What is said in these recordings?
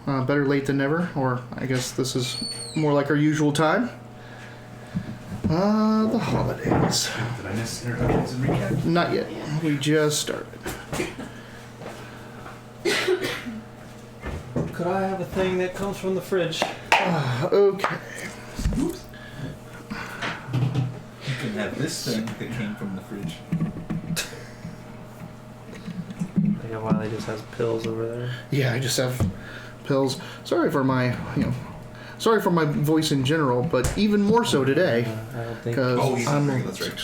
better late than never, or I guess this is more like our usual time. The holidays. Did I miss introductions and recap? Not yet. We just started. Could I have a thing that comes from the fridge? Okay. Oops. You can have this thing that came from the fridge. I think Wiley just has pills over there. Yeah, I just have pills. Sorry for my voice in general, but even more so today. I don't think. Oh, he's I'm that's right.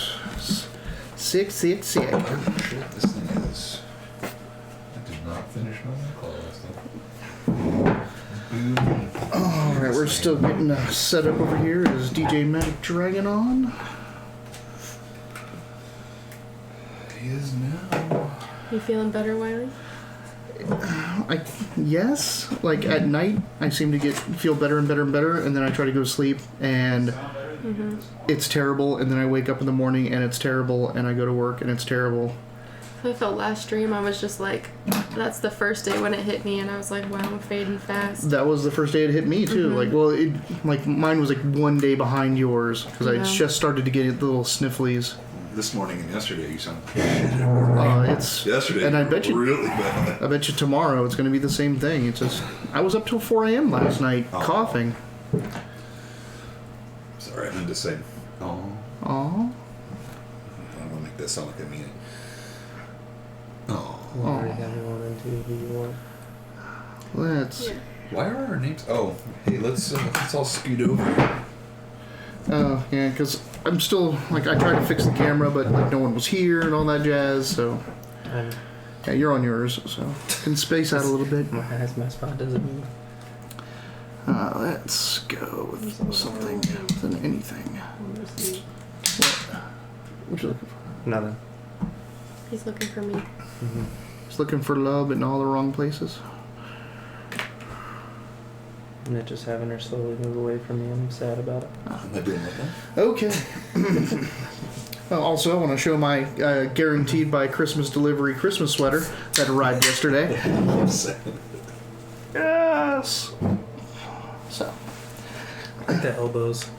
sick. Oh, shit, this thing is... I did not finish my call last time. Alright, we're still getting set up over here. Is DJ Magic Dragon on? He is now. You feeling better, Wiley? Yes. Like at night, I seem to feel better and better and better, and then I try to go to sleep, and it's terrible, and then I wake up in the morning, and it's terrible, and I go to work, and it's terrible. I felt last stream, I was just like, that's the first day when it hit me, and I was like, wow, I'm fading fast. That was the first day it hit me too. Like, well, mine was like one day behind yours because I just started to get little snifflies. This morning and yesterday you sound It's yesterday, and I bet you really bad. I bet you tomorrow it's going to be the same thing. It's just I was up till 4 a.m. last night coughing. Sorry, I meant to say. Oh. Aw. I don't want to make that sound like I mean it. Oh. We already have one and two. Who you want? Let's. Yeah. Why are our names? Oh, hey, let's all scoot over. Oh, yeah, because I'm still like I tried to fix the camera, but like no one was here and all that jazz. So yeah, you're on yours, so can space out a little bit. My spot doesn't move. Let's go with something than anything. What you looking for? Nothing. He's looking for me. He's looking for love in all the wrong places. And it just having her slowly move away from me. I'm sad about it. Am I doing that? Okay. Also, I want to show my guaranteed by Christmas delivery Christmas sweater that arrived yesterday. Yes. So. I like the elbows.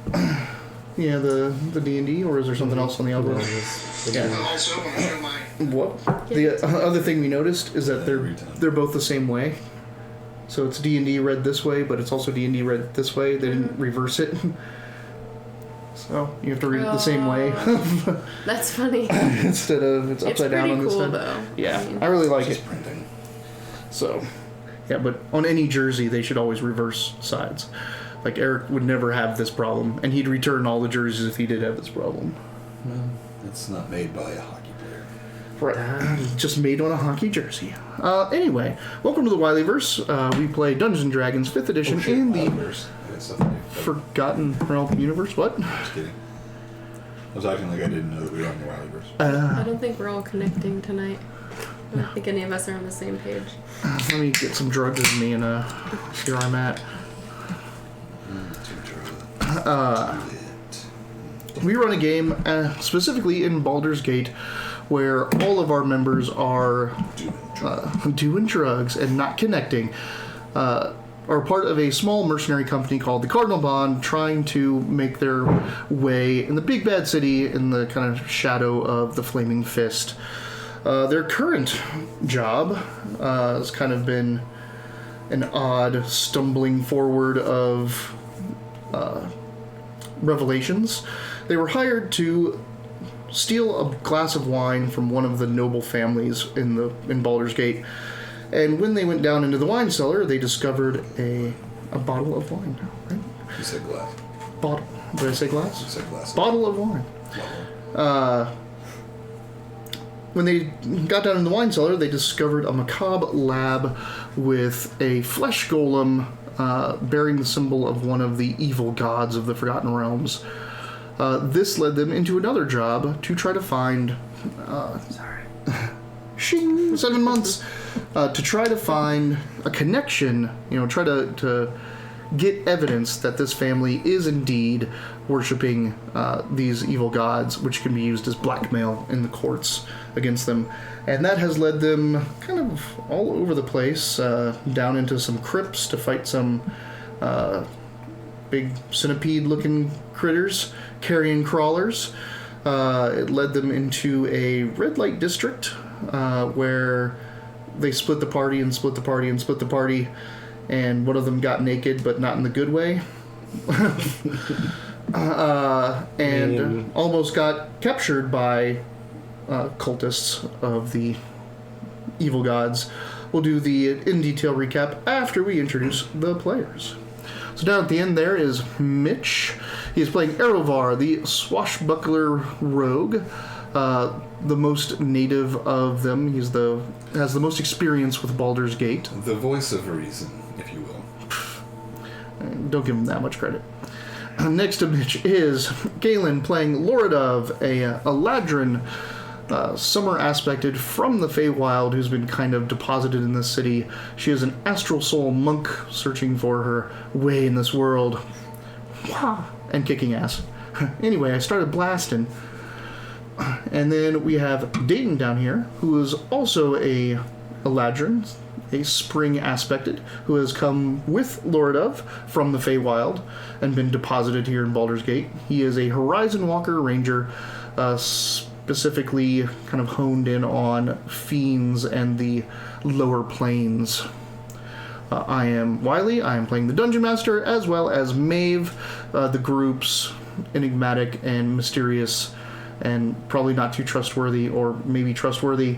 Yeah, the DnD, or is there something else on the elbows? Yeah. Also, I want to show my... What? The other thing we noticed is that they're both the same way. So it's D&D read this way, but it's also D&D read this way. They didn't reverse it. So you have to read it the same way. That's funny. Instead of it's upside down on this cool, side. though. Yeah, I mean, I really like it. Printing. So, yeah, but on any jersey, they should always reverse sides. Like, Eric would never have this problem, and he'd return all the jerseys if he did have this problem. Well, it's not made by a hockey player. Right. Just made on a hockey jersey. Anyway, welcome to the Wileyverse. We play Dungeons & Dragons 5th edition in the Forgotten Realm universe. What? Just kidding. I was acting like I didn't know that we were on the Wileyverse. I don't think we're all connecting tonight. I don't think any of us are on the same page. Let me get some drugs in me and see where I'm at. We run a game specifically in Baldur's Gate where all of our members are doing drugs and not connecting. Are part of a small mercenary company called the Cardinal Bond, trying to make their way in the big bad city in the kind of shadow of the Flaming Fist. Their current job has kind of been an odd stumbling forward of revelations. They were hired to steal a glass of wine from one of the noble families in Baldur's Gate. And when they went down into the wine cellar, they discovered a bottle of wine. Right? You said glass. Bottle. Did I say glass? You said glass. Bottle of wine. When they got down in the wine cellar, they discovered a macabre lab with a flesh golem bearing the symbol of one of the evil gods of the Forgotten Realms. This led them into another job to try to find... 7 months. To try to find a connection, try to get evidence that this family is indeed worshipping these evil gods, which can be used as blackmail in the courts against them. And that has led them kind of all over the place, down into some crypts to fight some big centipede-looking critters, carrion crawlers. It led them into a red light district where they split the party and split the party and split the party, and one of them got naked, but not in the good way. And almost got captured by cultists of the evil gods. We'll do the in detail recap after we introduce the players. So down at the end there is Mitch. He's playing Erovar, the swashbuckler rogue, the most native of them. Has the most experience with Baldur's Gate. The voice of reason, if you will. Don't give him that much credit. Next to Mitch is Galen playing Loridov, a Ladrin, summer aspected from the Feywild, who's been kind of deposited in this city. She is an astral soul monk searching for her way in this world. And kicking ass. Anyway, I started blasting. And then we have Dayton down here, who is also a Ladrin, a spring aspected, who has come with Loridov from the Feywild and been deposited here in Baldur's Gate. He is a Horizon Walker Ranger, specifically kind of honed in on fiends and the lower planes. I am Wiley. I am playing the Dungeon Master, as well as Maeve, the group's enigmatic and mysterious and probably not too trustworthy, or maybe trustworthy,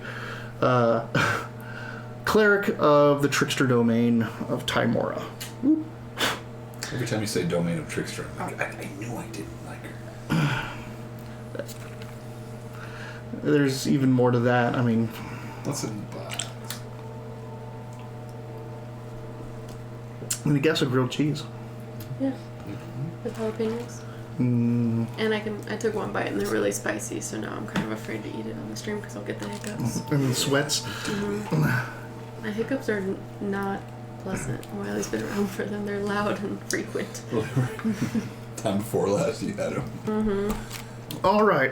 cleric of the Trickster domain of Tymora. Woo. Every time you say domain of Trickster, I'm like, I knew I didn't like her. There's even more to that. I mean, What's it? I'm gonna guess a grilled cheese. Yeah. With jalapenos. Mm. And I took one bite and they're really spicy, so now I'm kind of afraid to eat it on the stream because I'll get the hiccups. And the sweats. Mm-hmm. My hiccups are not pleasant. Wiley's been around for them. They're loud and frequent. Time before last you had them. Mm-hmm. All right.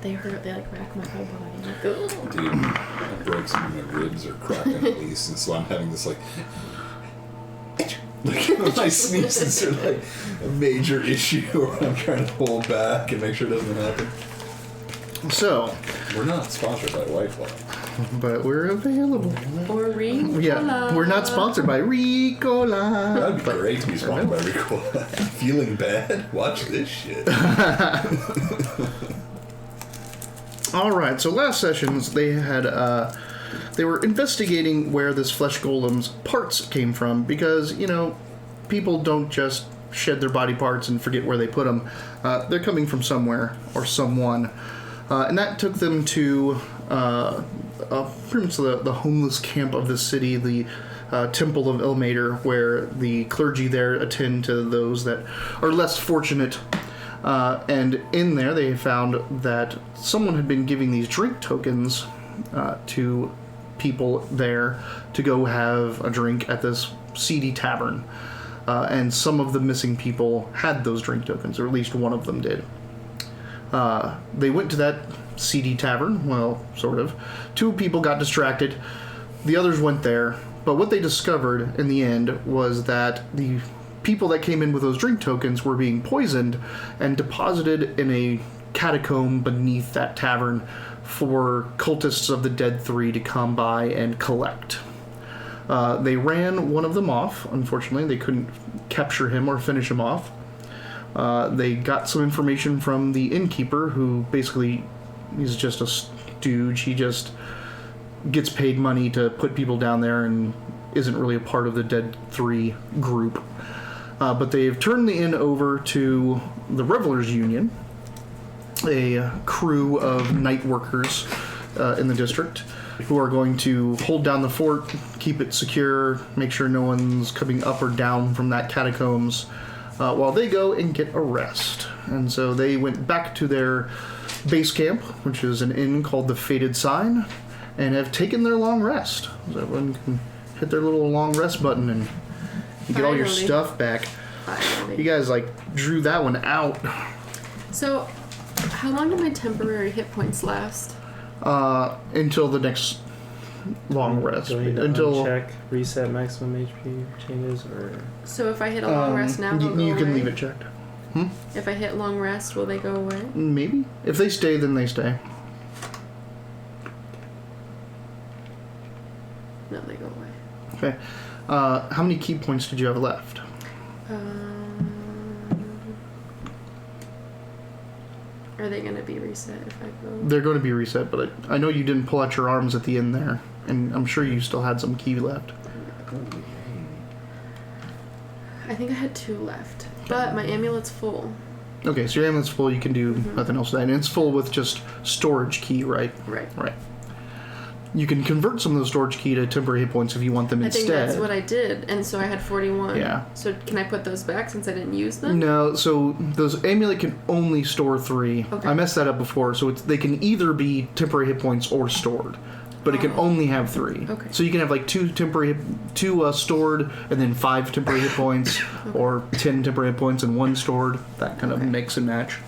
They hurt. They like rack my whole body. I'm like, ugh. Dude, I broke some of my ribs or cracking at least, and so I'm having this like my sneezes are like a major issue where I'm trying to hold back and make sure it doesn't happen. So, We're not sponsored by White Claw. but we're available. Or Ricola. Yeah, we're not sponsored by Ricola. That'd be great to be sponsored by Ricola. Feeling bad? Watch this shit. All right. So last sessions they had they were investigating where this flesh golem's parts came from, because people don't just shed their body parts and forget where they put them. They're coming from somewhere or someone, and that took them to pretty much the homeless camp of the city, the Temple of Ilmater, where the clergy there attend to those that are less fortunate. And in there, they found that someone had been giving these drink tokens to people there to go have a drink at this seedy tavern. And some of the missing people had those drink tokens, or at least one of them did. They went to that seedy tavern, well, sort of. 2 people got distracted. The others went there. But what they discovered in the end was that the people that came in with those drink tokens were being poisoned and deposited in a catacomb beneath that tavern for cultists of the Dead Three to come by and collect. They ran one of them off. Unfortunately, they couldn't capture him or finish him off. They got some information from the innkeeper, who basically, he's just a stooge. He just gets paid money to put people down there and isn't really a part of the Dead Three group. But they've turned the inn over to the Revelers Union, a crew of night workers in the district, who are going to hold down the fort, keep it secure, make sure no one's coming up or down from that catacombs, while they go and get a rest. And so they went back to their base camp, which is an inn called the Faded Sign, and have taken their long rest. So everyone can hit their little long rest button You get all your Finally. stuff back. Finally. You guys, like, drew that one out. So, how long do my temporary hit points last? Until the next long rest. Do I need to Until uncheck reset maximum HP changes, or So if I hit a long rest now, they'll go you can away? leave it checked. If I hit long rest, will they go away? Maybe. If they stay, then they stay. No, they go away. Okay. How many key points did you have left? Are they going to be reset if I go? They're going to be reset, but I know you didn't pull out your arms at the end there, and I'm sure you still had some key left. I think I had 2 left, but my amulet's full. Okay, so your amulet's full, you can do nothing else with that, and it's full with just storage key, right? Right. Right. You can convert some of those storage key to temporary hit points if you want them I instead. think that's what I did, and so I had 41. Yeah. So can I put those back since I didn't use them? No, so those amulet can only store 3. Okay. I messed that up before, so they can either be temporary hit points or stored, but it can only have 3. Okay. So you can have like 2 stored, and then 5 temporary hit points, or 10 temporary hit points and 1 stored. That kind of mix and match.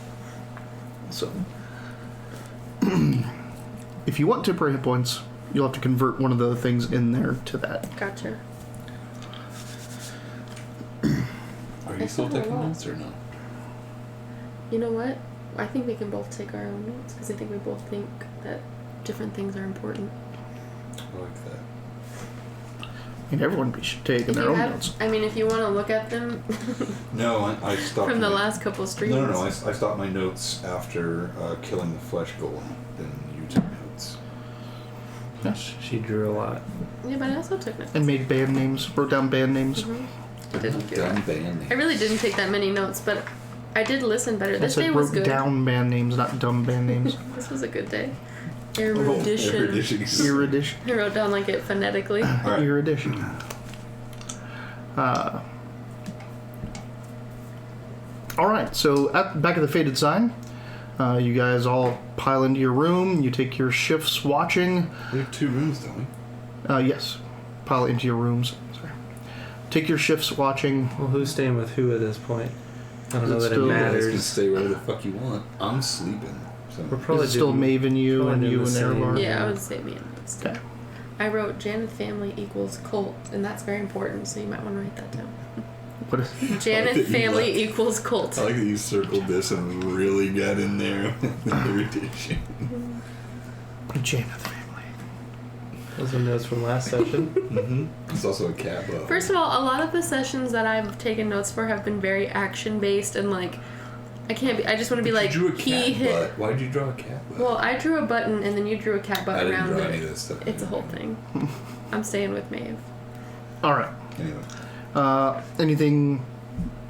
So, if you want temporary hit points, you'll have to convert one of the things in there to that. Gotcha. Are you still taking notes or no? You know what? I think we can both take our own notes because I think we both think that different things are important. I like that. I mean, everyone should take If their you own have, notes. I mean, if you want to look at them No, I stopped. from the my- last couple streams. No. I stopped my notes after killing the flesh golem. Then you took notes. she drew a lot. Yeah, but I also took notes. And made band names, wrote down band names. I didn't do Dumb that. band names. I really didn't take that many notes, but I did listen better. I This day said was wrote good. down band names, not dumb band names. This was a good day. Oh, Erudition. erudition. Erudition. I wrote down like it phonetically. Alright. Erudition. Alright, so back at the Faded Sign, you guys all pile into your room, you take your shifts watching. We have 2 rooms, don't we? Yes, pile into your rooms. Sorry. Take your shifts watching. Well, who's staying with who at this point? I don't know It's that it still- You guys can matters. stay wherever the fuck you want. I'm sleeping. So. We're probably It's still doing- Maven, you, probably and doing you, the and same. Erevar. Yeah, I would say me and Liz. Okay. I wrote Janet family equals cult, and that's very important, so you might want to write that down. What is Janet that you family left. equals cult. I like that you circled this and really got in there with the erudition. Janeth family? Those are notes from last session. Mm-hmm. It's also a cat bow. First of all, a lot of the sessions that I've taken notes for have been very action based and like I can't be. I just want to be like you drew a he cat hit. butt. Why'd you draw a cat butt? Well, I drew a button and then you drew a cat butt I didn't around draw it. any of this stuff. It's a whole thing. I'm staying with Maeve. Alright. Anyway. Anything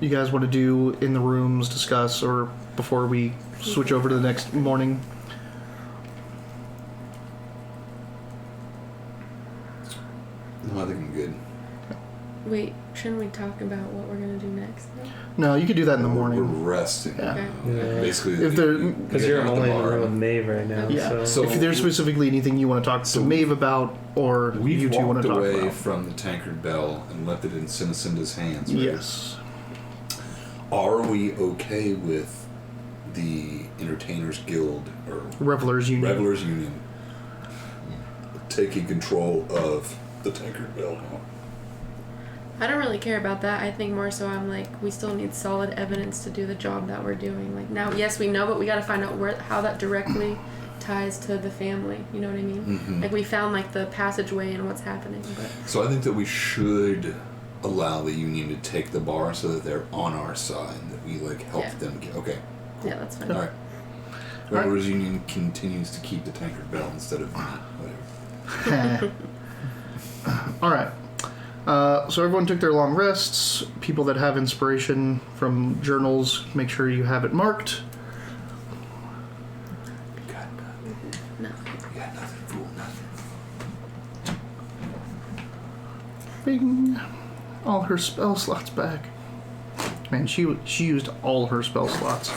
you guys want to do in the rooms, discuss, or before we switch over to the next morning? No, I think I'm good. Wait, shouldn't we talk about what we're gonna do next? Though? No, you could do that in the morning. We're resting. Yeah. Okay. Yeah. Basically, If there- Because you're only in the room with Maeve right now. Yeah. So, If there's specifically anything you want to talk to Maeve about, or We've you two want walked to talk away about. from the tankard bell and left it in Cinnacinda's hands. Right? Yes. Are we okay with the Entertainers Guild or Revelers Union. Revelers Union taking control of the tankard bell now? I don't really care about that. I think more so I'm like, we still need solid evidence to do the job that we're doing. Like now, yes, we know, but we got to find out how that directly ties to the family. You know what I mean? Mm-hmm. Like we found like the passageway and what's happening, but So I think that we should allow the Union to take the bar so that they're on our side, that we like help Yeah. them get. Okay. yeah, that's fine. All right. Revelers Union continues to keep the tankard bell instead of me. Whatever. Alright. So everyone took their long rests. People that have inspiration from journals, make sure you have it marked. Got nothing. No. We got nothing. Fool nothing. Bing. All her spell slots back. Man, she used all her spell slots.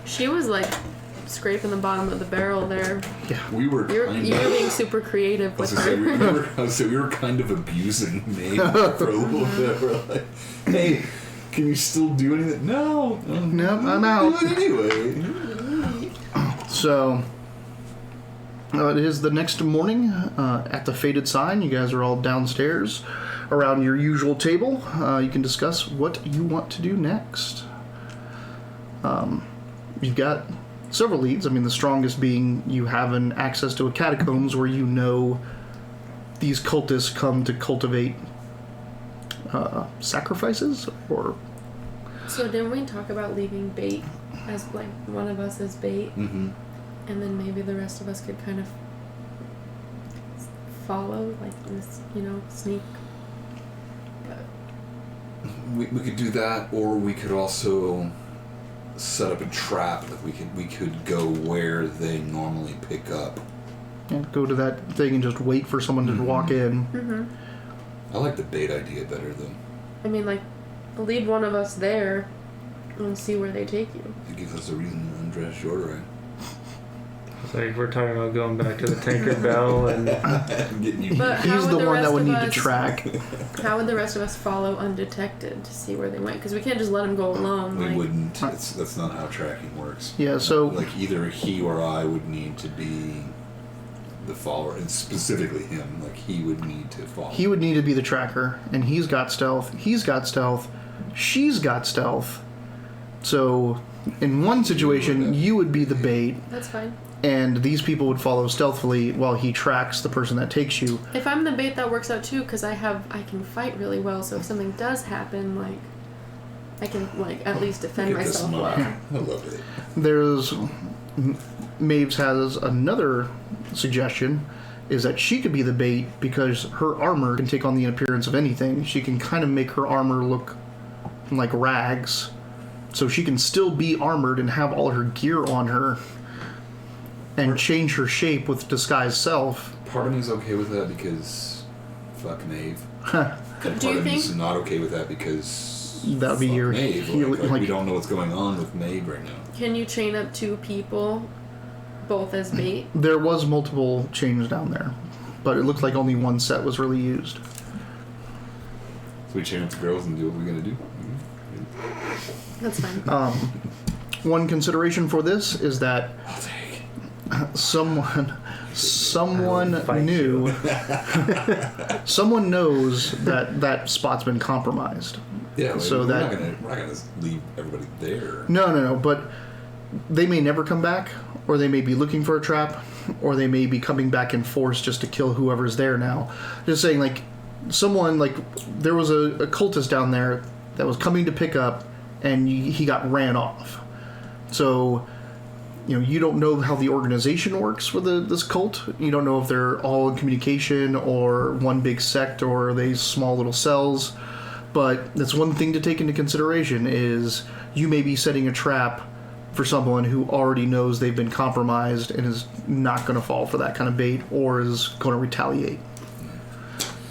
She was like scraping the bottom of the barrel there. We were You're kind being super creative with her. we were kind of abusing Maeve for a little bit. We're like, hey, can you still do anything? No. Nope, I'm out. Do it anyway. So, it is the next morning at the Faded Sign. You guys are all downstairs around your usual table. You can discuss what you want to do next. You've got several leads. I mean, the strongest being you have an access to a catacombs where you know these cultists come to cultivate sacrifices, or... So didn't we talk about leaving bait as, like, one of us as bait? Mm-hmm. And then maybe the rest of us could kind of follow, like, this, sneak. We could do that, or we could also set up a trap. Like we could go where they normally pick up. Yeah, go to that thing and just wait for someone to walk in. Mm-hmm. I like the bait idea better, though. I mean, like, leave one of us there and see where they take you. It gives us a reason to undress shorter. It's like we're talking about going back to the Tankard Bell and Getting you. But He's the one that would need to track. How would the rest of us follow undetected to see where they went? Because we can't just let them go alone. We wouldn't. That's not how tracking works. Yeah, so... Like, either he or I would need to be the follower, and specifically him. Like, he would need to follow. He would need to be the tracker, and he's got stealth, she's got stealth. So, in one situation, you would be the bait, That's fine. and these people would follow stealthily while he tracks the person that takes you. If I'm the bait, that works out too, because I can fight really well. So if something does happen, like, I can, like, at least defend Get this myself well. money. I love it. There's... Maves has another suggestion, is that she could be the bait because her armor can take on the appearance of anything. She can kind of make her armor look like rags, so she can still be armored and have all her gear on her and change her shape with disguised self. Part of me is okay with that because fuck Maeve. And part Do you of me think is not okay with that because that would be fuck your Maeve. Like, we don't know what's going on with Maeve right now. can you chain up 2 people, both as bait? There was multiple chains down there, but it looked like only one set was really used. So we chain up the girls and do what we're gonna do. That's fine. One consideration for this is that I'll take. someone fight knew someone knows that spot's been compromised. Yeah, So we're that- not gonna leave everybody there. No, but they may never come back, or they may be looking for a trap, or they may be coming back in force just to kill whoever's there now. Just saying, like, someone, like, there was a cultist down there that was coming to pick up, and he got ran off. So, you don't know how the organization works for this cult. You don't know if they're all in communication, or one big sect, or are they small little cells. But that's one thing to take into consideration, is you may be setting a trap for someone who already knows they've been compromised and is not going to fall for that kind of bait, or is going to retaliate.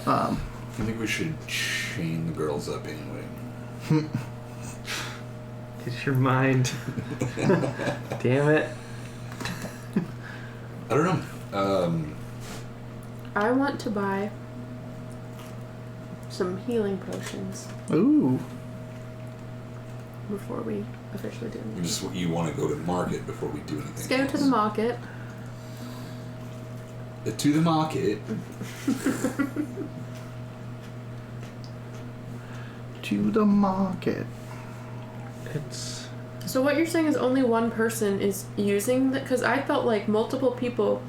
I think we should chain the girls up anyway. Get your mind. Damn it. I don't know. I want to buy some healing potions Ooh. before we officially do anything. You want to go to the market before we do anything. Let's go to the market. To the market. To the market. It's So what you're saying is only one person is using that? Because I felt like multiple people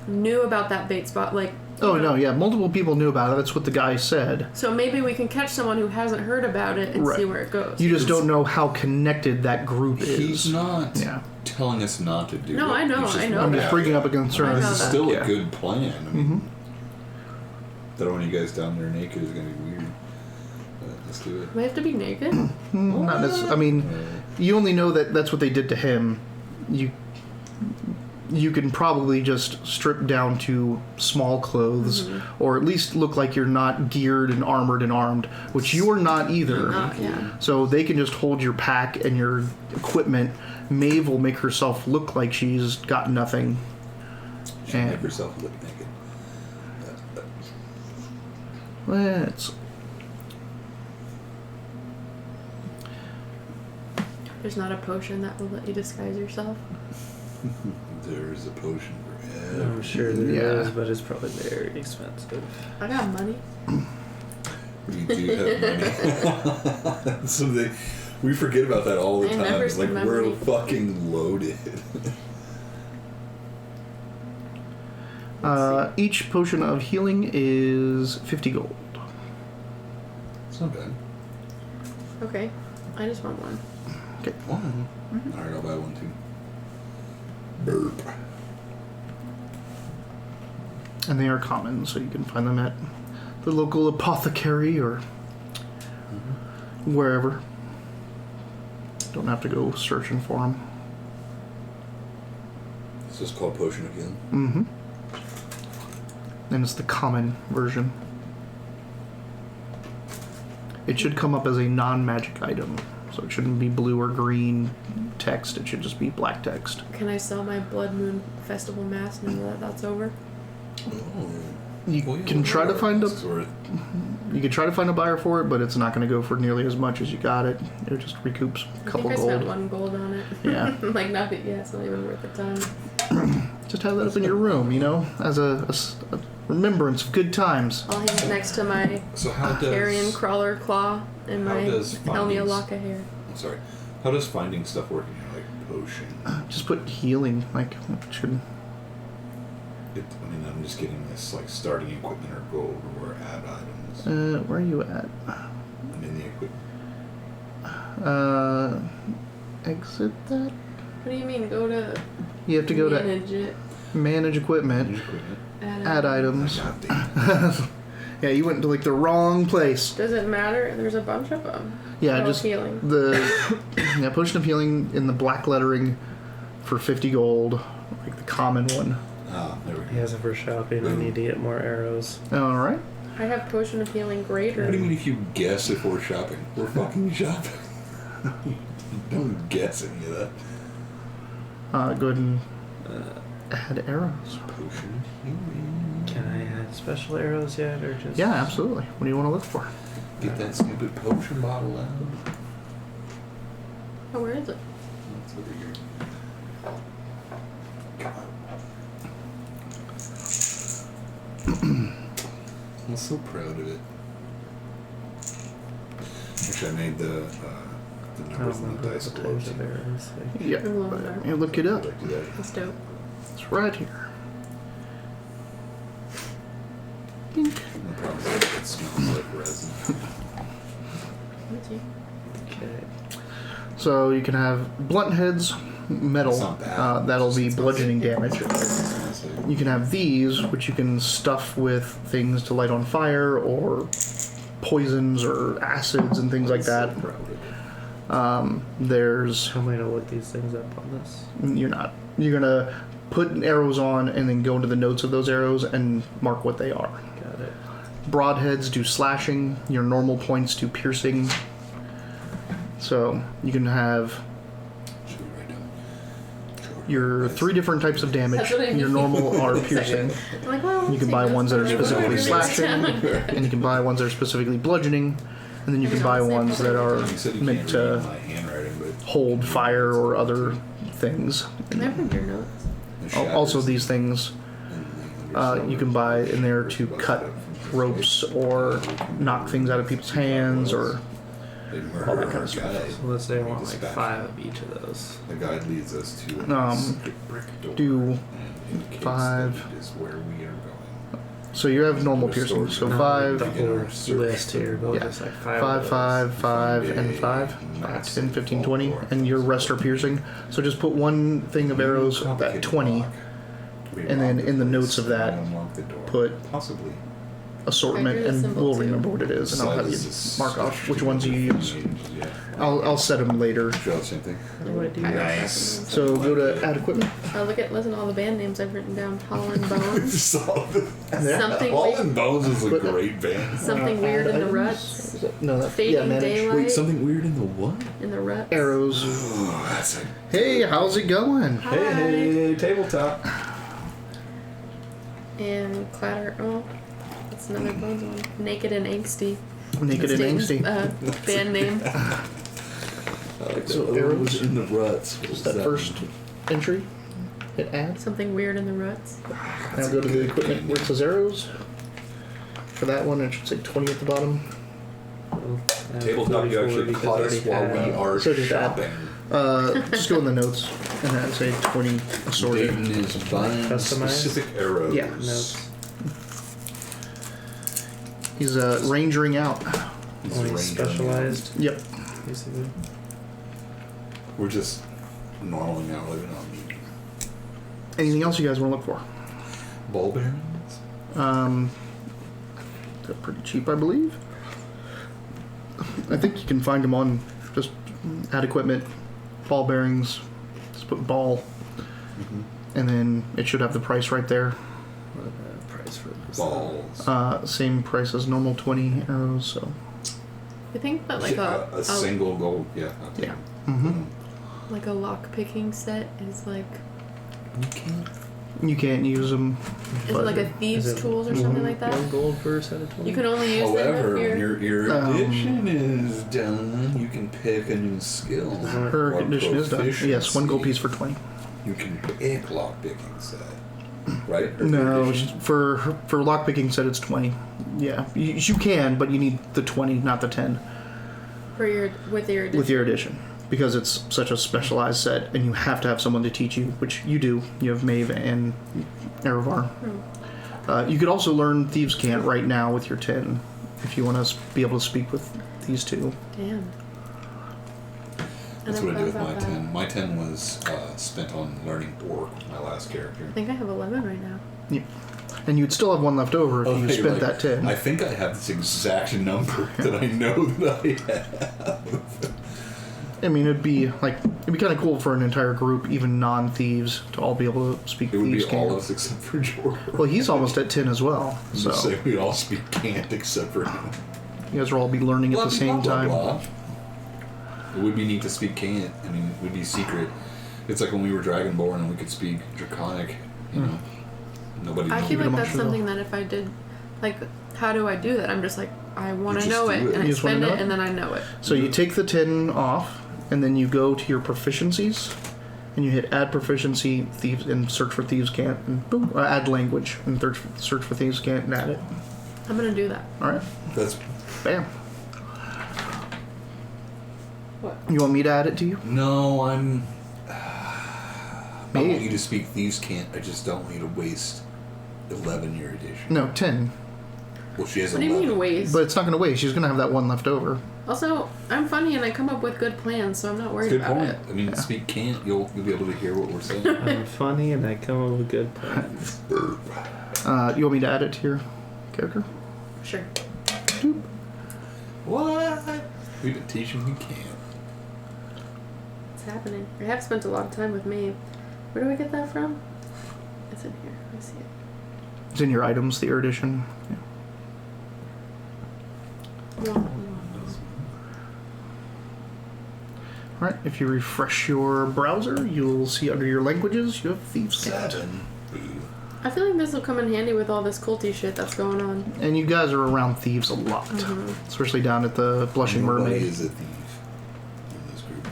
knew about that bait spot. Like, Oh, no, yeah. Multiple people knew about it. That's what the guy said. so maybe we can catch someone who hasn't heard about it and Right. see where it goes. You just don't know how connected that group is. He's not Yeah. telling us not to do No, it. I know, He's just I know I'm wondering just that. bringing up a I concern. know This is that. still Yeah. a good plan. I mean, Mm-hmm. throwing you guys down there naked is going to be weird. But let's do it. We have to be naked? Not necessarily. I mean, you only know that that's what they did to him. you can probably just strip down to small clothes, or at least look like you're not geared and armored and armed, which you are not either. So they can just hold your pack and your equipment. Maeve will make herself look like she's got nothing. She'll make herself look naked. Let's. There's not a potion that will let you disguise yourself. There's a potion for everything. I'm sure there is, but it's probably very expensive. I got money. We do have money. So we forget about that all the time. It's like we're money. fucking loaded. Each potion of healing is 50 gold. It's not bad. Okay, I just want one. Okay. One. Alright, I'll buy one too. Burp. And they are common, so you can find them at the local apothecary or wherever. Don't have to go searching for them. It's just called Potion of Healing. Mm-hmm. And it's the common version. It should come up as a non-magic item. So it shouldn't be blue or green text. It should just be black text. Can I sell my Blood Moon Festival mask now that that's over? Oh. You can try to find you could try to find a buyer for it, but it's not going to go for nearly as much as you got it. It just recoups a couple I think I spent gold. 1 gold on it. Yeah. Like nothing. Yeah, it's not even worth the time. Just have that up in your room, you know, as a remembrance of good times. I'll hang it next to my So how does carrion crawler claw and how my does Helmia findings- lock of hair. I'm sorry. How does finding stuff work in here, like potion? Just put healing, like, it should. I mean, I'm just getting this like starting equipment or gold or add items. Where are you at? I'm in the equipment. Exit that? What do you mean? Go to You have to go to manage it. manage equipment, Equipment. add items. God damn it. Yeah, you went to like the wrong place. Does it matter? There's a bunch of them. Yeah, Oh, just healing. the potion of healing in the black lettering for 50 gold, like the common one. Ah, there we go. Yes, if we're shopping, I need to get more arrows. All right. I have potion of healing greater. What do you mean if you guess if we're shopping? We're fucking shopping. Don't guess any of that. Go ahead and add arrows. Potion of healing. Can I add special arrows yet, or just... Yeah, absolutely. What do you want to look for? Get that stupid potion bottle out. Oh, where is it? That's over here. Come on. I'm so proud of it. Actually, I made the I don't numbers on remember the dice the types gloves. of arrows. Like, Yeah. I'm looking there. You look it up. Like that. That's dope. It's right here. Dink. The problem is it smells like resin. Me too. okay. So you can have blunt heads, metal. It's not bad. That'll be It's not bludgeoning bad. damage. You can have these, which you can stuff with things to light on fire, or poisons, or acids, and things like that. So proud of it. There's How am I gonna look these things up on this? you're not. You're gonna put arrows on and then go into the notes of those arrows and mark what they are. Got it. Broadheads do slashing. Your normal points do piercing. So you can have Should we write down? your 3 different types of damage. That's what I mean. Your normal are piercing. I'm like, well, You can buy ones that are specifically slash. slashing, and you can buy ones that are specifically bludgeoning, and then you can buy ones that are You said you meant can't read to my handwriting, but hold fire or other things. Can I read your notes? the Also, shatters these things you can buy in there to cut ropes or knock things out of people's hands or They all that murder kind our of stuff. guide. So let's say I want We like dispatch 5 them. of each of those. The guide leads us to a brick door do and indicates 5. that it is where we are going. So you have normal piercing. So Not 5, the Begin whole our search list here, but Yeah. just like 5 5, of those. 5, 5, and 5, 5, 10, 15, 20, and your rest are piercing. So just put one thing of arrows at 20, We and then robbed in the place notes of that, and unlocked the door. put possibly assortment, I drew the and symbol we'll too. remember what it is, and I'll have you mark off which ones you use. Yeah. I'll set them later. Draw the same thing. What do I do? Nice. So go to add equipment. Listen to all the band names I've written down. Holland Bones. Something Something weird, Bones is a great band. something weird in the items? ruts. Is that- No, that, Fading yeah, manage. daylight. Wait, something weird in the what? In the ruts. Arrows. Oh, that's a Hey, how's it going? Hi. Hey, tabletop. And Clatter. Oh, that's another Bones one. Naked and Angsty. Naked and That's angsty. Dave's, band name. I like So the arrows? arrows in the ruts. What Just does that first mean? entry. Hit add. Something weird in the ruts. Now go to the equipment where it says arrows. For that one, it should say 20 at the bottom. Tabletop, you actually caught us while we are So just add. shopping. Just go in the notes and then say 20 assorted. Dayton is buying Customized? specific arrows. Yeah. Notes. He's rangering out. He's Only ranging. specialized, Yep. basically. We're just normally now living on meat. Anything else you guys want to look for? Ball bearings? They're pretty cheap, I believe. I think you can find them on just add equipment, ball bearings, just put ball, and then it should have the price right there. What price for this? Balls. Same price as normal 20 arrows, so. I think that like a single gold. Yeah. Yeah. Mm-hmm. like a lock picking set is like You can't. You can't use them. is it like a thieves Is it tools or something like that? 1 gold per set of 20? You can only use However, them if when you're. your erudition is done, you can pick a new skill. Her Or condition is done. Yes, 1 gold piece for 20. You can pick lockpicking set, right? Or No, condition? for lockpicking set it's 20. Yeah, you can, but you need the 20, not the 10, For your with your with your addition. Because it's such a specialized set, and you have to have someone to teach you, which you do. You have Maeve and Erevar. You could also learn Thieves' Cant right now with your 10, if you want to be able to speak with these two. Damn. That's never what I did with thought my about that. 10. My 10 was spent on learning Orc, my last character. I think I have 11 right now. Yeah. And you'd still have one left over if you you're spent like, that 10. I think I have this exact number that I know that I have. I mean, it'd be kind of cool for an entire group, even non-thieves, to all be able to speak It would Thieves' be all Cant. of us except for Jordan. Well, he's almost at 10 as well, so Just say we all speak Cant except for him. you guys will all be learning at the same time. Blah. It would be neat to speak Cant. I mean, it would be secret. It's like when we were Dragonborn and we could speak Draconic. You know, nobody. I knows. feel it like a that's monster, something that if I did, like, how do I do that? I'm just like, I want You to just know do it, it. and You I just wanna spend know it, it? and then I know it. So you take the 10 off, and then you go to your proficiencies, and you hit add proficiency, thieves, and search for Thieves' Cant, and boom, add language, and search for Thieves' Cant, and add it. I'm gonna do that. All right, That's bam. What? You want me to add it to you? no. I want you to speak Thieves' Cant. I just don't want you to waste 11 year edition. No, 10. Well, she has What do 11. you mean waste? But it's not going to waste. She's going to have that one left over. Also, I'm funny and I come up with good plans, so I'm not worried Good about point. it. I mean, speak Cant. You'll be able to hear what we're saying. I'm funny and I come up with good plans. You want me to add it to your character? Sure. What? We've been teaching you Cant. It's happening. I have spent a lot of time with Maeve. Where do I get that from? It's in here. I see it. It's in your items, the erudition. Yeah. No. All right, if you refresh your browser, you'll see under your languages, you have Thieves' Cant. 7. I feel like this will come in handy with all this culty shit that's going on. And you guys are around thieves a lot, especially down at the Blushing Nobody Mermaid. is a thief in this group.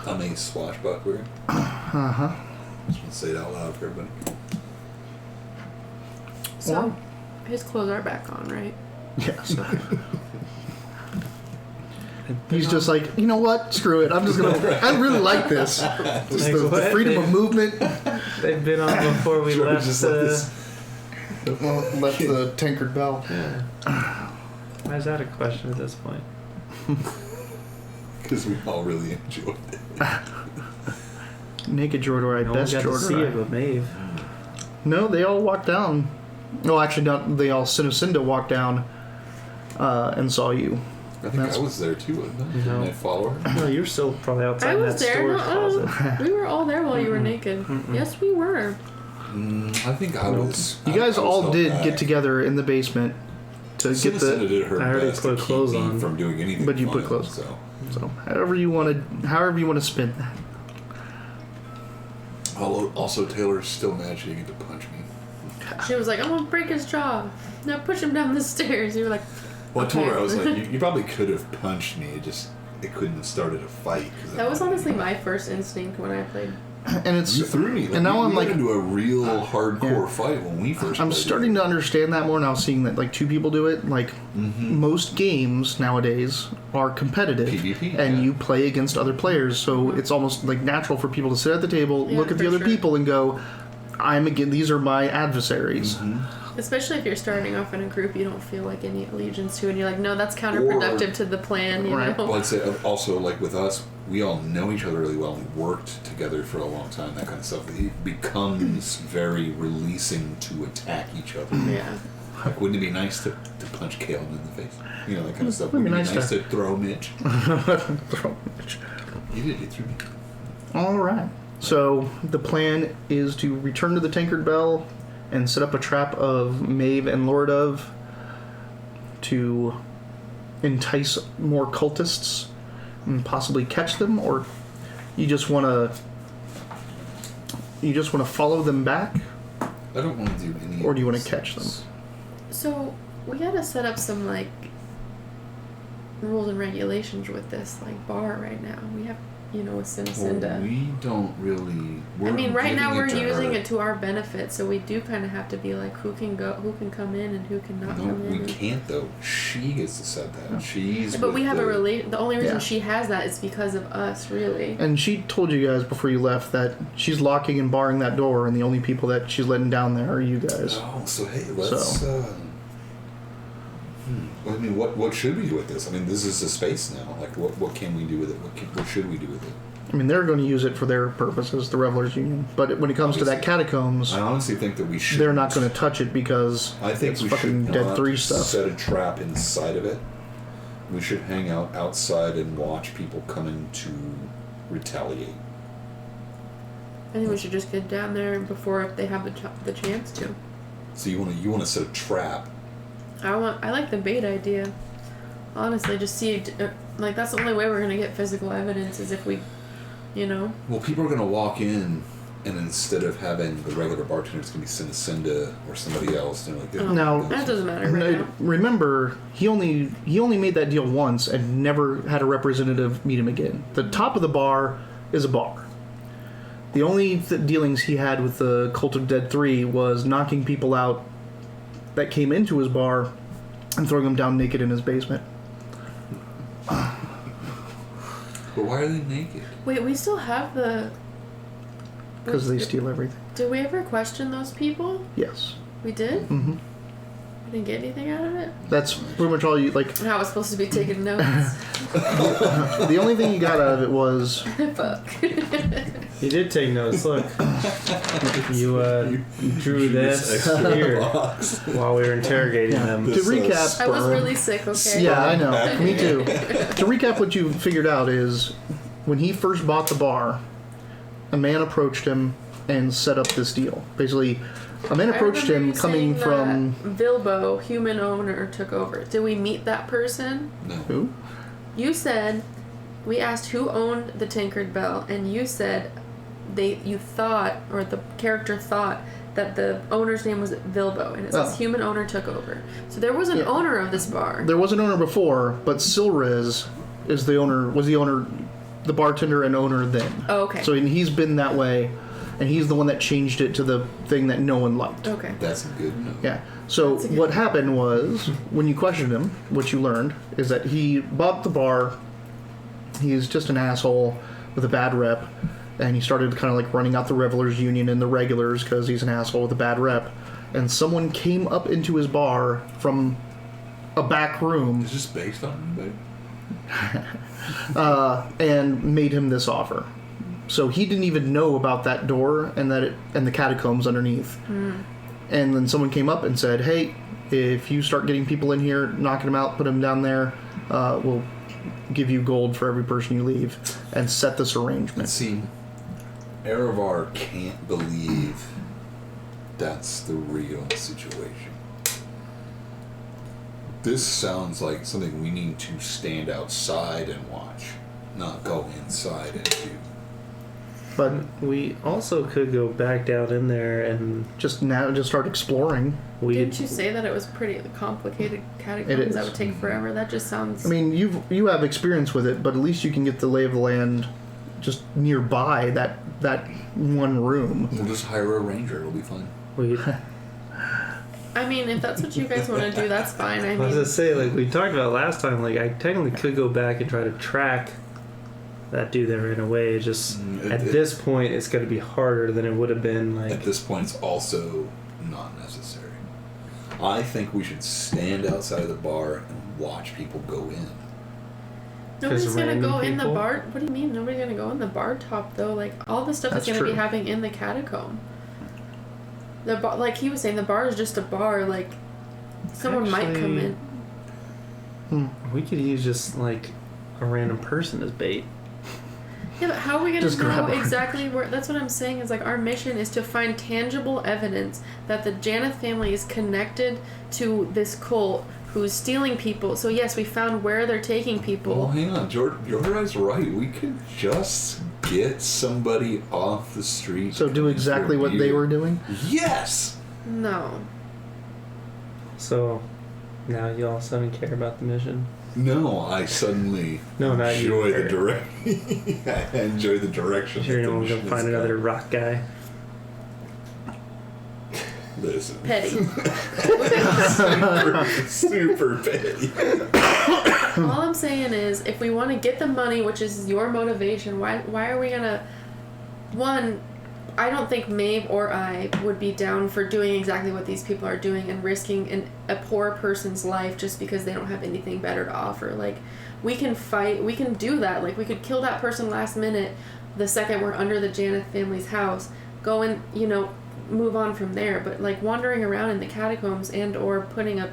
I'm a swashbuckler. Uh-huh. Just want to say it out loud for everybody. So, his clothes are back on, right? Yes. He's just like, you know what? Screw it. I'm just going to... I really like this. Just Like the what? freedom of movement. They've been on before we George left. just let this- Left the Tankard Bell. Why is that a question at this point? Because we all really enjoyed it. Naked Jordor, No one best got to see it Jordor. but Maeve. No, they all walked down. No, actually, not. They all Cindercinda walked down and saw you. I think I was there too, wasn't I? Didn't I follow her? No, you're still probably outside I was that there. storage closet. We were all there while you were naked. Yes, we were. I think I was. You guys I was all held did back. get together in the basement to get Cindercinda the. did her I already best put to clothes keep me on. from doing anything. But you put fun, clothes. So However you want to spin that. also, Taylor's still mad she didn't get to punch me. She was like, I'm gonna break his jaw. Now push him down the stairs. You were like, Well, I told her, I was okay. like, you probably could have punched me. It couldn't have started a fight. 'Cause That was honestly my first instinct when I played. And it's You threw me. Like, and now we I'm got like, into a real hardcore yeah. fight when we first. I'm played starting it. to understand that more now, seeing that like two people do it. Like most games nowadays are competitive, PvP, and yeah. you play against other players. So it's almost like natural for people to sit at the table, Yeah, look at the for other sure. people, and go, these are my adversaries." Especially if you're starting off in a group you don't feel like any allegiance to, and you're like, no, that's counterproductive to the plan, you Right. know? Well, I'd say also like with us, we all know each other really well. We worked together for a long time. That kind of stuff. It becomes very releasing to attack each other. Yeah. Like, wouldn't it be nice to punch Caleb in the face? You know, that kind of stuff. Wouldn't Wouldn't be it nice be nice to throw Mitch? You did. You threw me. All right. So the plan is to return to the Tankard Bell and set up a trap of Maeve and Lord of to entice more cultists and possibly catch them, or you just want to follow them back, I don't want to do any. or do you want of to those catch them? things. So, we gotta set up some, like, rules and regulations with this, like, bar right now. We have, with Well, Cindercinda. we don't really. I mean, right now we're giving using her. it to our benefit, so we do kind of have to be like, who can come in and who can not No, come in. we and- can't though. She gets to set that. She's. But we with have the- the only reason Yeah. she has that is because of us, really. And she told you guys before you left that she's locking and barring that door, and the only people that she's letting down there are you guys. Oh, so hey, let's. Well, I mean, what should we do with this? I mean, this is a space now. Like, what can we do with it? What should we do with it? I mean, they're going to use it for their purposes, the Revelers Union. But when it comes to that catacombs, I honestly think that we should. they're not going to touch it because I think it's we fucking should Dead not 3 stuff. set a trap inside of it. We should hang out outside and watch people coming to retaliate. I think we should just get down there before they have the chance to. So you want to set a trap. I like the bait idea. Honestly, just see, like, that's the only way we're gonna get physical evidence is if we, Well, people are going to walk in, and instead of having the regular bartender, it's going to be Cinda or somebody else. Like that. Now- that doesn't matter right now. Remember, he only made that deal once and never had a representative meet him again. The top of the bar is a bar. The only dealings he had with the Cult of Dead 3 was knocking people out that came into his bar and throwing them down naked in his basement. But why are they naked? Wait, we still have the. Because they steal everything. Did we ever question those people? Yes. We did? Mm-hmm. We didn't get anything out of it? That's pretty much all you, like, I was supposed to be taking notes. the only thing you got out of it was, Fuck. You did take notes. Look, you drew this here while we were interrogating them. to recap, I was really sick, okay? yeah, I know, me too. To recap what you figured out is, when he first bought the bar, a man approached him and set up this deal. Basically, a man approached him coming from... Bilbo, human owner, took over. Did we meet that person? No. Who? You said, we asked who owned the Tankard Bell, and you said you thought, or the character thought, that the owner's name was Bilbo, and it says Oh. human owner took over. So there was an owner of this bar. There was an owner before, but Silriz was the owner, the bartender and owner then. Oh, okay. So he's been that way, and he's the one that changed it to the thing that no one liked. Okay. That's a good note. Yeah. So That's a good what happened was, when you questioned him, what you learned is that he bought the bar. He's just an asshole with a bad rep, and he started kind of like running out the Revelers Union and the regulars because he's an asshole with a bad rep. And someone came up into his bar from a back room Is this based on anybody? and made him this offer. So he didn't even know about that door and the catacombs underneath. and then someone came up and said, hey, if you start getting people in here, knocking them out, put them down there, we'll give you gold for every person you leave, and set this arrangement. See, Erevar can't believe that's the real situation. This sounds like something we need to stand outside and watch, not go inside and do. But we also could go back down in there and Just start exploring. Didn't you say that it was pretty complicated catacombs that would take forever? That just sounds... I mean, you have experience with it, but at least you can get the lay of the land just nearby that one room. We'll just hire a ranger. It'll be fun. I mean, if that's what you guys want to do, that's fine. I I was mean, gonna say, like we talked about last time, like I technically could go back and try to track that dude that ran away. Just at this point, it's going to be harder than it would have been. Like at this point, it's also not necessary. I think we should stand outside of the bar and watch people go in. nobody's going to random go in the people? bar. What do you mean? Nobody's going to go in the bar top, though? Like, all the stuff That's is going to be true. happening in the catacomb. The bar, like he was saying, the bar is just a bar. Like, someone might come Actually- in. we could use just like a random person as bait. Yeah, but how are we going Just to grab know one. exactly where... That's what I'm saying, is like our mission is to find tangible evidence that the Janeth family is connected to this cult who's stealing people. So yes, we found where they're taking people. Well, hang on. Jordan's right. We could just get somebody off the street. So do exactly what they were doing? Yes! No. So now you all suddenly care about the mission. No, I suddenly No, not you. enjoy the direction. I enjoy the direction. Sure, that you the don't want to mission go is find another going. rock guy. Listen. Petty. Super petty. All I'm saying is, if we want to get the money, which is your motivation, why are we gonna... One, I don't think Maeve or I would be down for doing exactly what these people are doing and risking a poor person's life just because they don't have anything better to offer. Like, we can fight, we can do that. Like, we could kill that person last minute the second we're under the Janeth family's house, go and, move on from there. But, like, wandering around in the catacombs and or putting an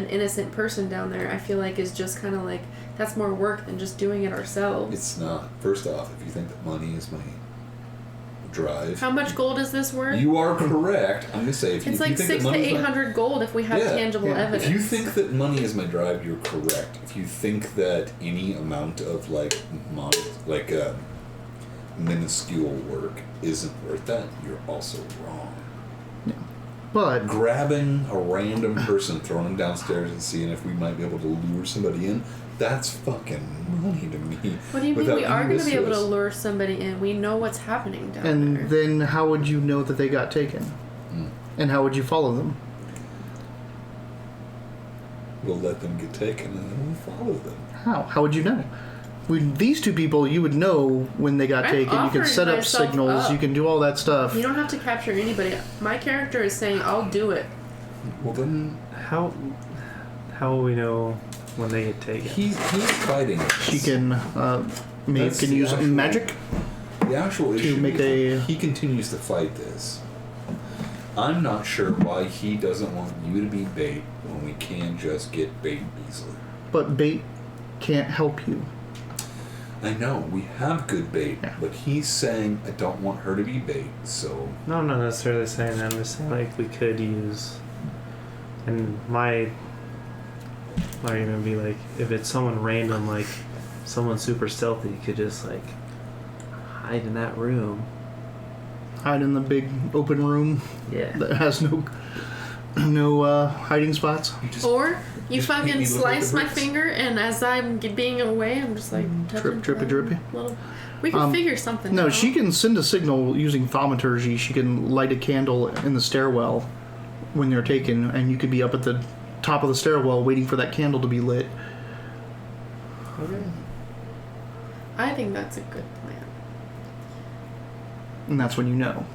innocent person down there, I feel like is just kind of like, that's more work than just doing it ourselves. It's not. First off, if you think that money is my drive, How much gold is this worth? you are correct. I'm going to say if It's you like think 600 that to money's my- 800 gold if we have tangible evidence. If you think that money is my drive, you're correct. If you think that any amount of minuscule work isn't worth that, you're also wrong. But Grabbing a random person, throwing them downstairs and seeing if we might be able to lure somebody in, that's fucking money to me. What do you mean Without we are being going to be able to mischievous. lure somebody in? We know what's happening down and there. then how would you know that they got taken? And how would you follow them? We'll let them get taken and then we'll follow them. How? How would you know? These two people, you would know when they got I'm taken. You can offering set up myself signals. up. You can do all that stuff. You don't have to capture anybody. My character is saying, I'll do it. Well then, How will we know when they get taken? he's fighting us. She can. Maeve That's can the use actual- magic. The actual issue make is a- that he continues to fight this. I'm not sure why he doesn't want you to be bait when we can just get bait easily. But bait can't help you. I know, we have good bait, Yeah. but he's saying, I don't want her to be bait, so... No, I'm not necessarily saying that. I'm just saying like we could use. And my argument would be like if it's someone random, like someone super stealthy, you could just like hide in that room. Hide in the big open room Yeah. that has no hiding spots. Just, Or you Just make fucking me look like slice the my bricks. finger, and as I'm being away, I'm just like touching Drippy, the drippy. Little... We can figure something No, out. she can send a signal using thaumaturgy. She can light a candle in the stairwell when they're taken, and you could be up at the top of the stairwell waiting for that candle to be lit. Okay. I think that's a good plan. And that's when you know.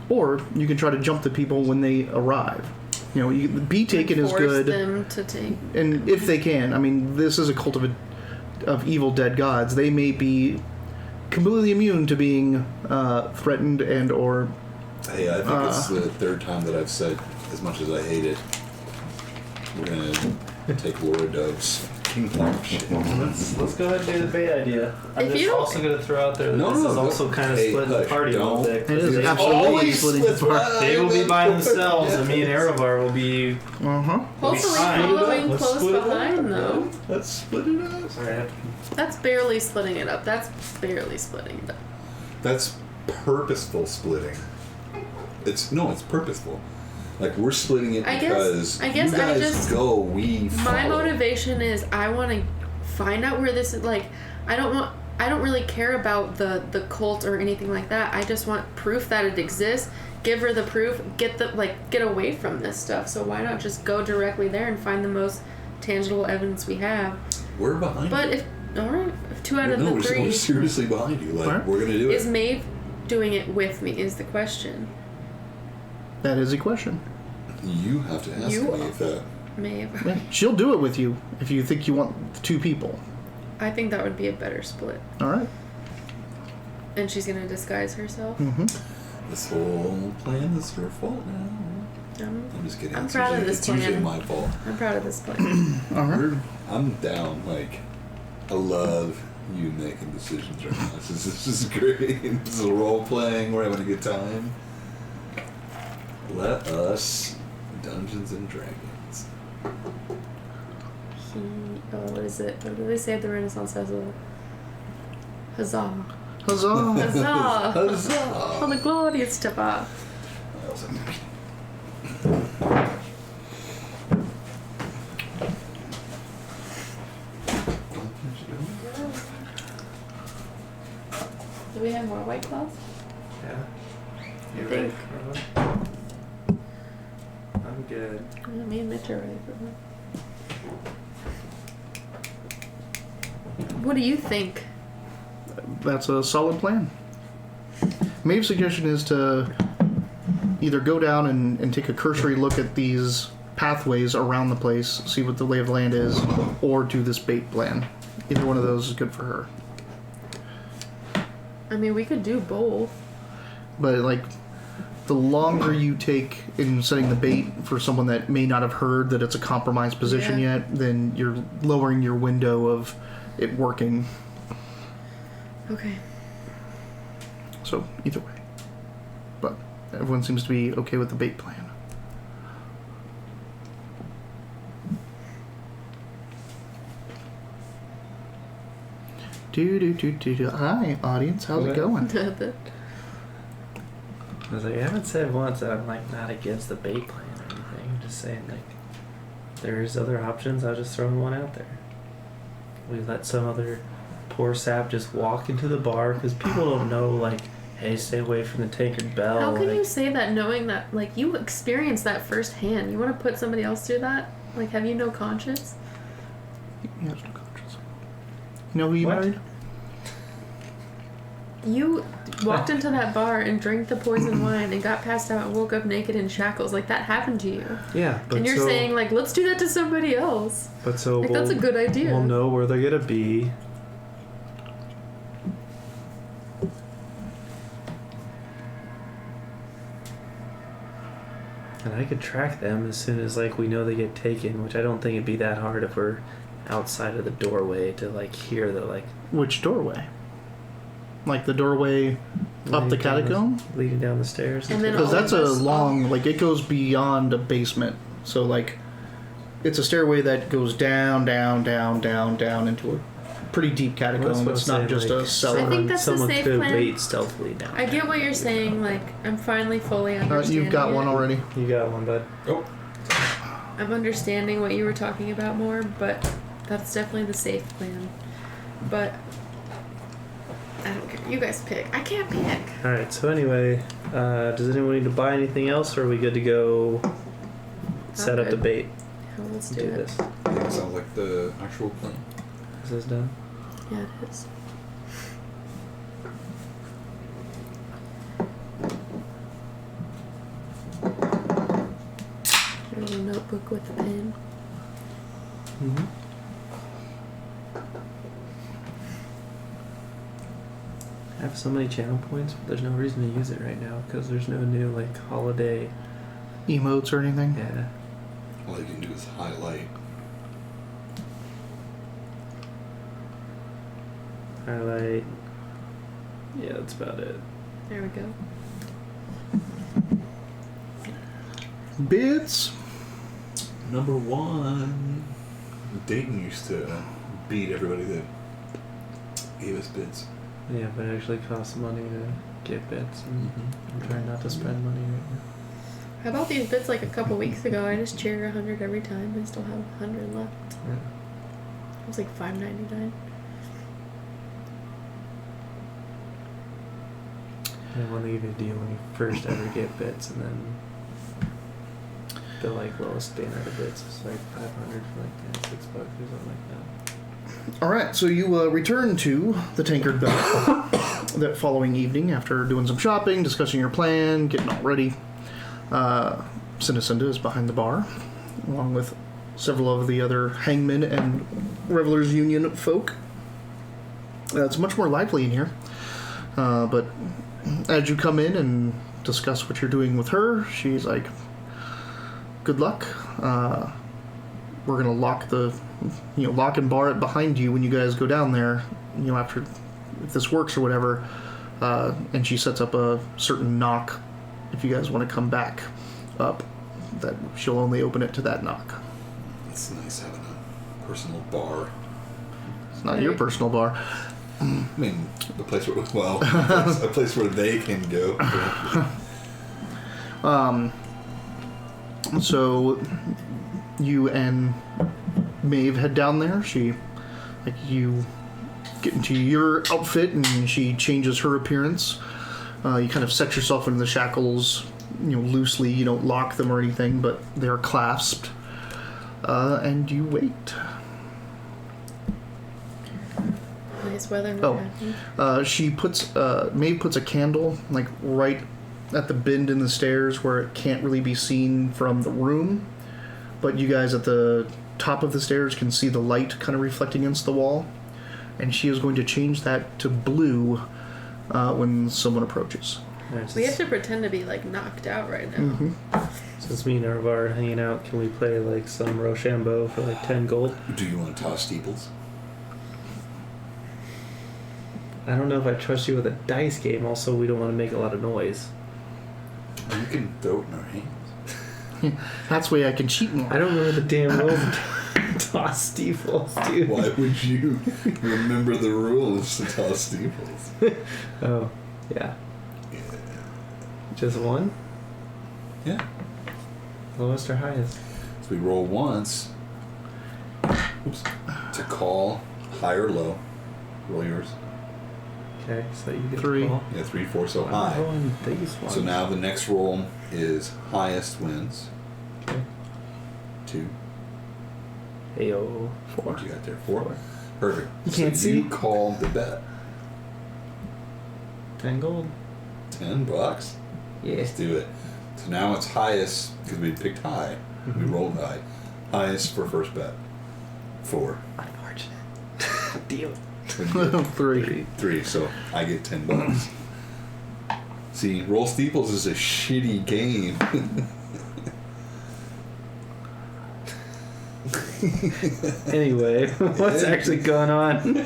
Or you can try to jump the people when they arrive. You know, be taken is Force good, them to take. and if they can. I mean, this is a cult of evil dead gods. They may be completely immune to being threatened and or Hey, I think it's the third time that I've said, as much as I hate it, we're gonna take Laura Dove's Kingdom shit. Let's go ahead and do the bait idea. I'm If just you don't- also going to throw out there that No, this no, is no. also kind of Hey, splitting the hush, party a little don't. bit. It is They- absolutely Always splitting splits apart. my- They will be by themselves, and me and Erevar will be. Uh-huh. Hopefully fine. following Let's close split it up. behind, though. Let's split it up. Alright. That's barely splitting it up. That's barely splitting it up. That's purposeful splitting. It's purposeful. Like, we're splitting it I because guess you guys I just go, we follow. My motivation is I want to find out where this is. Like, I don't really care about the cult or anything like that. I just want proof that it exists. Give her the proof. Get away from this stuff. So why not just go directly there and find the most tangible evidence we have? We're behind But you. if 2 out of No, the we're 3 seriously behind you. Like, What? we're gonna do is it. Maeve doing it with me is the question. That is a question. You have to ask You- me if that. Maeve. Yeah, she'll do it with you if you think you want 2 people. I think that would be a better split. All right. And she's gonna disguise herself. Mm-hmm. This whole plan is her fault now. I'm just kidding. I'm It's proud of usually- this It's usually plan. my fault. I'm proud of this plan. All right. I'm down. Like, I love you making decisions right now. This is great. This is role playing. We're having a good time. Let us Dungeons and Dragons. What is it? What do they say at the Renaissance Festival? Huzzah. Huzzah. Huzzah. Huzzah! For the glorious Tapa. I also- Do we have more White Claws? Yeah. I You're think. right. I'm good. Me and Mitch are ready for one. What do you think? That's a solid plan. Maeve's suggestion is to either go down and take a cursory look at these pathways around the place, see what the lay of the land is, or do this bait plan. Either one of those is good for her. I mean, we could do both. But, like, the longer you take in setting the bait for someone that may not have heard that it's a compromised position Yeah. yet, then you're lowering your window of it working. Okay. So, either way. But everyone seems to be okay with the bait plan. Do. Hi, audience. How's it Okay. going? I was like, I haven't said once that I'm like not against the bait plan or anything. I'm just saying like there's other options. I'll just throw one out there. We let some other poor sap just walk into the bar because people don't know like, hey, stay away from the tankard bell. How can like, you say that knowing that, like, you experienced that firsthand? You want to put somebody else through that? Like, have you no conscience? He has no conscience. You know who you What? married? You walked into that bar and drank the poison wine and got passed out and woke up naked in shackles. Like, that happened to you. Yeah, but And you're so, saying, like, let's do that to somebody else. but so Like, that's a good idea. We'll know where they're gonna be. And I could track them as soon as like we know they get taken, which I don't think it'd be that hard if we're outside of the doorway to like hear the like Which doorway? Like the doorway up the leading down catacomb? leading down the stairs. And then Because all that's of a us- long, like, it goes beyond a basement. So, like, it's a stairway that goes down into a pretty deep Well, that's catacomb. what It's I'm not saying, just like, a cellar. I think that's the someone safe could plan. wait stealthily down. I get what you're saying. Like, I'm finally fully understanding You've got it. one already. You got one, bud. Oh, I'm understanding what you were talking about more, but that's definitely the safe plan. But I don't care. You guys pick. I can't pick. All right. So anyway, does anyone need to buy anything else, or are we good to go? Set up the good. bait. Well, let's Do do it. this. I think it sounds like the actual plan. Is this done? Yeah, it is. There's a notebook with a pen. Mm-hmm. I have so many channel points, but there's no reason to use it right now because there's no new like holiday Emotes or anything? Yeah. All you can do is highlight. Highlight. Yeah, that's about it. There we go. Bits. Number 1. Dayton used to beat everybody that gave us bids. Yeah, but it actually costs money to get bits, and I'm trying not to spend money right now. How about these bits like a couple weeks ago? I just cheer 100 every time. I still have 100 left. Yeah. It was like $5.99. And when they give you a deal when you first ever get bits, and then the like lowest standard of bits is like 500 for like $6 or something like that. All right, so you return to the Tankard Bell that following evening after doing some shopping, discussing your plan, getting all ready. Cinnacinda is behind the bar, along with several of the other hangmen and Revelers Union folk. It's much more lively in here, but as you come in and discuss what you're doing with her, she's like, good luck. We're gonna lock and bar it behind you when you guys go down there, after, if this works or whatever. And she sets up a certain knock if you guys want to come back up, that she'll only open it to that knock. It's nice having a personal bar. It's not your personal bar. I mean, a place where, a place where they can go. So you and Maeve head down there. You get into your outfit and she changes her appearance. You kind of set yourself into the shackles, loosely. You don't lock them or anything, but they're clasped. And you wait. Nice weather. Maeve puts a candle right at the bend in the stairs where it can't really be seen from the room, but you guys at the top of the stairs can see the light kind of reflecting against the wall, and she is going to change that to blue when someone approaches. We have to pretend to be knocked out right now. Mm-hmm. Since me and Arvar are hanging out, can we play some Rochambeau for 10 gold? Do you want to toss steeples? I don't know if I trust you with a dice game. Also, we don't want to make a lot of noise. You can throw it in our hands. That's the way I can cheat more. I don't remember the damn rules to toss steeples, dude. Why would you remember the rules to toss steeples? Oh, yeah. Just one? Yeah. Lowest or highest? So we roll once. Oops. To call, high or low. Roll yours. Okay, so you get 3. Call. Yeah, 3, 4, so I'm high. rolling these ones. So now the next roll is highest wins. Okay. 2. Ayo. 4. What you got there? 4. Perfect. You can't so see. You call the bet. 10 gold. $10. Yeah. Let's do it. So now it's highest because we picked high. Mm-hmm. We rolled high. Highest for first bet. 4. Unfortunate. Deal. 3. 3. So I get $10. See, roll steeples is a shitty game. Anyway, what's actually going on?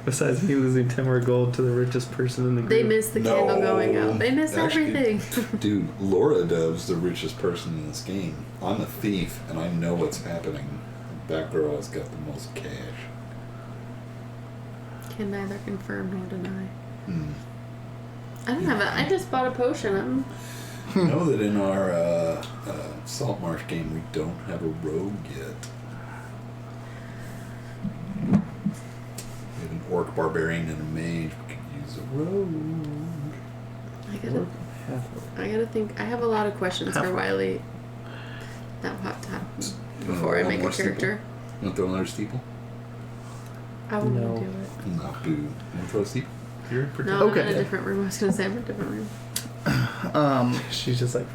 Besides me losing 10 more gold to the richest person in the group. They missed the candle going out. They missed Actually, everything. Dude, Laura Dove's the richest person in this game. I'm a thief, and I know what's happening. That girl has got the most cash. Can neither confirm nor deny. Hmm. I don't have I just bought a potion. You know that in our Salt Marsh game, we don't have a rogue yet. We have an orc barbarian and a mage. We could use a rogue. I gotta think. I have a lot of questions for Wiley that will have to happen before I make a character. You want to throw another steeple? I wouldn't No. do it. No, boo. You want to throw a steeple? Here? No, Okay. I'm in a different room. I was gonna say I'm in a different room. She's just like,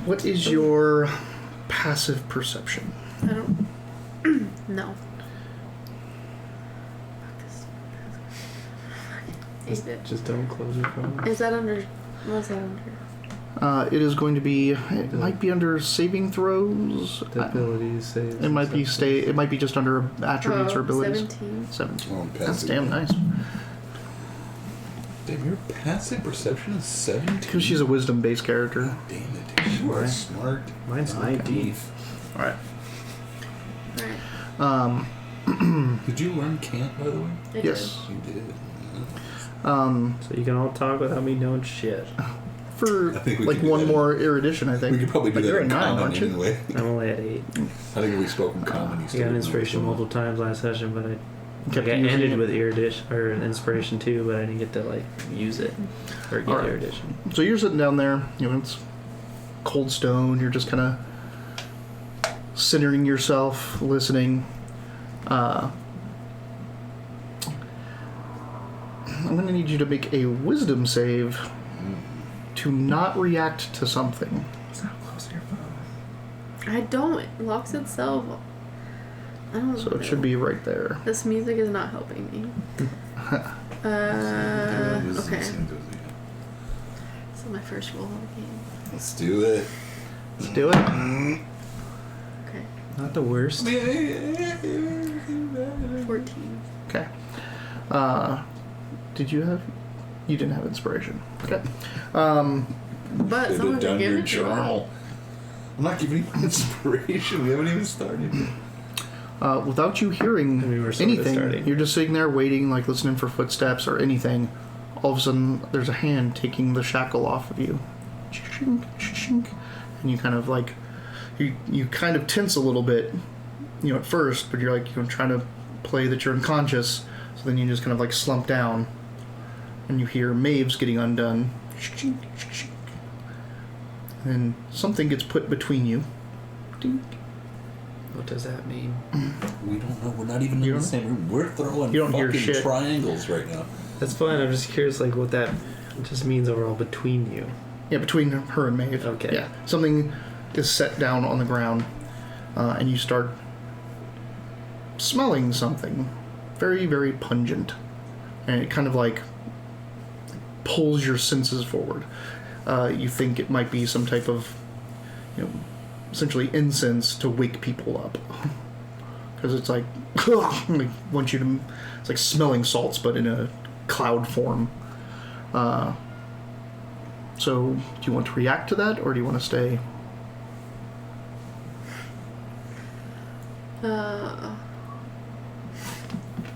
What is your passive perception? I don't. No. Just don't close your phone. Is that under? What's that under? It is going to be. It might be under saving throws. Abilities, saves. It might be It might be just under attributes or abilities. 17. 17. Oh, That's passive. damn nice. Damn, your passive perception is 17. Because she's a wisdom-based character. Damn it, dude. You are Right. smart. Mine's 19. All right. Right. Did you learn Cant, by the way? I Yes. You did. So you can all talk without me knowing shit. For I think we like can do one that. more erudition, I think. We could probably do But that you're in at 9, common aren't you? anyway. I'm only at 8. I think if we spoke in common, you I still got an would know inspiration what's multiple times last session, but I Kept using ended it. with erudition or inspiration too, but I didn't get to like use it or get Alright. erudition. So you're sitting down there, you know, it's cold stone, you're just kind of centering yourself, listening. I'm going to need you to make a wisdom save to not react to something. Stop closing your phone. I don't. It locks itself. I don't So know. it should be right there. This music is not helping me. Okay. So my first roll of the game. Let's do it. Let's do it. Okay. Not the worst. 14. Okay. Did you have... You didn't have inspiration. Okay. But Should someone have can done give your it to me. journal. I'm not giving you inspiration. We haven't even started yet. Without you hearing And we were sort of anything, starting. you're just sitting there waiting, like listening for footsteps or anything. All of a sudden, there's a hand taking the shackle off of you. And you kind of like... You kind of tense a little bit, you know, at first, but you're like, you know, trying to play that you're unconscious. So then you just kind of like slump down. And you hear Maeve's getting undone. And something gets put between you. What does that mean? We don't know. We're not even You in the don't- same room. We're throwing You don't hear fucking shit. triangles right now. That's fine. I'm just curious, like what that just means overall between you. Yeah, between her and Maeve. Okay. Yeah, something is set down on the ground, and you start smelling something very, very pungent, and it kind of like pulls your senses forward. You think it might be some type of, you know, essentially incense to wake people up, because it's like, like wants you to. It's like smelling salts, but in a cloud form. So, do you want to react to that, or do you want to stay?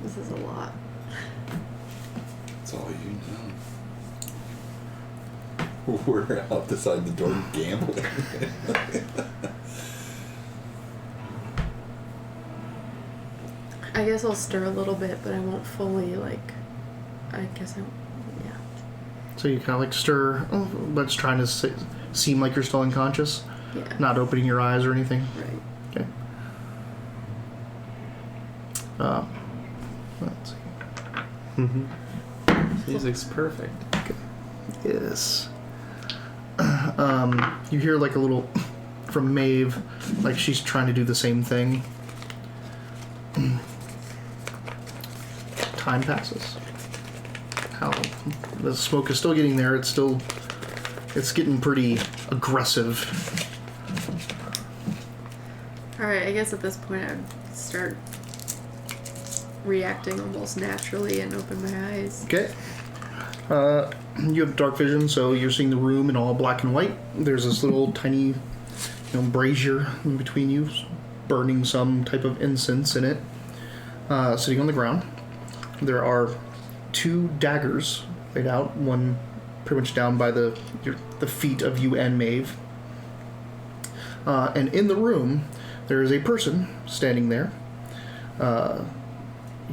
This is a lot. That's all you know. We're out the side of the door gambling. I guess I'll stir a little bit, but I won't fully, like... I guess I... Yeah. So you kind of like stir, but it's trying to seem like you're still unconscious, Yeah. not opening your eyes or anything. Right. Okay. Let's see. Mm-hmm. Music's perfect. Yes. You hear like a little from Maeve, like she's trying to do the same thing. Time passes. How the smoke is still getting there. It's getting pretty aggressive. Alright, I guess at this point I'd start reacting almost naturally and open my eyes. Okay. You have dark vision, so you're seeing the room in all black and white. There's this little tiny, you know, brazier in between you, burning some type of incense in it, sitting on the ground. There are 2 daggers laid out, one pretty much down by the feet of you and Maeve. And in the room, there is a person standing there. You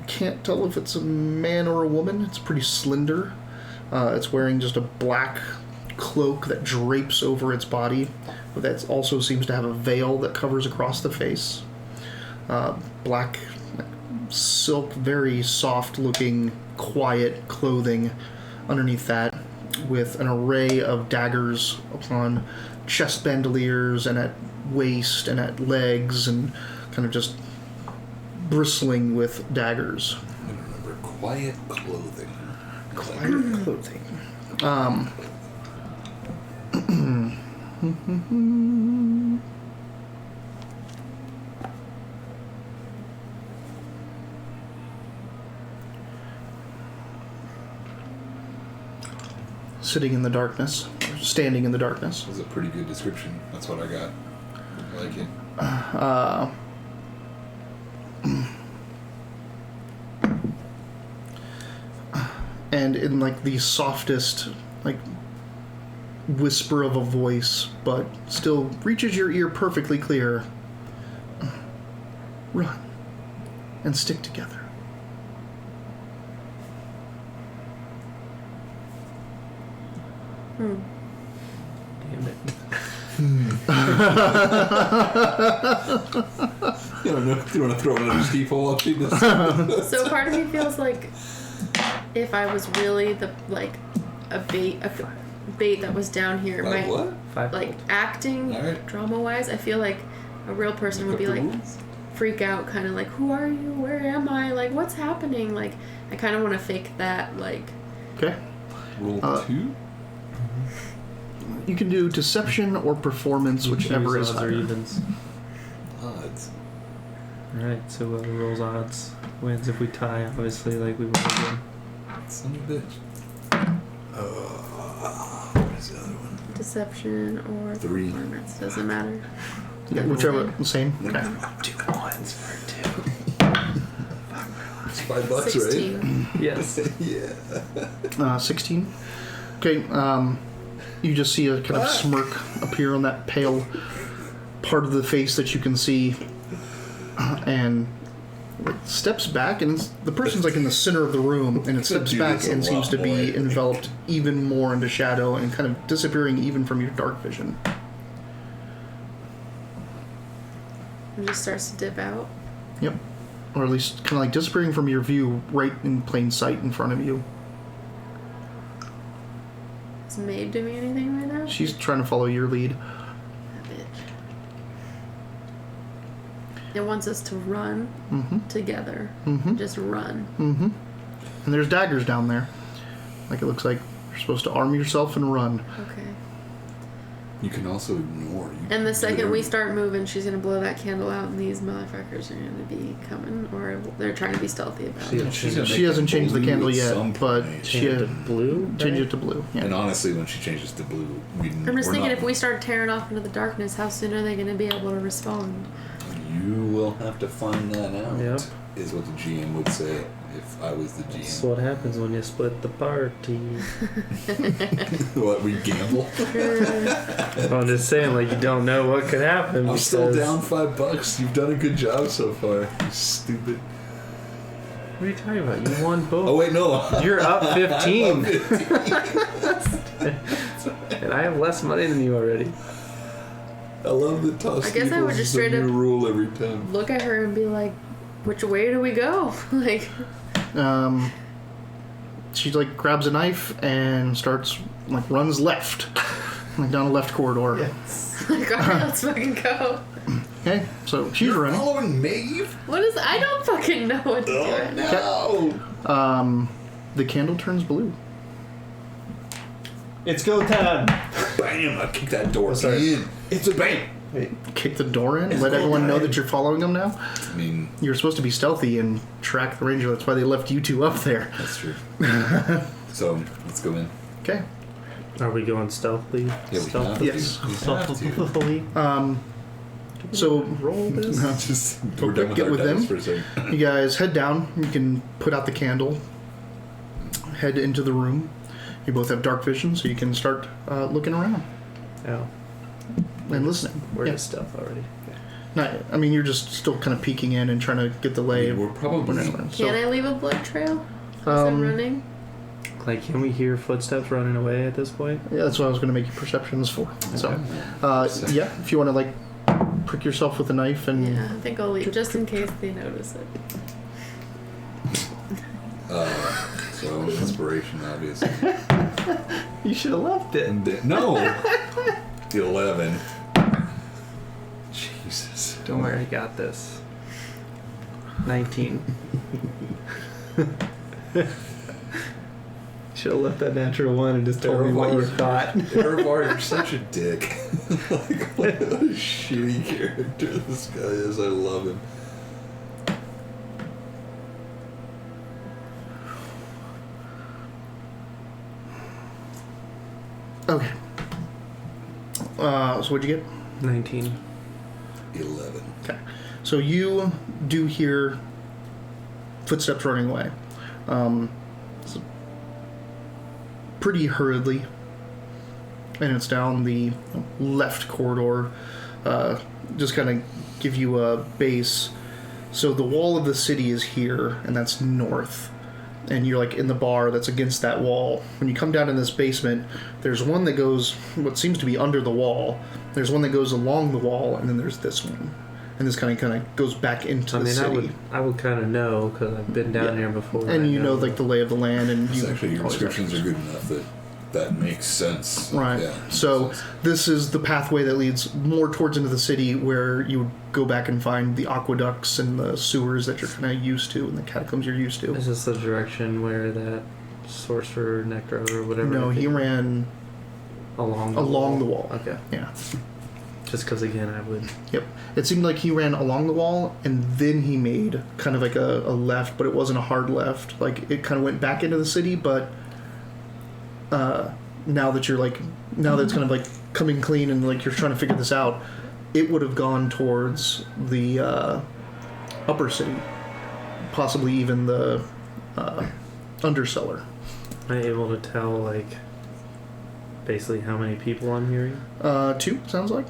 can't tell if it's a man or a woman. It's pretty slender. It's wearing just a black cloak that drapes over its body, but that also seems to have a veil that covers across the face. Black silk, very soft-looking, quiet clothing underneath that, with an array of daggers upon chest bandoliers and at waist and at legs, and kind of just bristling with daggers. I remember quiet clothing. Quiet clothing. Sitting in the darkness, standing in the darkness. That was a pretty good description. That's what I got. I like it. And in like the softest, like whisper of a voice, but still reaches your ear perfectly clear. Run and stick together. Damn it. You don't know. You want to throw another steeple watching this? So part of me feels like if I was really a bait that was down here, Like my what? like acting Alright. drama wise, I feel like a real person would be like freak out, kind of like, who are you? Where am I? Like, what's happening? Like, I kind of want to fake that. Like, Okay. Roll 2? You can do deception or performance, whichever is Odds or higher. evens. Odds. Alright, so whoever rolls odds wins. If we tie, obviously, like we would again. Son of a bitch. What is the other one? deception or 3. performance, doesn't matter. Yeah, whichever. Same. Okay. 2 points for 2. It's $5, right? 16. Yes. Yeah. 16. Okay. You just see a kind of smirk appear on that pale part of the face that you can see, and like steps back, and the person's like in the center of the room, and it steps Do back this a and seems lot to be more. enveloped even more into shadow and kind of disappearing even from your dark vision. And just starts to dip out. Yep. Or at least kind of like disappearing from your view right in plain sight in front of you. Is Maeve doing anything right now? She's trying to follow your lead. That bitch. It wants us to run together. Just run. And there's daggers down there. Like it looks like you're supposed to arm yourself and run. Okay. You can also ignore. And the second we start moving, she's gonna blow that candle out, and these motherfuckers are gonna be coming, or they're trying to be stealthy about it. She hasn't changed the candle yet, but she Change it to blue? changed it to blue. Yeah. And honestly, when she changes to blue, I'm just thinking if we start tearing off into the darkness, how soon are they gonna be able to respond? You will have to find that out. Yep. Is what the GM would say if I was the That's GM. what happens when you split the party. What, we gamble? I'm just saying, like, you don't know what could happen. I'm still because- down $5. You've done a good job so far. You stupid. What are you talking about? You won both. Oh wait, no. You're up 15. And I have less money than you already. I love the toss. I guess I would just straight new up- rule every time. Look at her and be like, which way do we go? Like, She like grabs a knife and starts like runs left, like down a left corridor. like, alright, let's fucking go. Okay, so she's You're running. following Maeve? What is? I don't fucking know what to do right now. No. The candle turns blue. It's go time. Bam! I kicked that door sorry. in. It's a bam. Kick the door in. Let everyone know that you're following them now. I mean, You're supposed to be stealthy and track the ranger. That's why they left you two up there. that's true. So let's go in. Okay. Are we going stealthily? Yeah, we have to. Yes. We have to. Stealthily? So Roll this? Just Go we're done quick, with get our with dice them. for a second. you guys head down. You can put out the candle. Head into the room. You both have dark vision, so you can start looking around Oh. and listening. We're Yeah. in stealth already. Not, I mean, you're just still kind of peeking in and trying to get the lay. We're probably. Can I leave a blood trail as I'm running? Like, can we hear footsteps running away at this point? Yeah, that's what I was going to make you perceptions for. So, yeah, if you want to like prick yourself with a knife and Yeah, I think I'll leave just in case they notice it. So inspiration, obviously. You should have left it. And then, no. 11. Jesus. Don't worry, I got this. 19. Should have left that natural one and just told me what you thought. Erevar, you're such a dick. Like, what a shitty character this guy is. I love him. Okay. So what'd you get? 19. 11. Okay. So you do hear footsteps running away. It's pretty hurriedly. And it's down the left corridor. Just kind of give you a base. So the wall of the city is here, and that's north. And you're like in the bar that's against that wall. When you come down in this basement, there's one that goes what seems to be under the wall. There's one that goes along the wall, and then there's this one. And this kind of goes back into the city. I would kind of know because I've been down here before. And you know like the lay of the land, and you Actually, your descriptions are good enough that makes sense. Right. Yeah, so this is the pathway that leads more towards into the city, where you would go back and find the aqueducts and the sewers that you're kind of used to, and the catacombs you're used to. Is this the direction where that sorcerer, necro, or whatever? No, he ran along the wall. Okay. Yeah. Just because, again, I would... Yep. It seemed like he ran along the wall, and then he made kind of like a left, but it wasn't a hard left. Like, it kind of went back into the city, but now that it's kind of like coming clean and like you're trying to figure this out, it would have gone towards the upper city, possibly even the undercellar. Am I able to tell, like, basically how many people I'm hearing? 2, sounds like.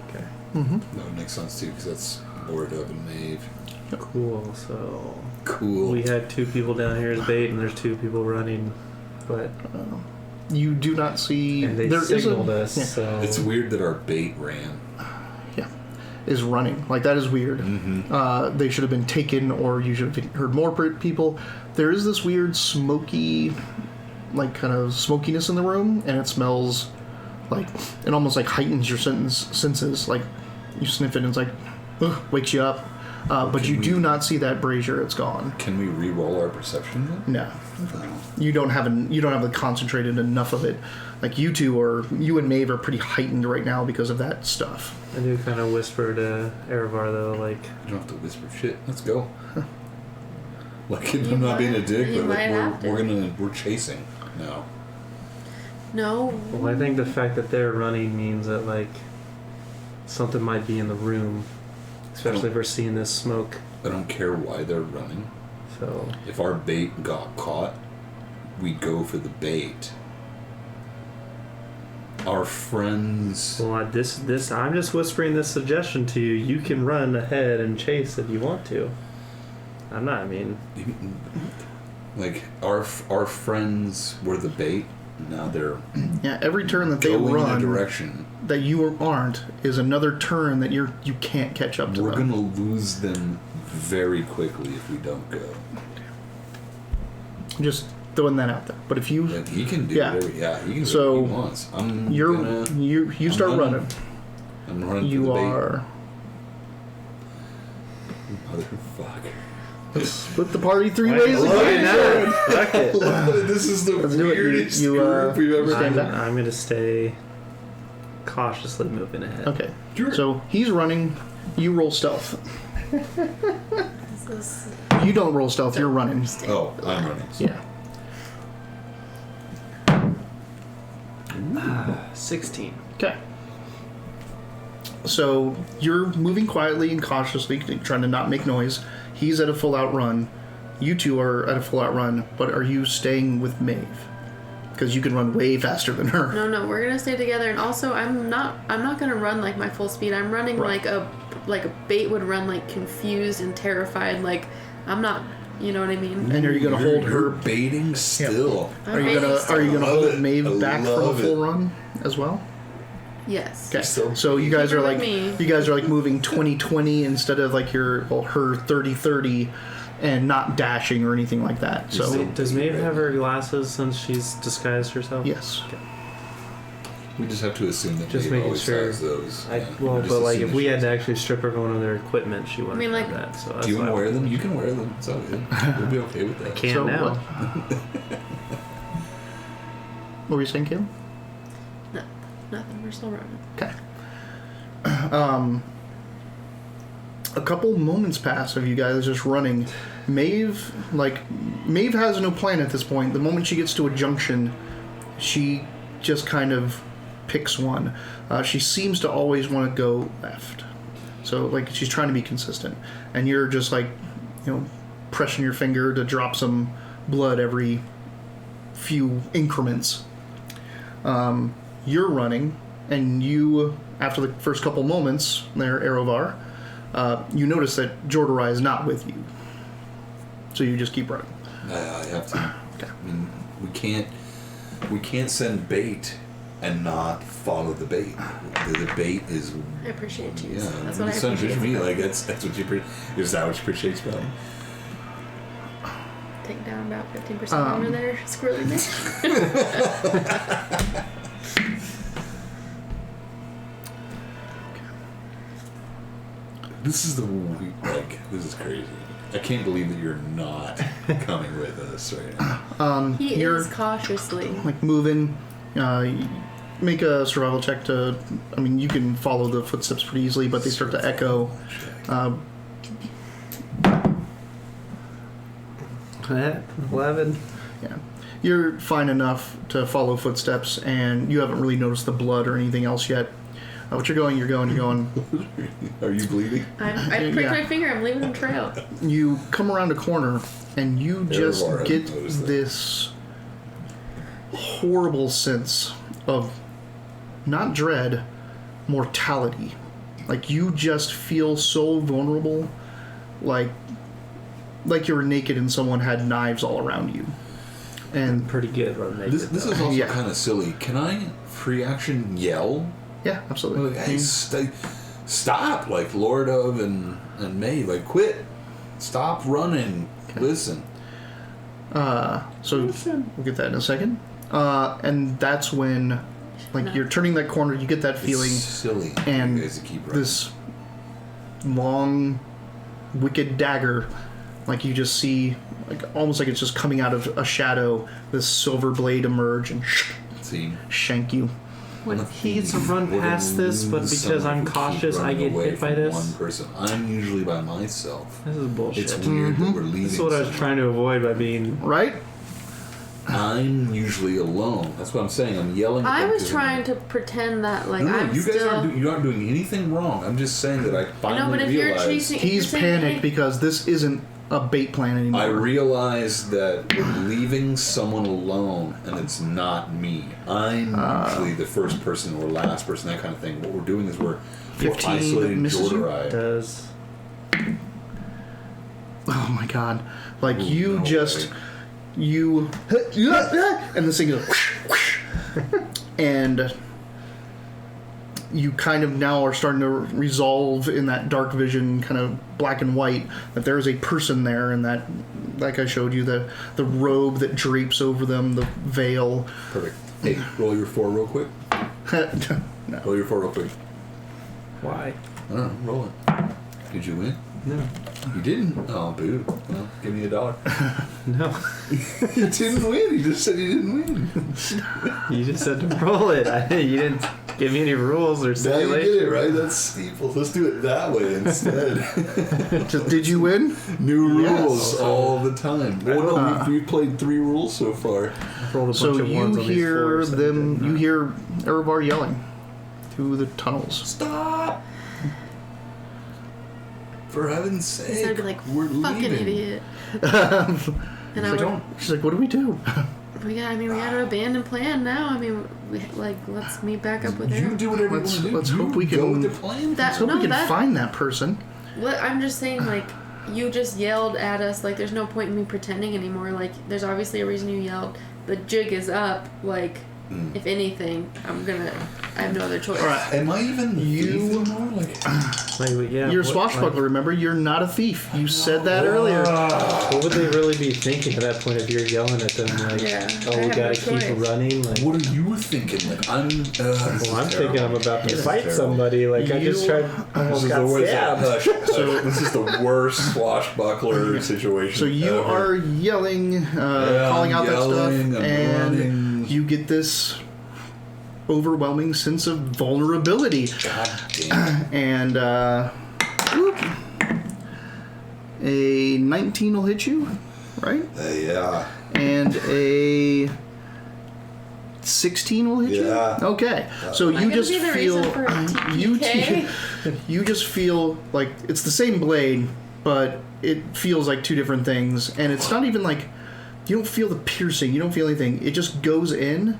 Okay. Mm-hmm. No, it makes sense too, because that's Lord of and Maeve. Cool, so... Cool. We had 2 people down here as bait, and there's 2 people running, but... You do not see... And they signaled us, so... It's weird that our bait ran. Yeah. Is running. Like, that is weird. Mm-hmm. They should have been taken, or you should have heard more people. There is this weird smoky, like, kind of smokiness in the room, and it smells like... It almost, like, heightens your senses. Like, you sniff it, and it's like... Ugh, wakes you up. But you do not see that brazier. It's gone. Can we re-roll our perception then? No. You don't have concentrated enough of it. Like you and Maeve are pretty heightened right now because of that stuff. I do kind of whisper to Erevar though, like... You don't have to whisper shit. Let's go. Like, I'm not being a dick, but like we're chasing now. No. Well, I think the fact that they're running means that like something might be in the room, especially if we're seeing this smoke. I don't care why they're running. So if our bait got caught, we'd go for the bait. Our friends... Well, I'm just whispering this suggestion to you. You can run ahead and chase if you want to. Like, our friends were the bait. Now they're... Yeah, every turn that they going run... in a direction. That you aren't is another turn that you can't catch up to. We're going to lose them very quickly if we don't go. Just throwing that out there. But if you... And he can do whatever... Yeah, he can do so what he wants. You start running. I'm running you for the are... bait. Motherfucker. Let's split the party 3 ways again. Fuck it. This is the weirdest group we've ever stand done. back. I'm going to stay cautiously moving ahead. Okay. Sure. So he's running. You roll stealth. This is You don't roll stealth. You're running. Oh, I'm running. Yeah. 16. Okay. So you're moving quietly and cautiously, trying to not make noise. He's at a full out run. You two are at a full out run, but are you staying with Maeve? Because you can run way faster than her. No, we're gonna stay together. And also, I'm not gonna run like my full speed. I'm running like a bait would run, like confused and terrified. Like I'm not, you know what I mean? And are you gonna hold her? You're baiting still. Are you gonna hold Maeve back from a love full run as well? Yes. Okay. So you guys Keep are her like with me. you guys are like moving 20-20 instead of like her 30-30 and not dashing or anything like that. So Does Maeve have her glasses since she's disguised herself? yes. Okay. We just have to assume that Just Dave making always sure. has those. Yeah. Well, Just but like assume if we that had she to does. actually strip everyone of their equipment, she wouldn't I mean, like- have that. So that's Do you why want to wear them? You can wear them. It's all good. We'll be okay with that. I can't So now. What were you saying, Caleb? Nothing. We're still running. Okay. A couple moments pass of you guys just running. Maeve has no plan at this point. The moment she gets to a junction, she just kind of picks one. She seems to always want to go left. So, like, she's trying to be consistent. And you're just, like, pressing your finger to drop some blood every few increments. You're running, and you, after the first couple moments there, Arovar, you notice that Jordarai is not with you. So you just keep running. I have to. Okay. I mean, we can't send bait and not follow the bait. The bait is. I appreciate you. Yeah, That's what I it's not appreciate. just me. Like that's what you. Is that what you appreciate about me? Take down about 15% over there, squirrely me. This is this is crazy. I can't believe that you're not coming with us right now. He You're is cautiously. like moving. Make a survival check to. I mean, you can follow the footsteps pretty easily, but they start to echo. 11. Yeah, you're fine enough to follow footsteps, and you haven't really noticed the blood or anything else yet. But you're going. Are you bleeding? I pricked Yeah. my finger. I'm leaving a trail. You come around a corner, and you just Arovar get hasn't noticed that. this horrible sense of not dread, mortality. Like you just feel so vulnerable, like you were naked and someone had knives all around you. And Pretty good run naked. This is also Yeah. kind of silly. Can I free action yell? yeah, absolutely. Like, hey, stop! Like Lord of and May, like quit, stop running. Okay. Listen. So we'll get that in a second. And that's when, like, you're turning that corner, you get that feeling, It's silly. and you guys to keep running. this long, wicked dagger, like you just see, like almost like it's just coming out of a shadow. This silver blade emerge and See, shank you. Would hate to run we're past gonna this, but lose because someone I'm if we keep cautious, I running get away hit by from this. One person. I'm usually by myself. This is bullshit. It's weird that we're leaving. This is what I was someone. trying to avoid by being. Right? I'm usually alone. That's what I'm saying. I'm yelling. At I them was 'cause trying I'm, to pretend that like No, I'm you guys still. aren't doing anything wrong. I'm just saying that I I finally know, but if you're realized. chasing, if He's you're saying, panicked hey, because this isn't a bait plan anymore. I realized that we're leaving someone alone, and it's not me. I'm usually the first person or last person, that kind of thing. What we're doing is we're 15 isolating misses you? Jordarai. Does. Oh my god. Like, Ooh, you no just... way. You... And this thing goes... And... You kind of now are starting to resolve in that dark vision, kind of black and white, that there is a person there, and that, like I showed you, the robe that drapes over them, the veil. Perfect. Hey, roll your 4 real quick. No. Roll your 4 real quick. Why? I don't know. Roll it. Did you win? No. You didn't? Oh, boo. Well, give me $1. No. You didn't win. You just said you didn't win. You just said to roll it. You didn't give me any rules or Now you stipulations. get it, right? That's steeple. Let's do it that way instead. Just, did you win? New Yes. rules all the time. Well, no, we've played 3 rules so far. I've rolled a bunch So of you ones on these hear floors that them... did You not. hear Erevar yelling through the tunnels. Stop! For heaven's so sake, I'd be like, we're fucking leaving. idiot. And I She's would, like, she's like, what do we do? we got to abandon plan now. I mean, let's meet back up with You him. do whatever Let's- you want to do. let's You hope we go can- with the plan. That- Let's hope no, we can that- find that person. What I'm just saying, like, you just yelled at us. Like, there's no point in me pretending anymore. Like, there's obviously a reason you yelled. The jig is up. Like, if anything, I have no other choice. All right. Am I even You- thief anymore? Like, Like, yeah, You're a swashbuckler, remember? You're not a thief. You said that earlier. What would they really be thinking at that point if you're yelling at them like, "Oh, we gotta keep running"? Like, what are you thinking? Like, I'm thinking I'm about to fight somebody. Like, I just tried, almost got stabbed. So this is the worst swashbuckler situation. So you are yelling, calling out that stuff, and you get this overwhelming sense of vulnerability. God damn. And a 19 will hit you, right? Yeah. And a 16 will hit you. Okay. So you just feel you just feel like it's the same blade, but it feels like two different things, and it's not even like you don't feel the piercing, you don't feel anything. It just goes in,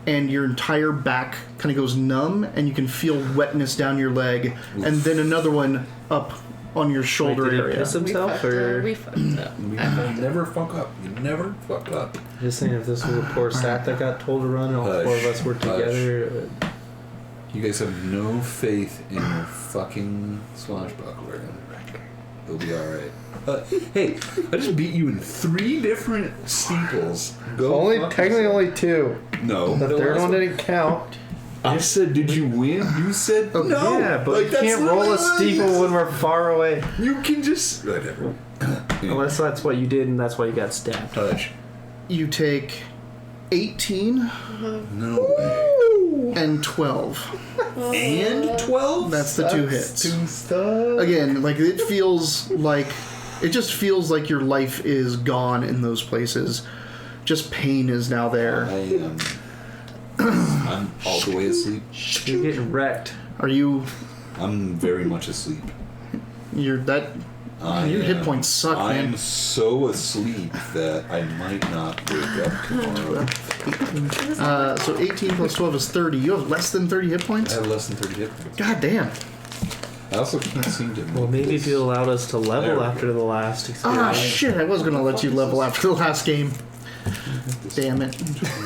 and your entire back kind of goes numb, and you can feel wetness down your leg, and then another one up on your shoulder Did he area. piss himself, or We fucked up. You never fuck up. You never fuck up. just saying if this was a poor sap that got told to run, and all four of us were together. You guys have no faith in your fucking swashbuckler. He'll be alright. Hey, I just beat you in 3 different steeples. Go fuck yourself. Only 2. No. The third one didn't count. I said, did you win? You said no. Yeah, but you that's can't roll a literally- steeple when we're far away. You can just whatever. Unless that's what you did and that's why you got stabbed. Touch. You take 18 No way. and 12. And 12? That's the 2 hits. 2 stuff. Again, like it just feels like your life is gone in those places. Just pain is now there. I'm all the way asleep. You're getting wrecked. Are you? I'm very much asleep. Your hit points suck, man. I'm so asleep that I might not wake up tomorrow. So 18 plus 12 is 30. You have less than 30 hit I points? have less than 30 hit points. God damn. I also can't seem to. Well, maybe if you allowed us to level There we after the last experience. Ah, shit. I was going to let you level after the last game. Damn it.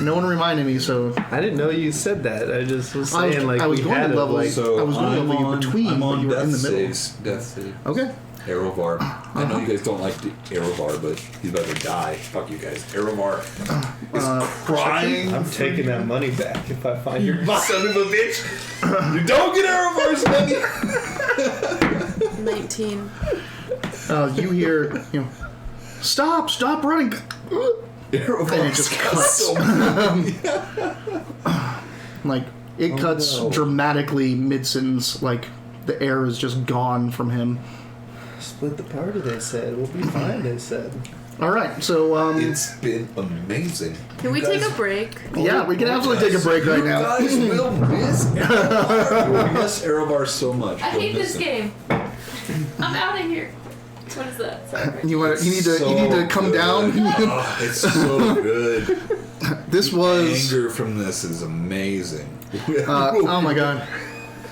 No one reminded me, so... I didn't know you said that. I just was I was- saying, like, I was we going had to it, level- like, So I was going to I'm level you on, between, I'm but on you were death in the middle. saves. Death save. Okay. Aerovar. I know you guys don't like Aerovar, but he's about to die. Fuck you guys. Aerovar is crying. I'm taking that money back if I find your Son of a bitch! You don't get Aerovar's money! 19. You hear, stop running. Aerovar And it just cuts. Like, it cuts dramatically mid-sentence. Like, the air is just gone from him. Split the party, they said. We'll be fine, they said. Alright, so, It's been amazing. Can we take a break? yeah, we can absolutely take a break right You now. guys will miss Aerovar. You will miss Aerovar so much. I You'll hate miss this him. game. I'm out of here. What is that? Sorry. You need to come good. down. Oh, it's so good. This was... Anger from this is amazing. oh my god.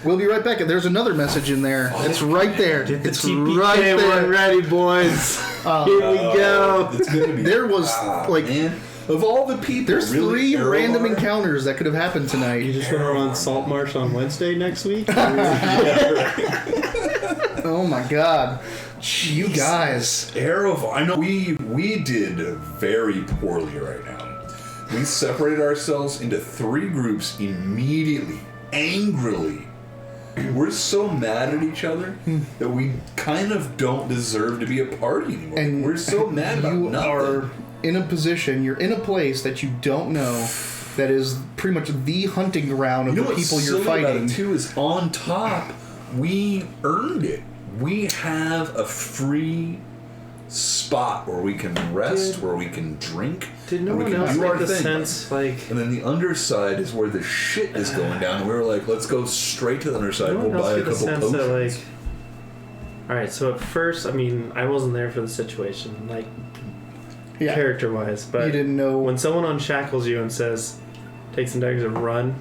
We'll be right back. There's another message in there. It's right there. Get the It's TPK right there. one ready, boys. Here we go. It's gonna be. There was, like... Man, of all the people, There's really, 3 random Aerovar? encounters that could have happened You tonight. just want to run Salt Marsh on Wednesday next week? Oh my god. You guys. Aerovar. I know we did very poorly right now. We separated ourselves into 3 groups immediately, angrily. We're so mad at each other that we kind of don't deserve to be a party anymore. And we're so mad about You nothing. are in a position, you're in a place that you don't know, that is pretty much the hunting ground of You know the what's people you're silly about fighting. it too is on top, we earned it. We have a free spot where we can rest, Dude. where we can drink, Did no where we one can else do our make the thing. sense, like... And then the underside is where the shit is going down. And we were like, let's go straight to the underside. No one We'll else buy a get the couple sense potions. that, like... Alright, so at first, I mean, I wasn't there for the situation, like, Yeah. character-wise, but... You didn't know. When someone unshackles you and says, take some daggers and run,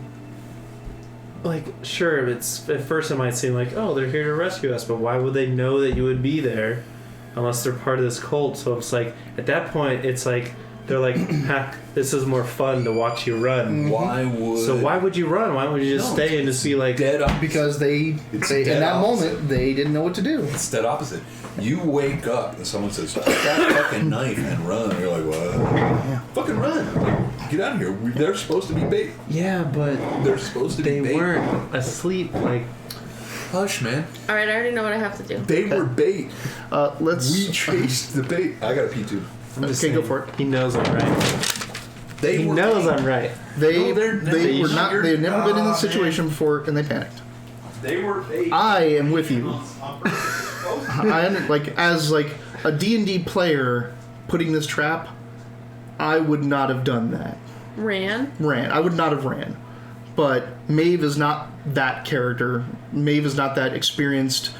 like, sure, it's at first it might seem like, oh, they're here to rescue us, but why would they know that you would be there unless they're part of this cult? So it's like, at that point, it's like, they're like, "Ha, this is more fun to watch you run." Why would you run? Why would you just stay and just be like dead opposite? Because they in that moment they didn't know what to do. It's dead opposite. You wake up and someone says, "Take that fucking knife and run." And you're like, "What? Yeah. Fucking run! Like, get out of here. They're supposed to be bait. Yeah, but They're supposed to be bait. they weren't asleep. Like, Hush, man. All right, I already know what I have to do. They were bait. Let's. We chased the bait. I got a P2. I'm just Okay, saying, go for it. He knows I'm right. They He were knows bait. I'm right. They they're were not. They had never been in this man. situation before, and they panicked. They were bait. I am with you. As a D&D player putting this trap, I would not have done that. Ran. I would not have ran. But Maeve is not that character. Maeve is not that experienced,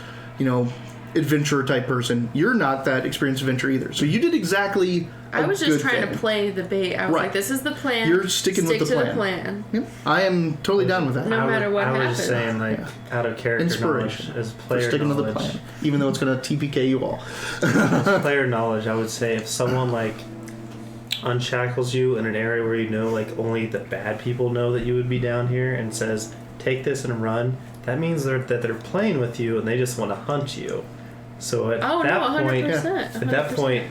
adventurer type person. You're not that experienced adventurer either. So you did exactly. I was just trying to play the bait. I was Right. like, this is the plan. You're sticking with the Stick to plan. the plan. Yep. I am totally down with that. No matter what I was happens. just saying, like, out of character Inspiration. knowledge, as For player sticking to the knowledge, plan, even though it's going to TPK you all. as player knowledge, I would say if someone like unshackles you in an area where you know like only the bad people know that you would be down here and says take this and run, that means that they're playing with you and they just want to hunt you. So at that point, 100%. at that point,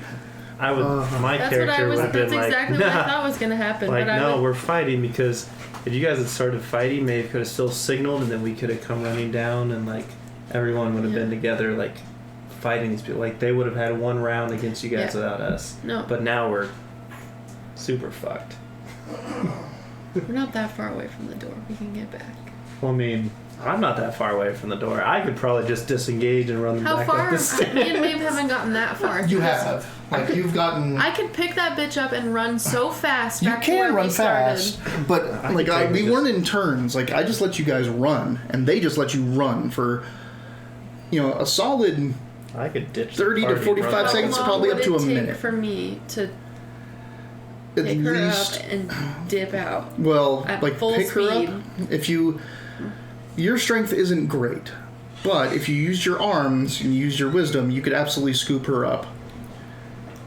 I would my That's character would have been That's like, exactly what I thought was going to happen. like but I no, would, we're fighting because if you guys had started fighting, Maeve could have still signaled and then we could have come running down and like everyone would have been together like fighting these people. Like they would have had one round against you guys without us. No. But now we're super fucked. We're not that far away from the door. We can get back. Well, I mean, I'm not that far away from the door. I could probably just disengage and run How back far? up the stairs. Me and Maeve haven't gotten that far. You have. You've gotten. I could pick that bitch up and run so fast. You Back to can where run we started. fast, but take we this. weren't in turns. Like I just let you guys run, and they just let you run for, a solid I could ditch 30 the to party 45 and run. seconds, How probably long up to would a it take minute. for me to at pick her least. up and dip out? Well, at like full pick her speed. up. If your strength isn't great, but if you used your arms and used your wisdom, you could absolutely scoop her up.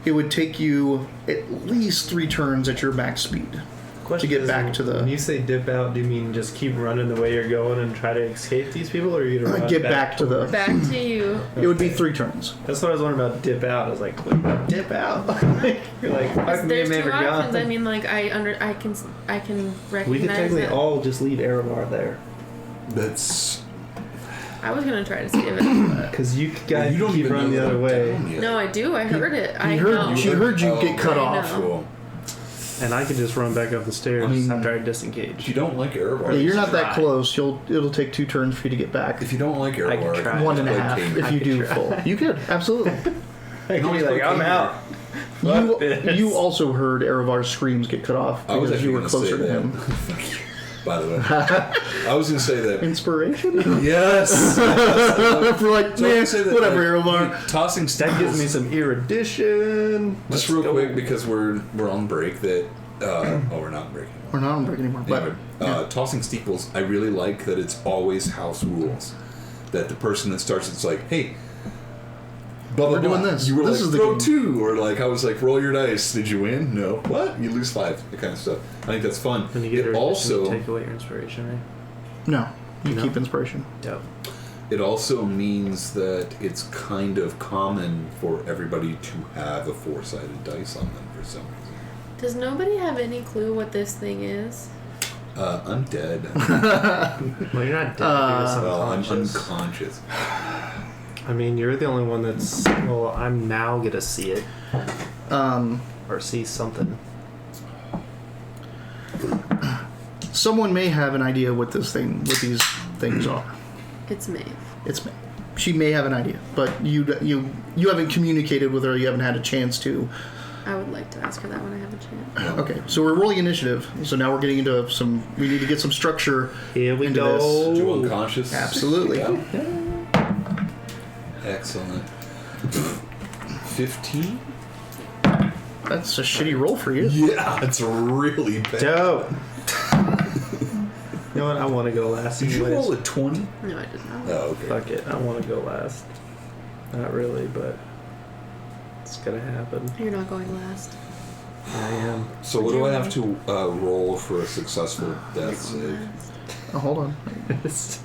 It would take you at least 3 turns at your max speed. Question to get is, back to the- When you say dip out, do you mean just keep running the way you're going and try to escape these people, or are you gonna run Get back to the. Back to you. It would be 3 turns. That's what I was wondering about dip out. I was like, what about dip out? You're like, fuck me, There's Maeve, two we're options. gone. I mean, like I can recognize We could technically that. all just leave Erebor there. That's. I was gonna try to save it. Because you guys You don't keep even running know the other that way. I'm down yet. No, I do. I heard it. I know. She heard you get cut I off. know. Cool. And I could just run back up the stairs I mean, after I If disengage. you don't like Erebor, Yeah, you're not that Try. close. It'll take 2 turns for you to get back. If you don't like I could Erebor, try. 1 and a play half King. if I you could do try. full. You could absolutely. I could be like, I'm out. Fuck this. You also heard Erevar's screams get cut off I was because you actually were gonna closer say to that. him. By the way, I was going to say that. Inspiration? Yes. For like, So I was man, gonna say that, whatever, like, Erevar. Tossing That gives me steeples. some erudition. Just Let's real go. quick because we're on break. That we're not on break anymore. We're not on break anymore. But Anyway, tossing steeples. I really like that it's always house rules. That the person that starts, it's like, hey, blah, blah, We're doing blah. this. You were This like, is the throw game. 2, or like I was like, roll your dice. Did you win? No. What? You lose 5. That kind of stuff. I think that's fun. When you get It erudition, also you take away your inspiration, right? no, you No? keep inspiration. Dope. It also means that it's kind of common for everybody to have a 4-sided dice on them for some reason. Does nobody have any clue what this thing is? I'm dead. Well, you're not dead. You're just Well, I'm unconscious. unconscious. I mean, you're the only one that's. Well, I'm now gonna see it or see something. Someone may have an idea what these things are. It's Maeve. It's me. She may have an idea, but you haven't communicated with her. You haven't had a chance to. I would like to ask her that when I have a chance. Okay, so we're rolling initiative. So now we're getting into some. We need to get some structure. Here we Into go. this. You unconscious? Absolutely. Yeah. Excellent. 15? That's a shitty roll for you. Yeah, it's really bad. Dope. You know what? I want to go last. Did you anyways. roll a 20? No, I did not. Oh, okay. Fuck it. I want to go last. Not really, but it's gonna happen. You're not going last. I am. So what do I have to roll for a successful death save? Oh, hold on.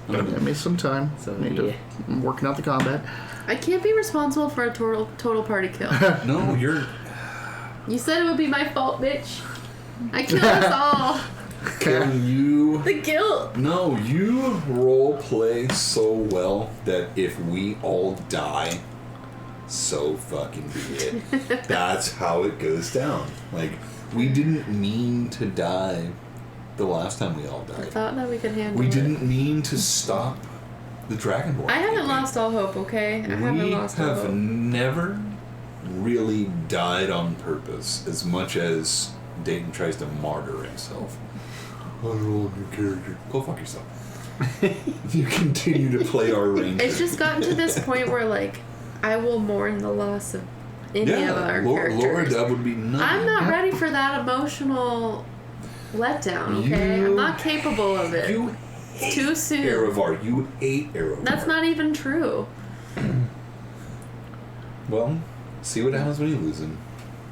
Give me some time. I'm working out the combat. I can't be responsible for a total party kill. No, you're... You said it would be my fault, bitch. I killed us all. Can you... The guilt. No, you role play so well that if we all die, so fucking be it. That's how it goes down. Like, we didn't mean to die the last time we all I died. thought that we could handle We it. didn't mean to stop the Dragonborn. I haven't campaign. lost all hope, okay? I haven't lost all We have hope. never really died on purpose as much as Dayton tries to martyr himself. I rolled your character. Go fuck yourself. You continue to play our range. It's just gotten to this point where, like, I will mourn the loss of any of our characters. Laura Dub would be nothing. I'm not ready for that emotional letdown, okay? I'm not capable of it. You It's too soon. Erevar. You hate Erevar. That's not even true. Well, see what happens when you lose him.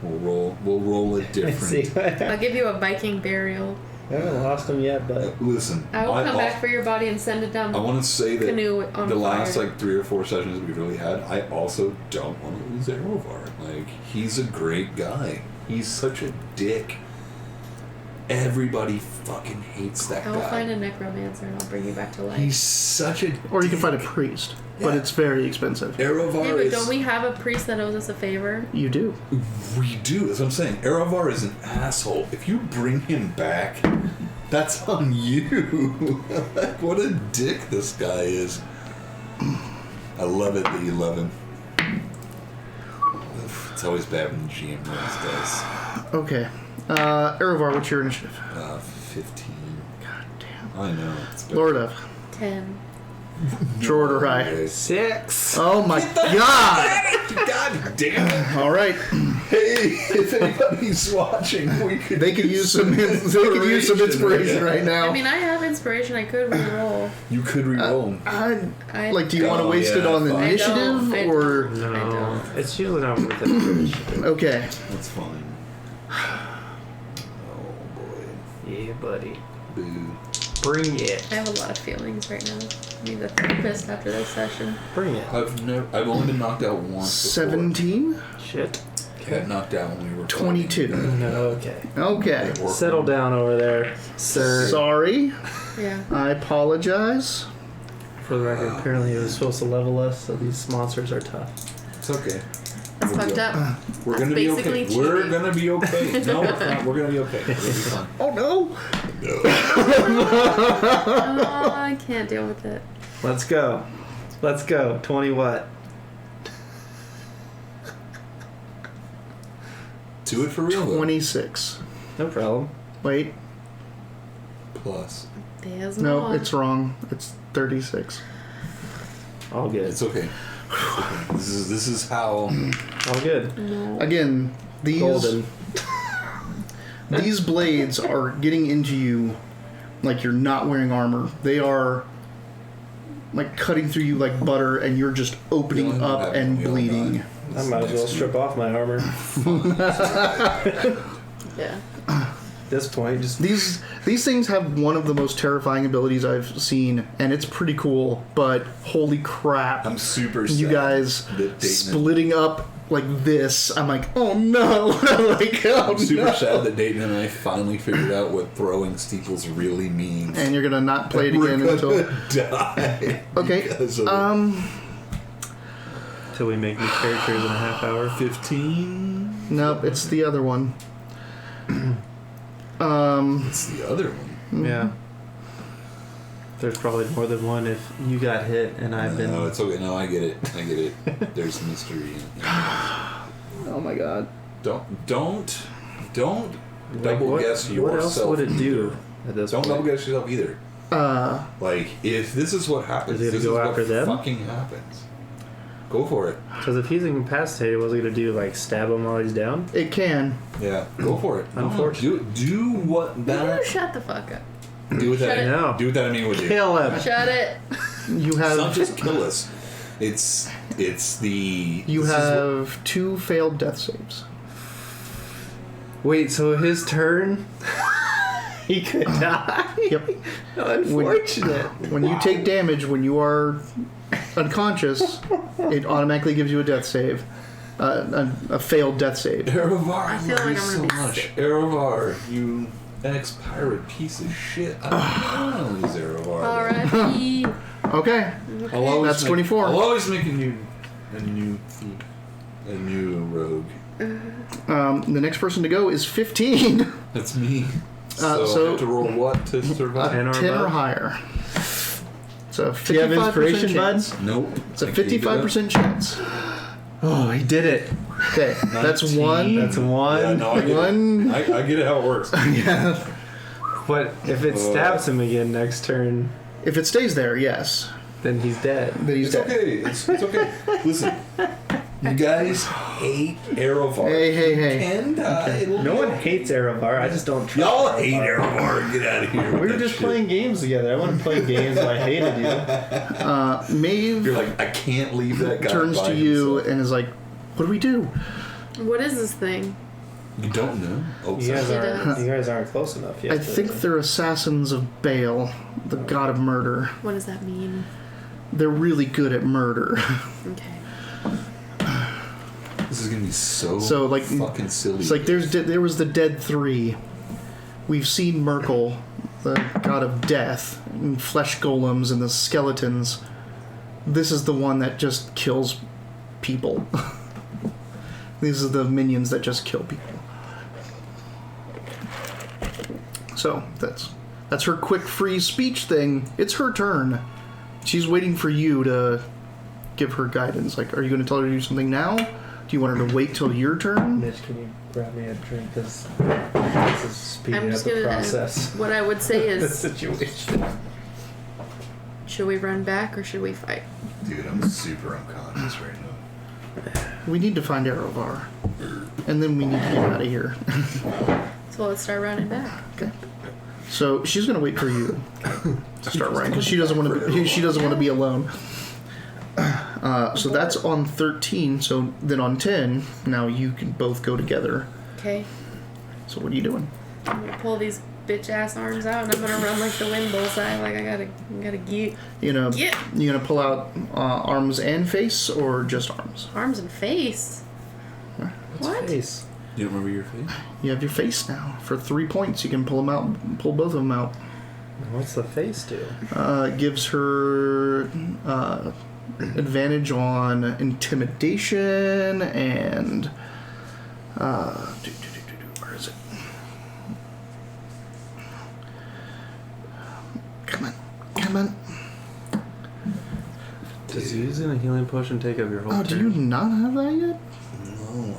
We'll roll it See, different. I'll give you a Viking burial. I haven't lost him yet, but Listen, I will come back for your body and send it down I the want to say that canoe on the fire. last like 3 or 4 sessions we've really had, I also don't want to lose Erevar. Like, he's a great guy. He's such a dick. Everybody fucking hates that I guy. will find a necromancer and I'll bring you back to life. He's such a Or you can find a priest, but Yeah. it's very expensive. Erevar Yeah, but is... don't we have a priest that owes us a favor? You do. We do. That's what I'm saying. Erevar is an asshole. If you bring him back, that's on you. Like, what a dick this guy is. I love it that you love him. It's always bad when the GM runs dice. Okay. Erevar, what's your initiative? 15. God damn. I know. It's bad. Lord of. 10. Short or high? Okay. 6. Oh my god! God damn it. All right. Hey, if anybody's watching, They could use some inspiration right now. I mean, I have inspiration. I could re-roll. You could re-roll. Like, do you want to Oh, waste it yeah, on the fine. initiative I don't. or? I No, don't. it's usually not worth it for initiative. Okay. That's fine. Oh boy. Yeah, buddy. Boo. Bring it. I have a lot of feelings right now. I need a therapist after this session. Bring it. I've only been knocked out once. 17, Shit. Got knocked out when we were 22. Okay. Okay. Settle down over there, sir. Sorry. Yeah. I apologize. For the record, apparently it was supposed to level us, so these monsters are tough. It's okay. That's We'll fucked go. up. We're That's gonna be okay. basically We're cheating. gonna be okay. No, it's not. We're gonna be okay. We're gonna be fine. Oh no. Oh, I can't deal with it. Let's go. Let's go. 20 what? Do it for real. though. 26. No problem. Wait. Plus. There's No, more. it's wrong. It's 36. All good. It's okay. It's okay. This is how. All good. No. Again, these Golden. these blades are getting into you like you're not wearing armor. They are like cutting through you like butter, and you're just opening Yeah, up and we all bleeding. died. I might as well strip off my armor. Yeah. At this point, just These things have one of the most terrifying abilities I've seen, and it's pretty cool. But holy crap! I'm super. You sad guys that Dayton- splitting up like this. I'm like, oh no! Like, oh I'm super no. sad that Dayton and I finally figured out what throwing steeples really means. And you're gonna not play it We're again gonna until. die. Okay. because of it. till we make new characters in a half hour. 15. Nope, it's the other one. It's the other one. Yeah. There's probably more than one if you got hit and I've been. No, it's okay. No, I get it. I get it. There's mystery in it. Oh my god. Don't Like, double what, guess yourself. What else would it do at this Don't point? double guess yourself either. Like, if this is what happens, Is it this gonna go is after what them? fucking happens. Go for it. Because if he's incapacitated, what's he gonna do? Like stab him while he's down? It can. Yeah, go for it. Unfortunately. Do what You that. shut the fuck up. Do what Shut that. it. No. Do what that I mean with you. Kill him. Shut it. You It's not have just kill us. It's the. you this is what- have 2 failed death saves. Wait, so his turn? He could die? Yep. Unfortunate. When you take damage, when you are unconscious, it automatically gives you a death save. A failed death save. Erevar, I I feel love like you I'm so gonna be much. sick. Erevar, you ex-pirate piece of shit. I don't lose Erevar. R.I.P. Okay. I'll always That's make- 24. I'll always make a new rogue. The next person to go is 15. That's me. So- So I have to roll what to survive? 10 or 10 or above? higher. It's a Do you have 55% inspiration, chance. bud? Nope. It's a I gave it up. 55% chance. Oh, he did it. Okay, that's 19. one. That's one. Yeah, no, I get One. it. I get it how it works. Yeah. But if it stabs him again next turn, If it stays there, yes. then he's dead. Then he's It's dead. okay. It's okay. Listen, you guys hate Erevar. Hey. Can die. It'll No be one okay. hates Erevar. I just don't trust Y'all Erevar. hate Erevar. Get out of here. We with were that just shit. playing games together. I wasn't playing games when I hated you. Maeve You're like, I can't leave that guy. turns by to you himself. and is like, what do we do? What is this thing? You don't know. Oh, You guys sorry. aren't. You guys aren't close enough yet. I think they're assassins of Bale, the god of murder. What does that mean? They're really good at murder. Okay. This is gonna be so like, fucking silly. It's like there was the Dead 3. We've seen Merkel, the god of death, and flesh golems and the skeletons. This is the one that just kills people. These are the minions that just kill people. So that's her quick free speech thing. It's her turn. She's waiting for you to give her guidance. Like, are you going to tell her to do something now? Do you want her to wait till your turn? Mitch, can you grab me a drink? Because this is speeding I'm up just the gonna. process. What I would say The is, situation. should we run back or should we fight? Dude, I'm super unconscious right now. We need to find Erevar. And then we need to get out of here. So let's start running back. Okay. So she's gonna wait for you to start running because she doesn't want to. She doesn't want to be alone. So that's on 13. So then on 10, now you can both go together. Okay. So what are you doing? I'm gonna pull these bitch ass arms out and I'm gonna run like the wind bullseye. Like I gotta get You know, Yeah. you gonna pull out arms and face or just arms? arms and face. What? Face. You don't remember your face? You have your face now for 3 points. You can pull them out. Pull both of them out. What's the face do? It gives her advantage on intimidation and where is it? Come on. Does using a healing potion take up your whole Oh, turn? do you not have that yet? No.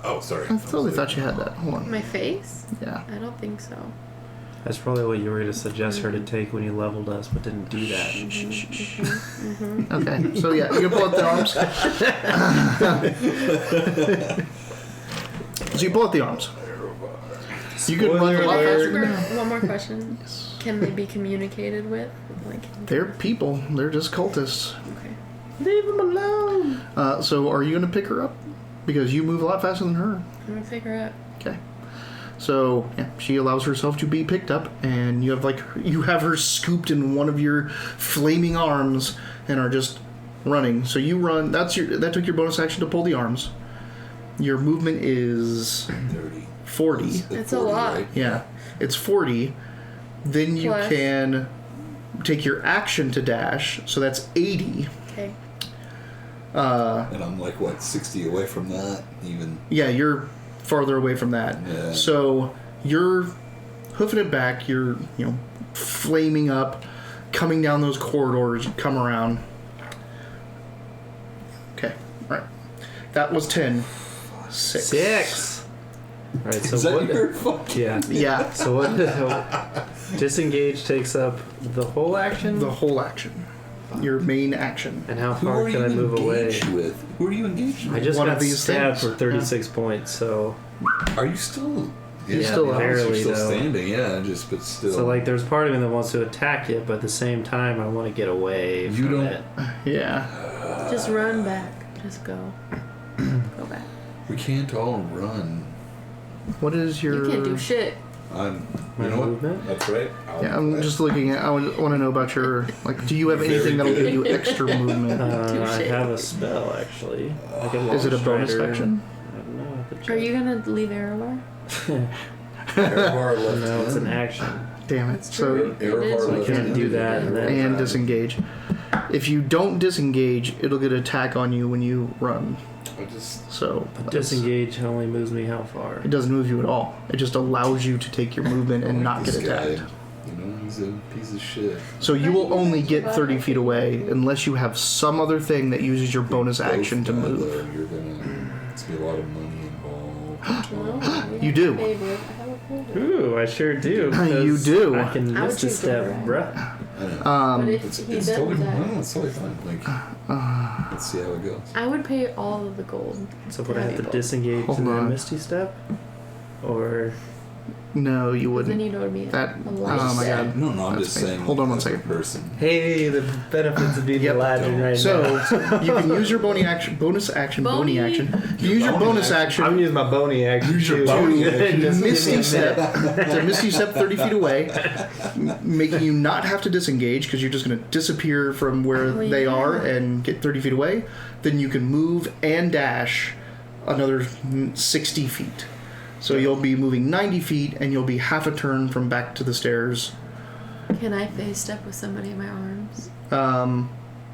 Oh, sorry. I totally thought you had that. Hold on. My face? Yeah. I don't think so. That's probably what you were going to suggest her to take when you leveled us, but didn't do that. Okay. So yeah, you can pull out the arms. So you pull out the arms. You can run a lot faster. One more question. Can they be communicated with? Like, They're people. They're just cultists. okay. Leave him alone! So are you going to pick her up? Because you move a lot faster than her. I'm gonna figure out. Okay. So yeah, she allows herself to be picked up, and you have her scooped in one of your flaming arms, and are just running. So you run. That took your bonus action to pull the arms. Your movement is 30. 40. It's a lot. Right? Yeah, it's 40. Then you Plus. can take your action to dash, so that's 80. Okay. And I'm like, what, 60 away from that? Even. Yeah, you're farther away from that. Yeah. So you're hoofing it back. You're, flaming up, coming down those corridors. You come around. Okay, all right. That was 10. 6. Alright, so Is that what? your fucking... Yeah. Yeah, So what? Disengage takes up the whole action? the whole action. Your main action. And how Who far are can you I move away? engaged with? Who are you engaged I with? just One got of these stabbed things. for 36 points, so Are you still... Yeah, still up. barely, You're still though. standing, yeah, but still. So like, there's part of me that wants to attack you, but at the same time, I want to get away. You from don't- it. Yeah. Just run back. Just go. Go back. We can't all run. What is your? You can't do shit. You My know what? movement? That's right. Yeah, I'm just looking at. I want to know about your. Like, do you have Very anything that'll good. give you extra movement? I Touche. have a spell actually. Like a Is it a bonus Strider. action? I don't know. I have to Are check. you gonna leave Erevar? Erevar left No, it's an hand. action. Damn it! That's So true. Erevar It is. So I left can't hand. do that and then and disengage. If you don't disengage, it'll get an attack on you when you run. I just So disengage only moves me how far? It doesn't move you at all. It just allows you to take your movement and not get this guy. attacked. You know, he's a piece of shit. So you will only get 30 feet away unless you have some other thing that uses your bonus action to Both, move. though, you're gonna. It's gonna be a lot of money involved. No, You do. I have a favorite. Ooh, I sure do. You 'cause do. I can I would Misty choose Step, Override. bruh. I know. But if It's, he it's does totally that, no, it's totally fine. Like, let's see how it goes. I would pay all of the gold. So would I have to Valuable. disengage Hold and then on. Misty Step? Or No, you Then wouldn't. you would be That- a oh life my set. God. No, I'm That's just amazing. saying. Hold on one as a second. Person. hey, the benefits of being Yep. a legend right So now. you can use your bonus action. Bonus. Bony. You can use your Bony bonus action. I'm action using my bony action. Use your too. bony Just action. give me a Misty minute. Step to Misty Step 30 feet away, making you not have to disengage because you're just going to disappear from where Oh, they yeah. are and get 30 feet away. Then you can move and dash another 60 feet. So you'll be moving 90 feet and you'll be half a turn from back to the stairs. Can I face step with somebody in my arms?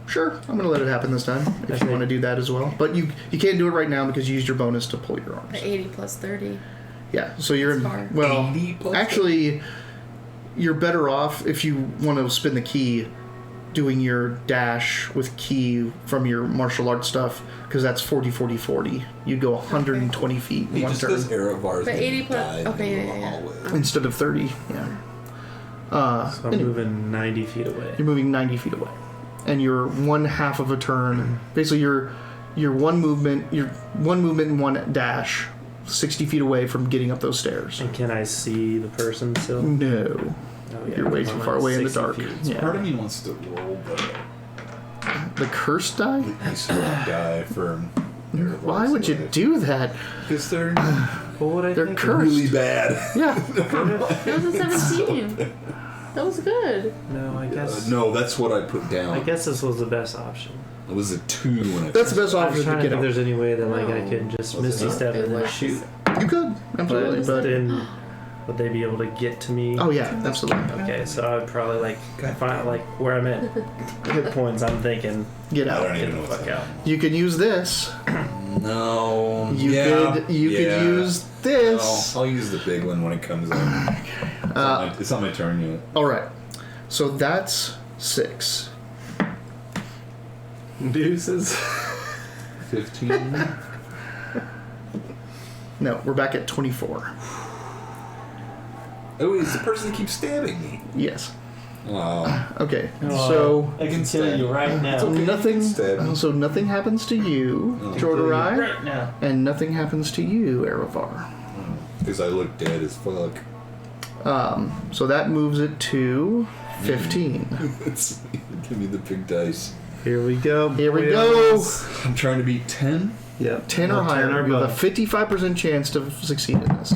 Sure, I'm going to let it happen this time if you want to do that as well. But you can't do it right now because you used your bonus to pull your arms. The 80 plus 30. Yeah, so you're in. That's far. Well, 80 plus actually, you're better off if you want to spin the key doing your dash with key from your martial arts stuff because that's 40, 40, 40. You'd go 120 feet in He one just turn goes Erevar's But gonna 80 plus- die in the okay, middle of the yeah. hallway. instead of 30. Yeah. So I'm Anyway. moving 90 feet away. You're moving 90 feet away, and you're one half of a turn. Basically, you're one movement and one dash, 60 feet away from getting up those stairs. And can I see the person still? No, Oh, yeah, you're way because too I'm far at away in the 60 dark. feet. Part Yeah. of me wants to roll The cursed die? the Easter die for Erevar's Why would you life. do that? Because they're What would I They're think? cursed. really bad. Yeah. That was a 17. That was good. No, I guess. No, that's what I put down. I guess this was the best option. It was a 2 when I That's the best I'm option trying to to get think if up. there's any way that like I No. could just Was it Misty not? Step It and then was. shoot. You could, absolutely, But but then would they be able to get to me? oh yeah, absolutely. Okay, so I would probably like find like where I'm at hit points. I'm thinking Get I don't out. even know the what's fuck out. You could use this. No. You could yeah. use this. No, I'll use the big one when it comes in. It's not my turn yet. All right. So that's 6. Deuces. 15. No, we're back at 24. Oh, it's the person that keeps stabbing me. Yes. Oh. Okay. So I can kill you right now. nothing. Stab me. So nothing happens to you, Oh. Jordarai, Right now. and nothing happens to you, Erevar. Because I look dead as fuck. So that moves it to 15. Let's give me the big dice. Here we go. Here we go. I'm trying to beat 10. Yep. 10 or higher. or You have a above. 55% chance to succeed in this.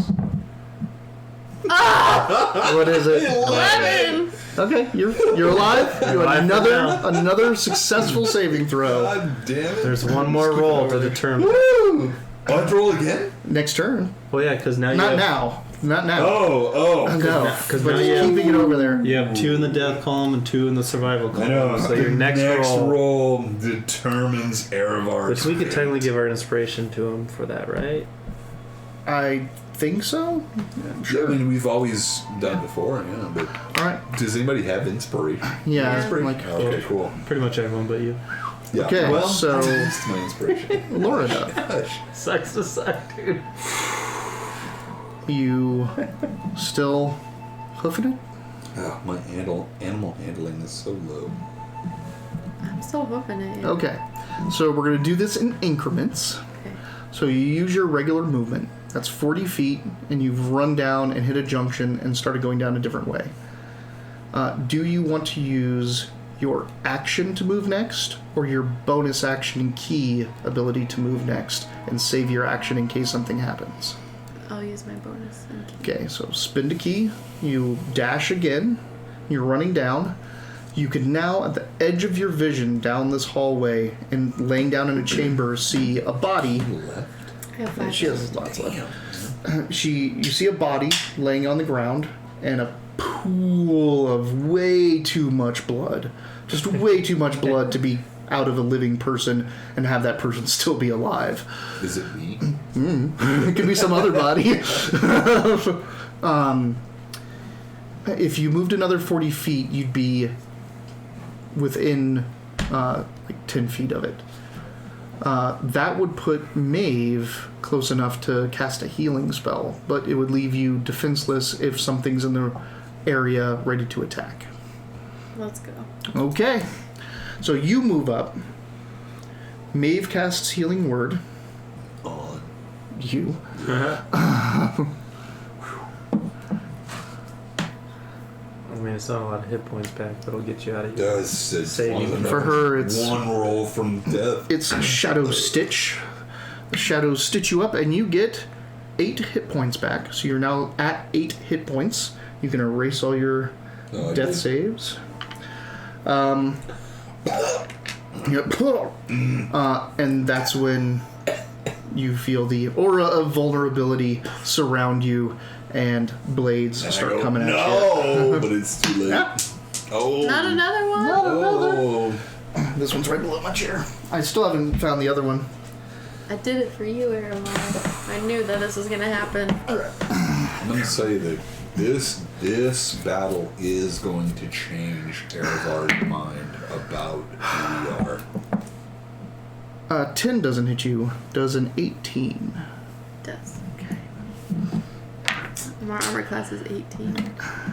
What is it? 11! Okay, you're alive. You Alive have for another successful saving throw. God damn it. There's one more roll to determine. Woo! Oh, I have to roll again? Next turn. Well, yeah, because now you Not have, now. Not now. Oh. No, because but now just you have, keeping it over there. you have 2 in the death column and 2 in the survival column. I know. So your the next roll, roll determines Erevar's which we could fate. technically give our inspiration to him for that, right? I think so. Yeah, I mean, we've always done before, yeah. But All right. does anybody have inspiration? Yeah. Inspiration? Like Okay, cool. Pretty much everyone but you. Yeah. Okay, well, so- I used my inspiration. Laura does. Gosh. Sucks to suck, dude. You still hoofing it? Oh, my animal handling is so low. I'm still hoping it. Okay. So we're gonna do this in increments. Okay. So you use your regular movement. That's 40 feet, and you've run down and hit a junction and started going down a different way. Do you want to use your action to move next, or your bonus action key ability to move next, and save your action in case something happens? I'll use my bonus. Okay, so spend a key. You dash again. You're running down. You can now, at the edge of your vision down this hallway and laying down in a chamber, see a body. I have 5. She has lots left. You see a body laying on the ground and a pool of way too much blood. Just way too much blood to be out of a living person and have that person still be alive. Is it me? It could be some other body. If you moved another 40 feet, you'd be within like 10 feet of it. That would put Maeve close enough to cast a healing spell, but it would leave you defenseless if something's in the area ready to attack. Let's go. Okay. So you move up. Maeve casts Healing Word. On. You. I mean, it's not a lot of hit points back, but it'll get you out of here. Does Saving. For her, it's one roll from death. It's Shadow Stitch. The shadows stitch you up, and you get 8 hit points back. So you're now at 8 hit points. You can erase all your death saves. And that's when you feel the aura of vulnerability surround you, and blades start coming at you. No, but it's too late. Yeah. Oh, Not another one? Oh, This one's right below my chair. I still haven't found the other one. I did it for you, Aaron. I knew that this was going to happen. I'm gonna say that this battle is going to change Erevar's mind about who we are. 10 doesn't hit you. Does an 18. Does. Okay. My armor class is 18.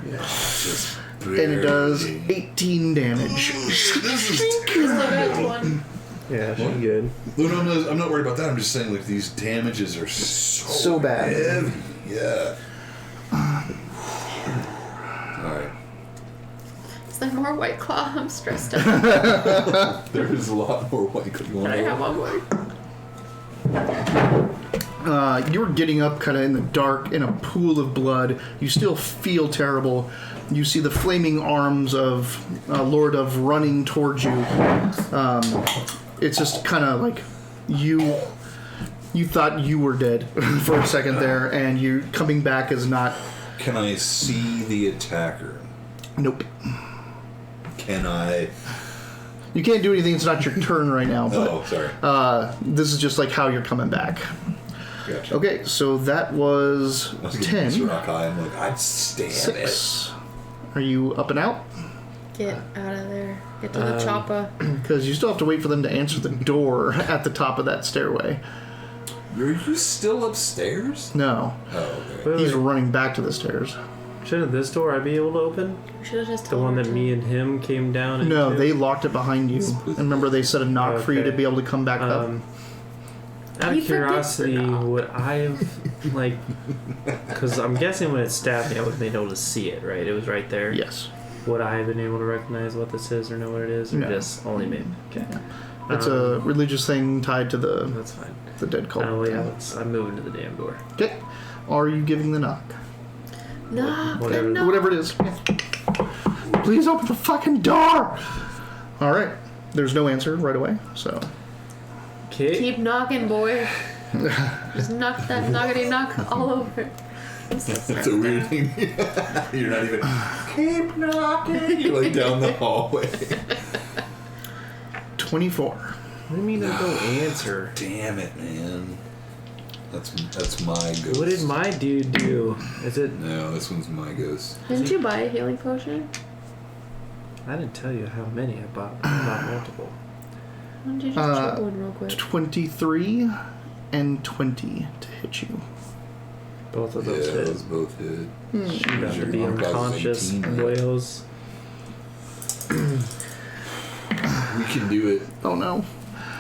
Yeah, just And it does 18 damage. This is Still got 1. Yeah, she's good. No, I'm not worried about that. I'm just saying, like, these damages are so bad. heavy. Yeah. Alright. Is there more White Claw? I'm stressed out. There's a lot more white. You Can want I to have one more? You're getting up kind of in the dark in a pool of blood. You still feel terrible. You see the flaming arms of Lord of running towards you. It's just kind of like you thought you were dead for a second there, and you coming back is not. Can I see the attacker? Nope. Can I? You can't do anything. It's not your turn right now. But, Oh, sorry. this is just like how you're coming back. Gotcha. Okay, so that was I was getting this 10. rock high. I'm like, I'd stab it. 6. Are you up and out? Get out of there. Get to the chopper. Because you still have to wait for them to answer the door at the top of that stairway. Are you still upstairs? No. Oh, okay. Wait, He's wait. running back to the stairs. Shouldn't this door I be able to open? We should have just The told one her that to. me and him came down into? No, they locked it behind you. And remember, they set a knock for you to Okay. be able to come back up. Out He of forgets curiosity, the knob. would I have, like, because I'm guessing when it stabbed me, I wasn't able to see it, right? It was right there. Yes. Would I have been able to recognize what this is or know what it is? Or No. just only me? Okay. It's a religious thing tied to the That's fine. dead cult. Oh, yeah, I'm moving to the damn door. Okay. Are you giving the knock? Knock the Whatever. knock. Whatever it is. Please open the fucking door! Alright. There's no answer right away, so. Okay. Keep knocking, boy. Just knock that knockety knock all over. That's a weird thing. You're not even. Keep knocking. You're like down the hallway. 24. What do you mean there's no answer? Damn it, man. That's my ghost. What did my dude do? Is it? No, this one's my ghost. Didn't you buy a healing potion? I didn't tell you how many I bought. I bought multiple. Why don't you just check one real quick? 23 and 20 to hit you. Both of Yeah, those those hit. both hit. She about to Your be arm class is unconscious. 18, right? Whales. We can do it. Oh no.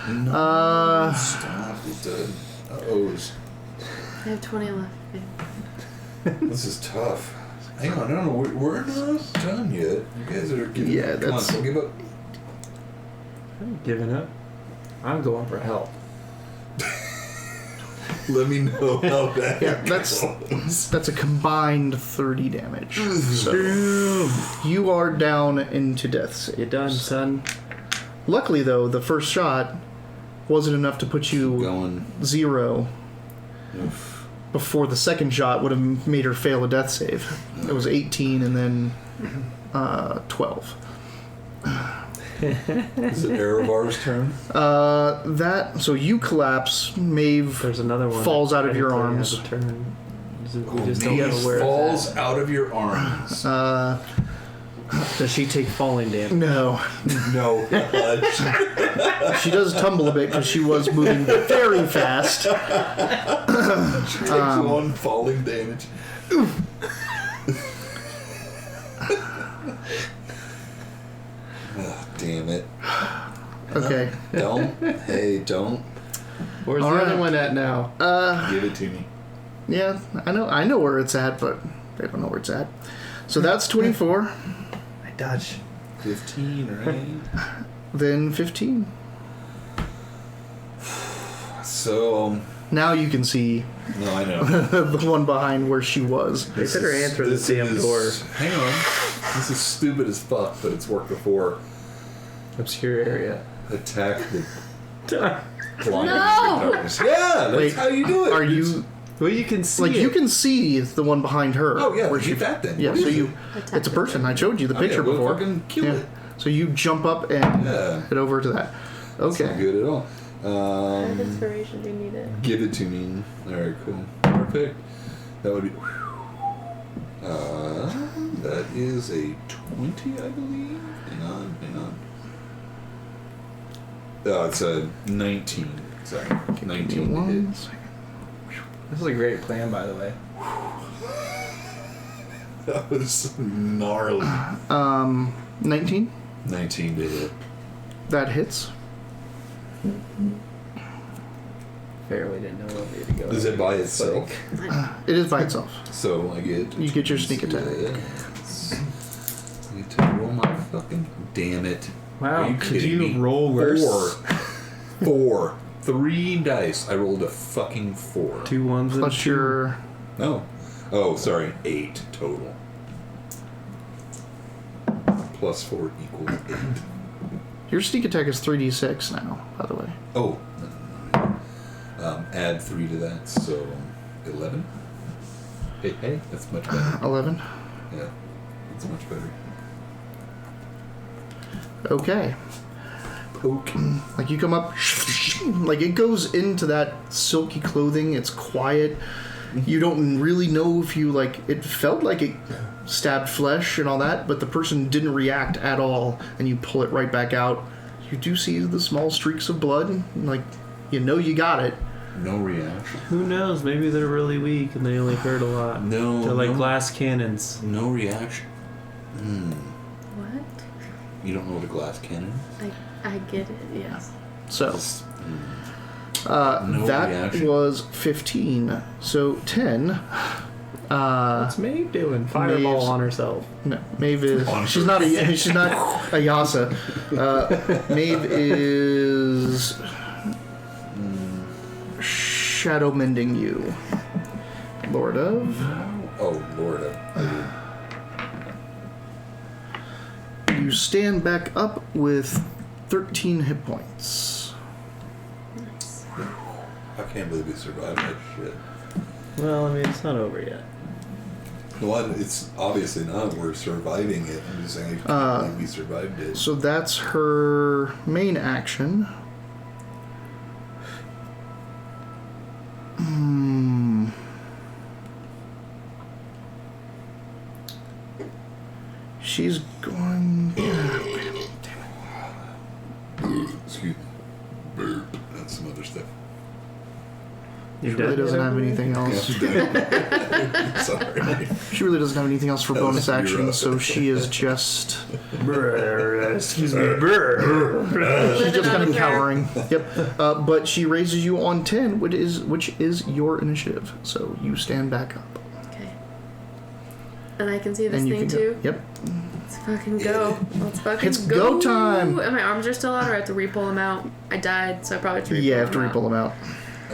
No, stop it. O's. I have 20 left. This is tough. Hang on, no, we're not done yet. You guys are giving Yeah, up. Come on, that's- don't give up. I'm giving up. I'm going for help. Let me know how that Yeah, that's a combined 30 damage. So you are down into death save. You done, son? Luckily, though, the first shot wasn't enough to put you going. 0 Oof. before the second shot would have made her fail a death save. It was 18 and then 12. Is it Erevar's turn? So you collapse. Maeve There's another one. falls out of your technically arms. has a turn. We Oh, just don't know Maeve where falls it's out of your arms. at. Does she take falling damage? No. No. She does tumble a bit because she was moving very fast. She takes one falling damage. Oh, damn it. Okay. Don't. Hey, don't. Where's All the right. other one at now? Give it to me. Yeah, I know where it's at, but they don't know where it's at. So that's 24, I dodge. 15, right? then 15. So, Now you can see no, I know. the one behind where she was. They better answer the damn door. Hang on. This is stupid as fuck, but it's worked before. Obscure area. Attack the blind. No! darkness. Yeah, that's Wait, how you do it. Are you Well, you can see like it. you can see the one behind her? Oh, yeah, where shoot that then. Yeah, What so is you it? Attack it's a person. I showed you the Oh, yeah, picture we'll before. fucking kill Yeah. it. So you jump up and Yeah. head over to that. That's not Okay. good at all. I have inspiration. Do you need it? Give it to me. Alright, cool. Perfect. That would be. That is a 20, I believe. Hang on. Oh, it's a 19. Sorry. 19 to hit. One second. This is a great plan, by the way. That was gnarly. 19. 19 to hit. That hits. Fairly didn't know what way to go. Is it by itself? It is by itself. So I get. You get your sneak attack. Yes. I get to roll my fucking. Damn it. Wow, Are you could kidding you me? roll worse? 4. 3 dice. I rolled a fucking 4. 2 ones and Plus 2. your No. Oh, sorry. 8 total. Plus 4 equals 8. your sneak attack is 3d6 now. By the way. Oh. Add 3 to that, so 11. Hey, that's much better. 11. Yeah, that's much better. Okay. Poke. Like you come up, like it goes into that silky clothing. It's quiet. You don't really know if you like. It felt like it stabbed flesh and all that, but the person didn't react at all. And you pull it right back out. You do see the small streaks of blood. Like you know you got it. No reaction. Who knows? Maybe they're really weak and they only hurt a lot. No. They're like no, glass cannons. No reaction. What? You don't know what a glass cannon is? I get it. Yes. So No that reaction. was 15. So 10. What's Maeve doing? Fireball Maeve's- on herself. No, Maeve is. On She's not a Yasa. Maeve is shadow mending you, Lord of. Oh, Lord. You stand back up with 13 hit points. Nice. I can't believe we survived that shit. Well, I mean, it's not over yet. No, it's obviously not. We're surviving it. I'm just saying I can't believe we survived it. So that's her main action. She's going. Excuse me. Burp. That's some other stuff. You're She really dead? doesn't have anything else. Sorry. She really doesn't have anything else for That was bonus your, action, so she is just. Excuse me. She's just kind of cowering. Yep. But she raises you on 10, which is your initiative. So you stand back up. Okay. And I can see this And you thing can too. go. Yep. Let's fucking go. Let's fucking It's go time. And my arms are still out, or I have to re-pull them out. I died, so I probably have to re-pull Yeah, I have to them re-pull them out.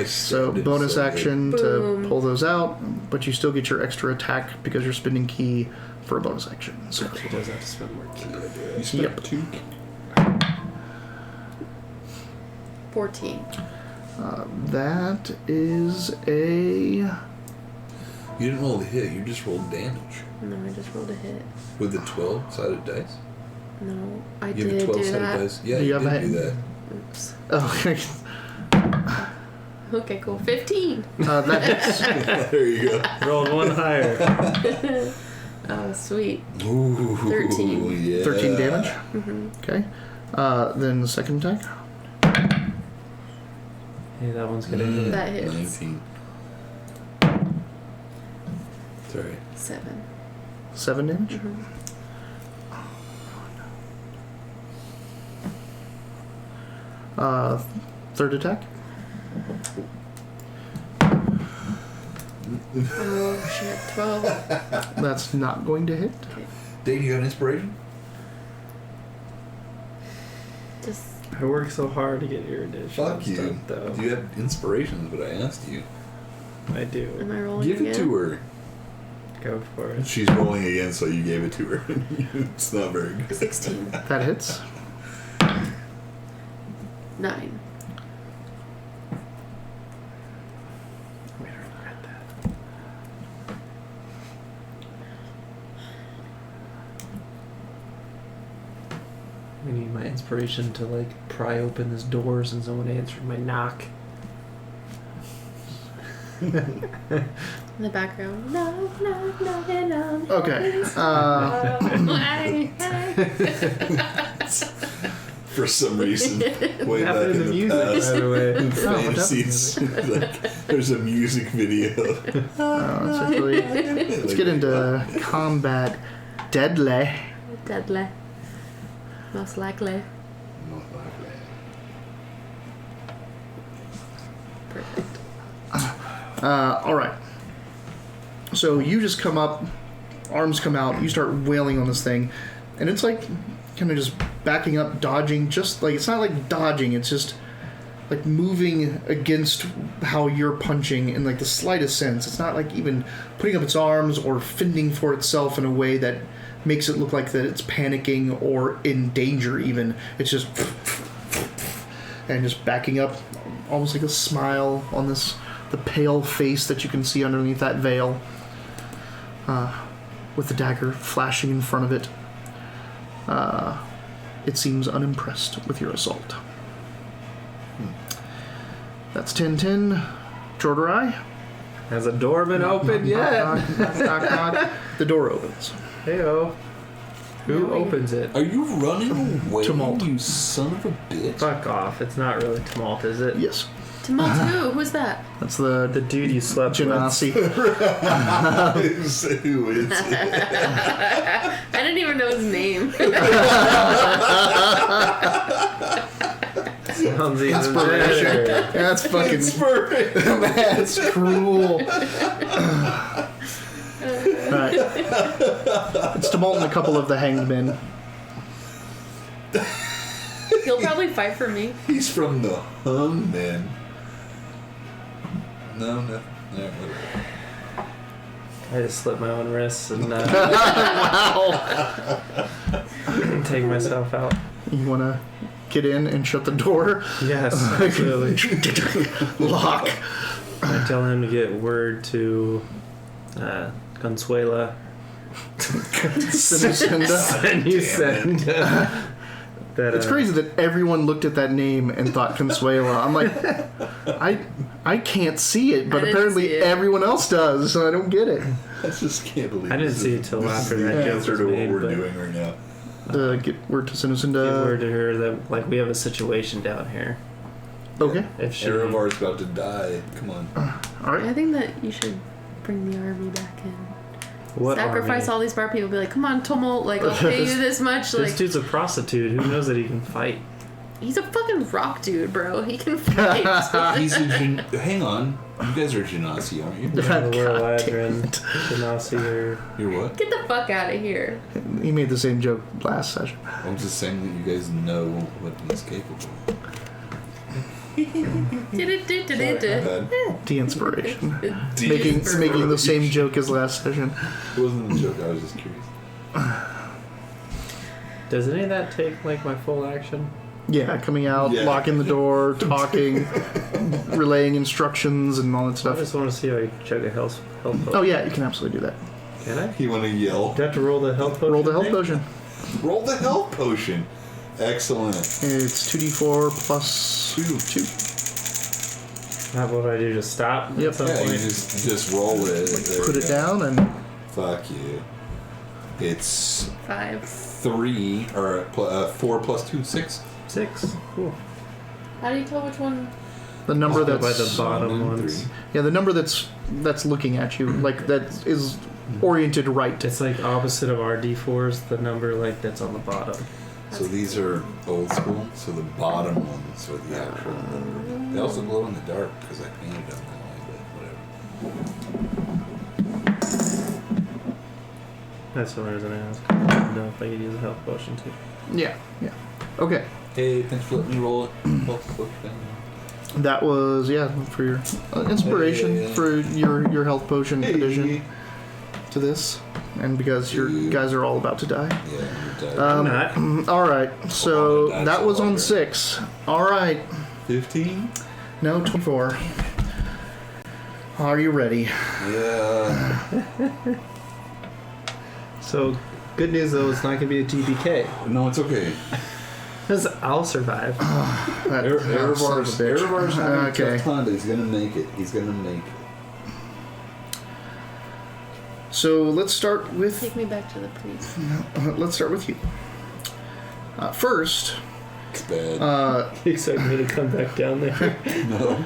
So stabbed him bonus so good. action to Boom. pull those out, but you still get your extra attack because you're spending key for a bonus action. So She does have to spend more key to do You it. spent Yep. 2. 14. that is a You didn't roll the hit, you just rolled damage. No, I just rolled a hit. With the 12-sided dice? No, I You have a did do 12-sided that. dice? Yeah, Do you you have did a- do that. Oops. oh, Okay, cool. 15. that hits. There you go. Rolled one higher. Oh, sweet. Ooh, 13. Yeah. 13 damage. Mm-hmm. Okay. Then the second attack. Hey, that one's gonna hit. That hits. 19. Sorry. 7. 7 damage. Mm-hmm. Third attack. Oh, shit. 12. That's not going to hit. Dave, you got an inspiration? Just. I work so hard to get irradiation. Fuck and you. stuff, though. You have inspirations, but I asked you. I do. Am I rolling Give again? it to her. Go for it. She's rolling again, so you gave it to her. It's not very good. 16. That hits. 9. Wait, I read that. I need my inspiration to like pry open this doors and someone answered my knock. In the background. No, no, no, no. Okay. For some reason, way back Happened in to the music, past, by the way. in what happened to fantasies, like, there's a music video. Let's actually let's get into combat. Deadly. Deadly. Most likely. Perfect. All right. So you just come up, arms come out, you start wailing on this thing, and it's like kind of just backing up, dodging. Just like it's not like dodging; it's just like moving against how you're punching in like the slightest sense. It's not like even putting up its arms or fending for itself in a way that makes it look like that it's panicking or in danger. Even it's just and just backing up, almost like a smile on this. The pale face that you can see underneath that veil, with the dagger flashing in front of it. It seems unimpressed with your assault. That's 10-10. Jordarai. Has a door been opened yet? Knock. The door opens. Heyo. Who No. opens it? Are you running away, Tumult. you son of a bitch? Fuck off. It's not really tumult, is it? Yes. Tumult who? Who's that? That's The the dude you slept with. Genasi. Who is it? I didn't even know his name. Sounds even Inspiration. better. That's fucking. That's cruel. Alright. It's Tumult and a couple of the hanged men. He'll probably fight for me. He's from the Hung Man. No, whatever. I just slit my own wrists and Wow. take myself out. You want to get in and shut the door? Yes, absolutely. Lock. I tell him to get word to Consuela. Sinucinda. And you send that. It's crazy that everyone looked at that name and thought Consuela. I'm like, I can't see it, but I didn't apparently see it. everyone else does, so I don't get it. I just can't believe I didn't this see is- it till this after is that the joke answer was to made, what we're but- doing right now. Get word to Give Sinucinda. word to her that like we have a situation down here. Okay. If she Erevar's about to die. Come on. All right. I think that you should bring the army back in. what Sacrifice army? all these bar people. Be like, come on, Tumult. Like, I'll pay you this much. This Like, dude's a prostitute. Who knows that he can fight? he's a fucking rock dude, bro. He can fight. He's a hang on. You guys are Genasi, aren't you? God Ladrin, Genasi, or You're what? Get the fuck out of here. He made the same joke last session. I'm just saying that you guys know what he's capable of. The inspiration. De-inspiration. Making the same joke as last session. It wasn't a joke, I was just curious. Does any of that take like my full action? Yeah, coming out, Yeah. locking the door, talking, relaying instructions, and all that I stuff. just want to see how I chug a health potion. Oh yeah, you can absolutely do that. Can I? You want to yell? Do I have to roll the health potion? Roll the health thing? potion. Roll the health potion. Excellent. It's 2d4 plus 2. What do I do? Just stop? Yep. At some Yeah, you point? just roll it. There Put you it go. down and Fuck you. It's 5. 3 or 4 plus 2, 6. 6. Cool. How do you tell which one? the number By that's the bottom 1 and ones. 3. yeah, the number that's looking at you, like that is oriented right. It's like opposite of our D4s, the number like that's on the bottom. So these are old school. So the bottom ones are the actual number. They also glow in the dark because I painted them that way, but whatever. That's the reason I asked. I didn't know if I could use a health potion too. Yeah. Okay. Hey, thanks for letting me roll it. That was for your inspiration Hey. for your health potion addition to this, and because your guys are all about to die. Yeah, you're dead. Not. All right, so That's that was on Baldur. 6. All right, 15? no 24. Are you ready? Yeah. So, good news though, it's not going to be a TPK. No, it's okay. Because I'll survive. That son of a Erevar's bitch. having a Okay. tough time, but he's gonna make it. He's gonna make it. So let's start with Take me back to the priest. you. First, It's bad. You expect me to come back down there? No.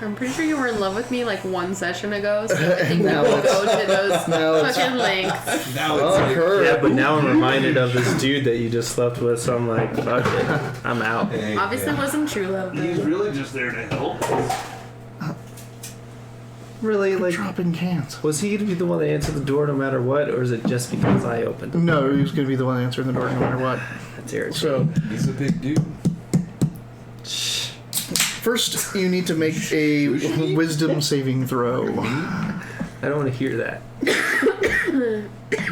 I'm pretty sure you were in love with me like 1 session ago, so I think we Now will it's- go to those now it's- fucking lengths. Now oh, her. Yeah, but now I'm reminded of this dude that you just slept with, so I'm like, fuck it, I'm out. Hey, Obviously wasn't true love He's though. really just there to help. Really, like, dropping cans. was he gonna be the one that answered the door no matter what, or is it just because I opened it? No, he was going to be the one answering the door no matter what. That's irritating. So He's a big dude. first, you need to make a wisdom saving throw. I don't want to hear that.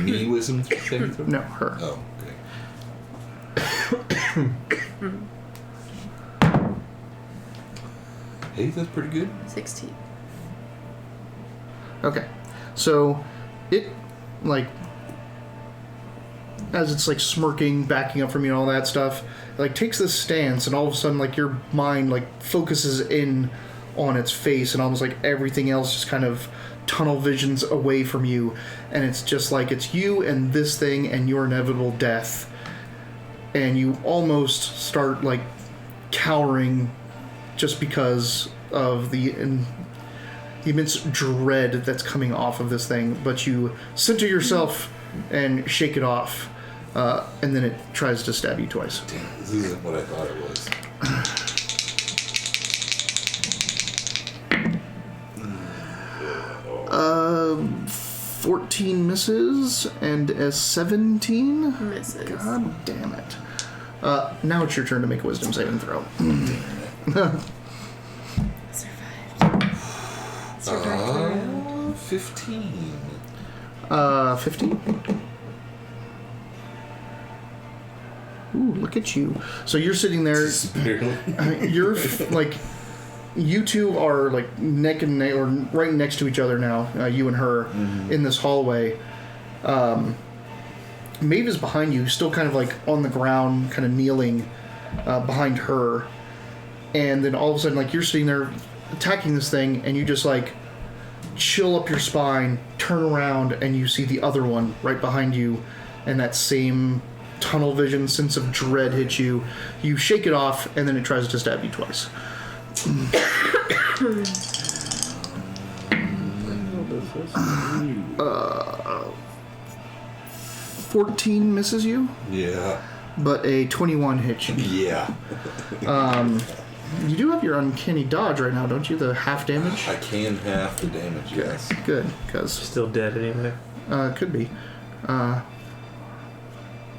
Me wisdom saving throw? No, her. Oh, okay. Hey, that's pretty good. 16. Okay, so it like as it's like smirking, backing up from you and all that stuff, it, like takes this stance, and all of a sudden like your mind like focuses in on its face, and almost like everything else just kind of tunnel visions away from you, and it's just like it's you and this thing and your inevitable death, and you almost start like cowering just because of the immense dread that's coming off of this thing, but you center yourself and shake it off, and then it tries to stab you twice. Damn, this isn't what I thought it was. 14 misses and a 17. Misses. God damn it. Now it's your turn to make a wisdom saving throw. Survived. 15. 15. Ooh, look at you. So you're sitting there. Just barely. You're like, you two are like neck and neck, or right next to each other now. You and her in this hallway. Maeve is behind you, still kind of like on the ground, kind of kneeling behind her. And then all of a sudden, like you're sitting there attacking this thing, and you just like chill up your spine, turn around, and you see the other one right behind you, and that same tunnel vision sense of dread hits you. You shake it off, and then it tries to stab you twice. 14 misses you, Yeah. but a 21 hits you. Yeah. You do have your uncanny dodge right now, don't you? The half damage? I can half the damage, yes. Good, because Still dead anyway. could be.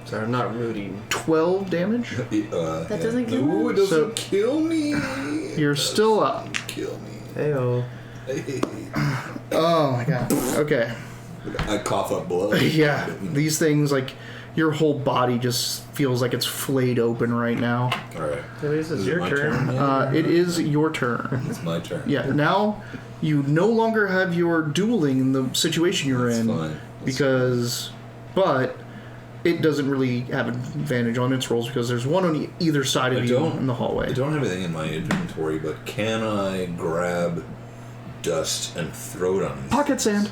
Sorry, I'm not rooting. 12 damage. That doesn't kill me. Ooh, it me. doesn't kill me. You're still up. Kill me. Heyo. Hey. Oh my god. Okay. I cough up blood. Yeah. These things, like, your whole body just feels like it's flayed open right now. Alright. This is it your my turn. now? It is your turn. It's my turn. Yeah. Now you no longer have your dueling in the situation you're That's in fine. because, but it doesn't really have an advantage on its rolls because there's one on either side of you in the hallway. I don't have anything in my inventory, but can I grab dust and throw it on these? Pocket sand.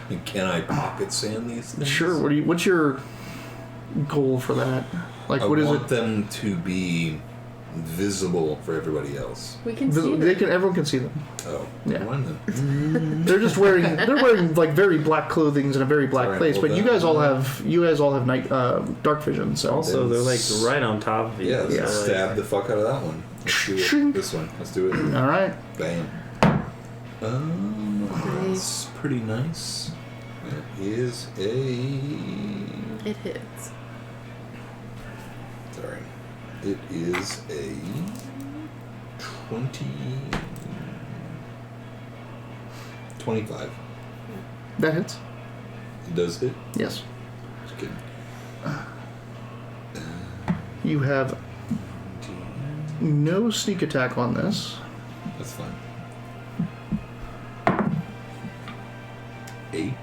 And can I pocket sand these things? Sure. What's your goal for that? Like, I what is want it? them to be visible for everybody else. We can see them. Everyone can see them. Oh, Yeah. never mind then. They're wearing like very black clothing in a very black Sorry, place. hold But that. you guys all have night dark vision. So Also, they're like right on top of you. Yeah, let's Yeah. stab the fuck out of that one. Let's do it. Shink. This one. Let's do it. all right. Bam. That's pretty nice. It is a... It hits. Sorry. It is a 25. That hits. Does it? Yes. Just kidding. You have no sneak attack on this. That's fine. 8.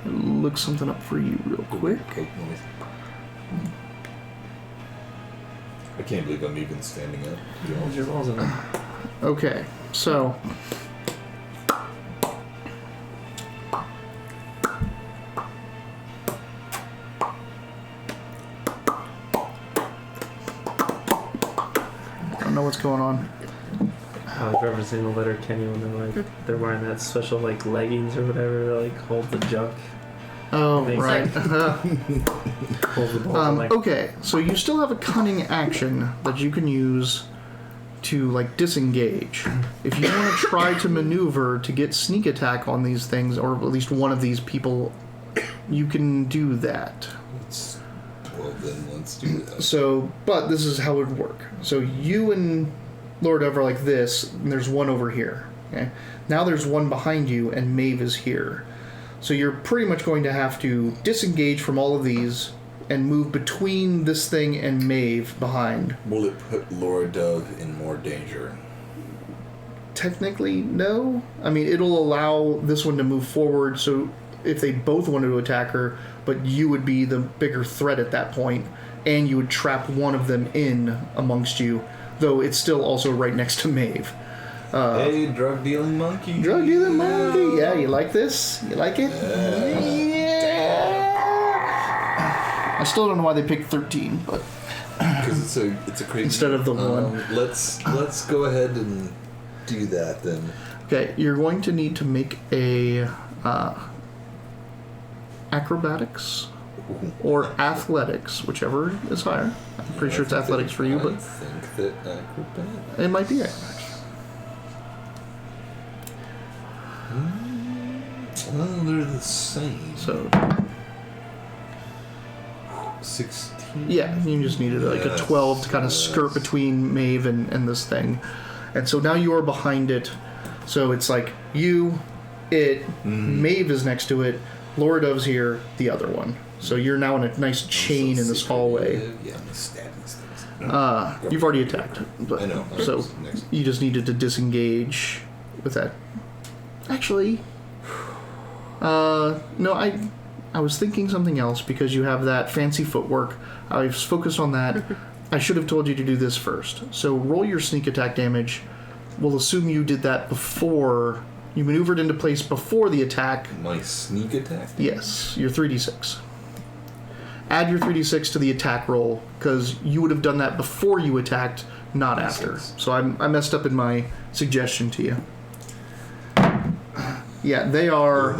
Look something up for you real quick. Oh, noise. I can't believe I'm even standing up. Hold your balls in there. Okay, so I don't know what's going on. I was referencing the letter Kenny when they're wearing that special like leggings or whatever to like hold the junk. Oh, Makes right. Hold the balls and, like, Okay, so you still have a cunning action that you can use to like disengage. If you want to try to maneuver to get sneak attack on these things, or at least one of these people, you can do that. Well, then let's do that. So, but this is how it would work. So you and Lord Ever like this, and there's one over here. Okay. Now there's one behind you, and Maeve is here. So you're pretty much going to have to disengage from all of these and move between this thing and Maeve behind. Will it put Laura Dove in more danger? Technically, no. I mean, it'll allow this one to move forward, so if they both wanted to attack her, but you would be the bigger threat at that point, and you would trap one of them in amongst you, though it's still also right next to Maeve. Hey, drug dealing monkey. Drug dealing monkey. Yeah, you like this? You like it? Yeah. I still don't know why they picked 13, but Because it's a crazy. Instead of the one. Let's go ahead and do that then. okay. You're going to need to make a acrobatics or athletics, whichever is higher. I'm pretty sure it's athletics for you, I but think that acrobatics. it might be acrobatics. Well, they're the same. So 16. yeah, you just needed like a 12 to kind of skirt between Maeve and this thing. And so now you are behind it. So it's like you, Maeve is next to it, Laura Dove's here, the other one. So you're now in a nice chain in this hallway. Yeah, I'm stabbing these things. You've already attacked. But, I know. So Next. you just needed to disengage with that. Actually, no, I was thinking something else because you have that fancy footwork. I was focused on that. I should have told you to do this first. So roll your sneak attack damage. We'll assume you did that before you maneuvered into place before the attack. My sneak attack? Yes, your 3d6. Add your 3d6 to the attack roll because you would have done that before you attacked, not after. So I messed up in my suggestion to you. Yeah, they are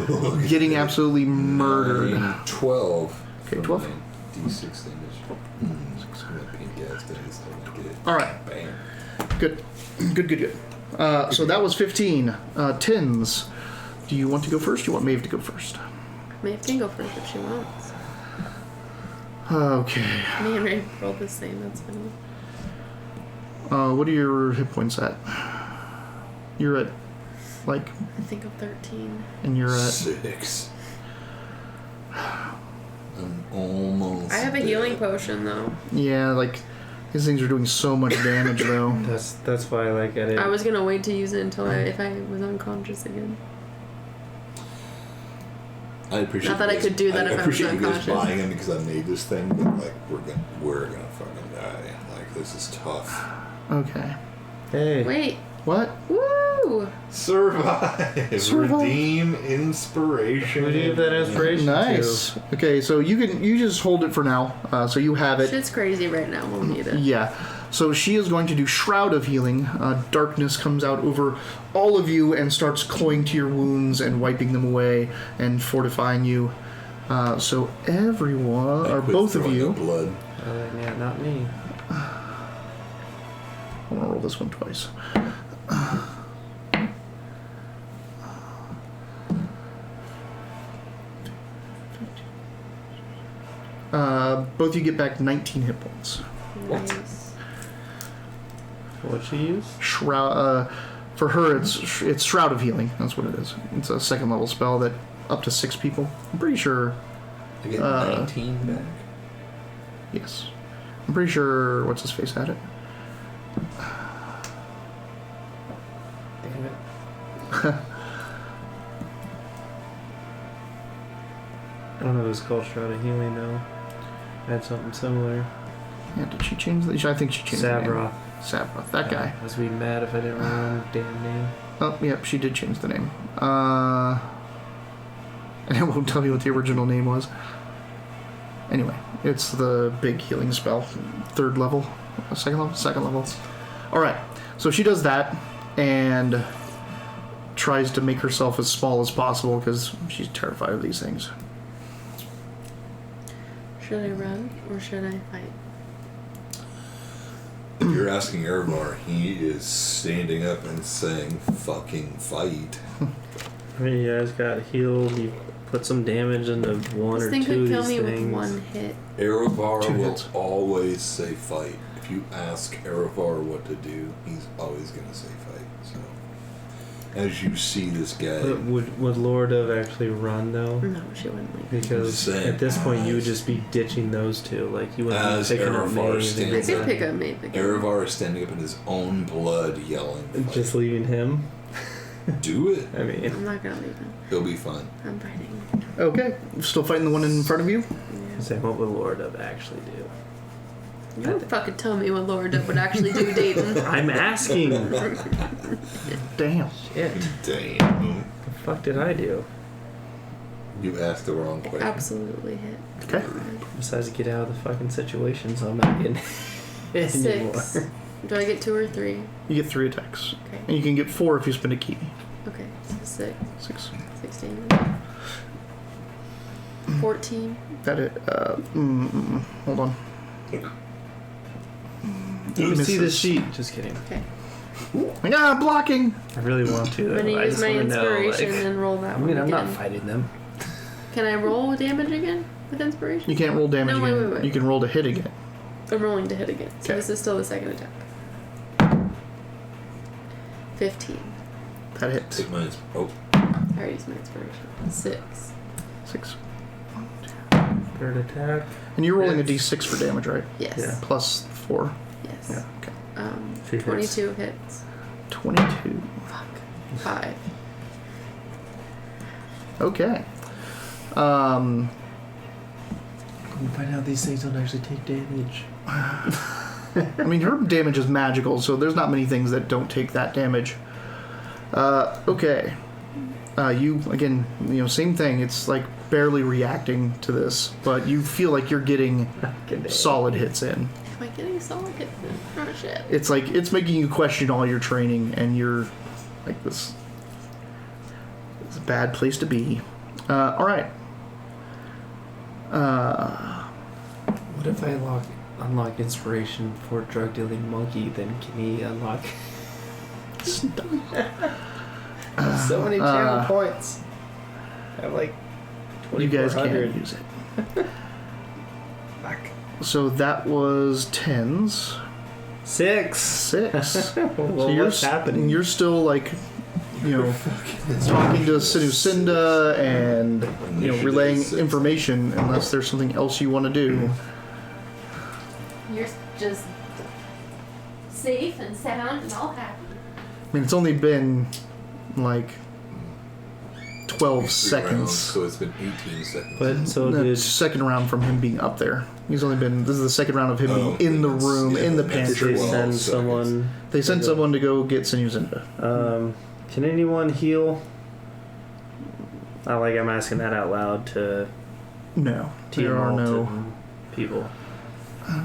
getting absolutely murdered. 12. Okay, for 12. my D6 damage. That pink gas thing is still gonna get it. All right. Bam. Good. So that was 15. Tins. Do you want to go first? Do you want Maeve to go first? Maeve can go first if she wants. Okay. Me and Ray rolled the same. That's funny. What are your hit points at? You're at, like... I think I'm 13. And you're at... 6. I'm almost I have a healing potion though. Yeah, like... These things are doing so much damage, though. That's why I like it. I was gonna wait to use it until if I was unconscious again. I appreciate Not that I could do that if I was appreciate you guys unconscious. buying them because I made this thing, but like we're gonna fucking die. Like this is tough. Okay. Hey. Wait. What? Woo! Survive. Redeem inspiration. Who do you give that inspiration Nice. Okay, so you just hold it for now. So you have it. Shit's crazy right now. We'll need it. Yeah. So she is going to do Shroud of Healing. Darkness comes out over all of you and starts cloying to your wounds and wiping them away and fortifying you. So everyone, or both of you. Blood. Yeah, not me. I want to roll this one twice. Both of you get back 19 hit points. Nice. What'd she use? Shroud. For her, it's Shroud of Healing. That's what it is. It's a 2nd level spell that up to 6 people. I'm pretty sure. I get 19 back. Yes. I'm pretty sure. What's his face had it? Damn it. I don't know if it was called Shroud of Healing though. I had something similar. Yeah, did she change the... I think she changed the name. Sabroth. Sabroth. That guy. I was be mad if I didn't remember the damn name. Oh, yep, she did change the name. And it won't tell me what the original name was. Anyway, it's the big healing spell. 3rd level. 2nd level? 2nd level. Alright, so she does that and tries to make herself as small as possible because she's terrified of these things. Should I run or should I fight? If you're asking Erevar, he is standing up and saying, fucking fight. I mean, you guys got healed. You put some damage into one This or thing two could of kill these me things. with one hit. Erevar 2 will hits. always say fight. If you ask Erevar what to do, he's always going to say fight. So, as you see this guy... But would Lord of actually run though? No, she wouldn't leave. Because Saying, at this point you would just be ditching those two. Like you wouldn't be As picking up Erevar Maeve stands and I up- could pick up Maeve again. Erevar is standing up in his own blood yelling, fight. just leaving him. Do it. I mean, I'm not gonna leave him. He'll be fine. I'm fighting. Okay, still fighting the one in front of you? Yeah. saying what would Lord of actually do? You don't fucking tell me what Lord would actually do, Dayton. I'm asking. Damn. Shit. Damn. The fuck did I do? You asked the wrong question. Absolutely hit. Okay. Besides get out of the fucking situation, so I'm not getting hit anymore. 6. Do I get 2 or 3? You get 3 attacks. Okay. And you can get 4 if you spend a key. Okay. So 6. 6. 16. 14. That it. Hold on. Let me see the Misses. sheet. Just kidding. Okay. Ah, blocking! I really want to. I'm Though. gonna I use just my wanna know, inspiration like, and roll that I one mean, I'm again. not fighting them. Can I roll damage again with inspiration? You can't roll damage No, wait, again. wait. You can roll to hit again. I'm rolling to hit again. So Okay. this is still the second attack. 15. That hits. Take mine. Oh, I already used my inspiration. 6. 6. Third attack. And you're rolling a d6 for damage, right? Yes. Yeah. Plus 4. Yes. Yeah, okay. She hits. 22 hits. 22. Fuck. 5. Okay. We find out these things don't actually take damage. I mean, her damage is magical, so there's not many things that don't take that damage. Okay. You, again, same thing. It's like barely reacting to this, but you feel like you're getting solid hits in. Am I getting solid hits? Oh shit. It's like, it's making you question all your training, and you're like, this is a bad place to be. Alright. What if I unlock inspiration for drug dealing monkey? Then can he unlock So many channel points. I have like You guys can 2,400. use it. Fuck. So that was 10s. 6? 6. Well, So what's happening? You're still like, talking to Sinucinda and relaying information unless there's something else you want to do. You're just safe and sound and all happy. I mean, it's only been like 12 seconds. So it's been 18 seconds. But so The did second round from him being up there. This is the second round of him Oh, being in the goodness. room, Yeah, in the that's pantry. they send 12 someone? They sent someone to go get Sinucinda. Can anyone heal? I'm asking that out loud to No, Team there are Alt and people.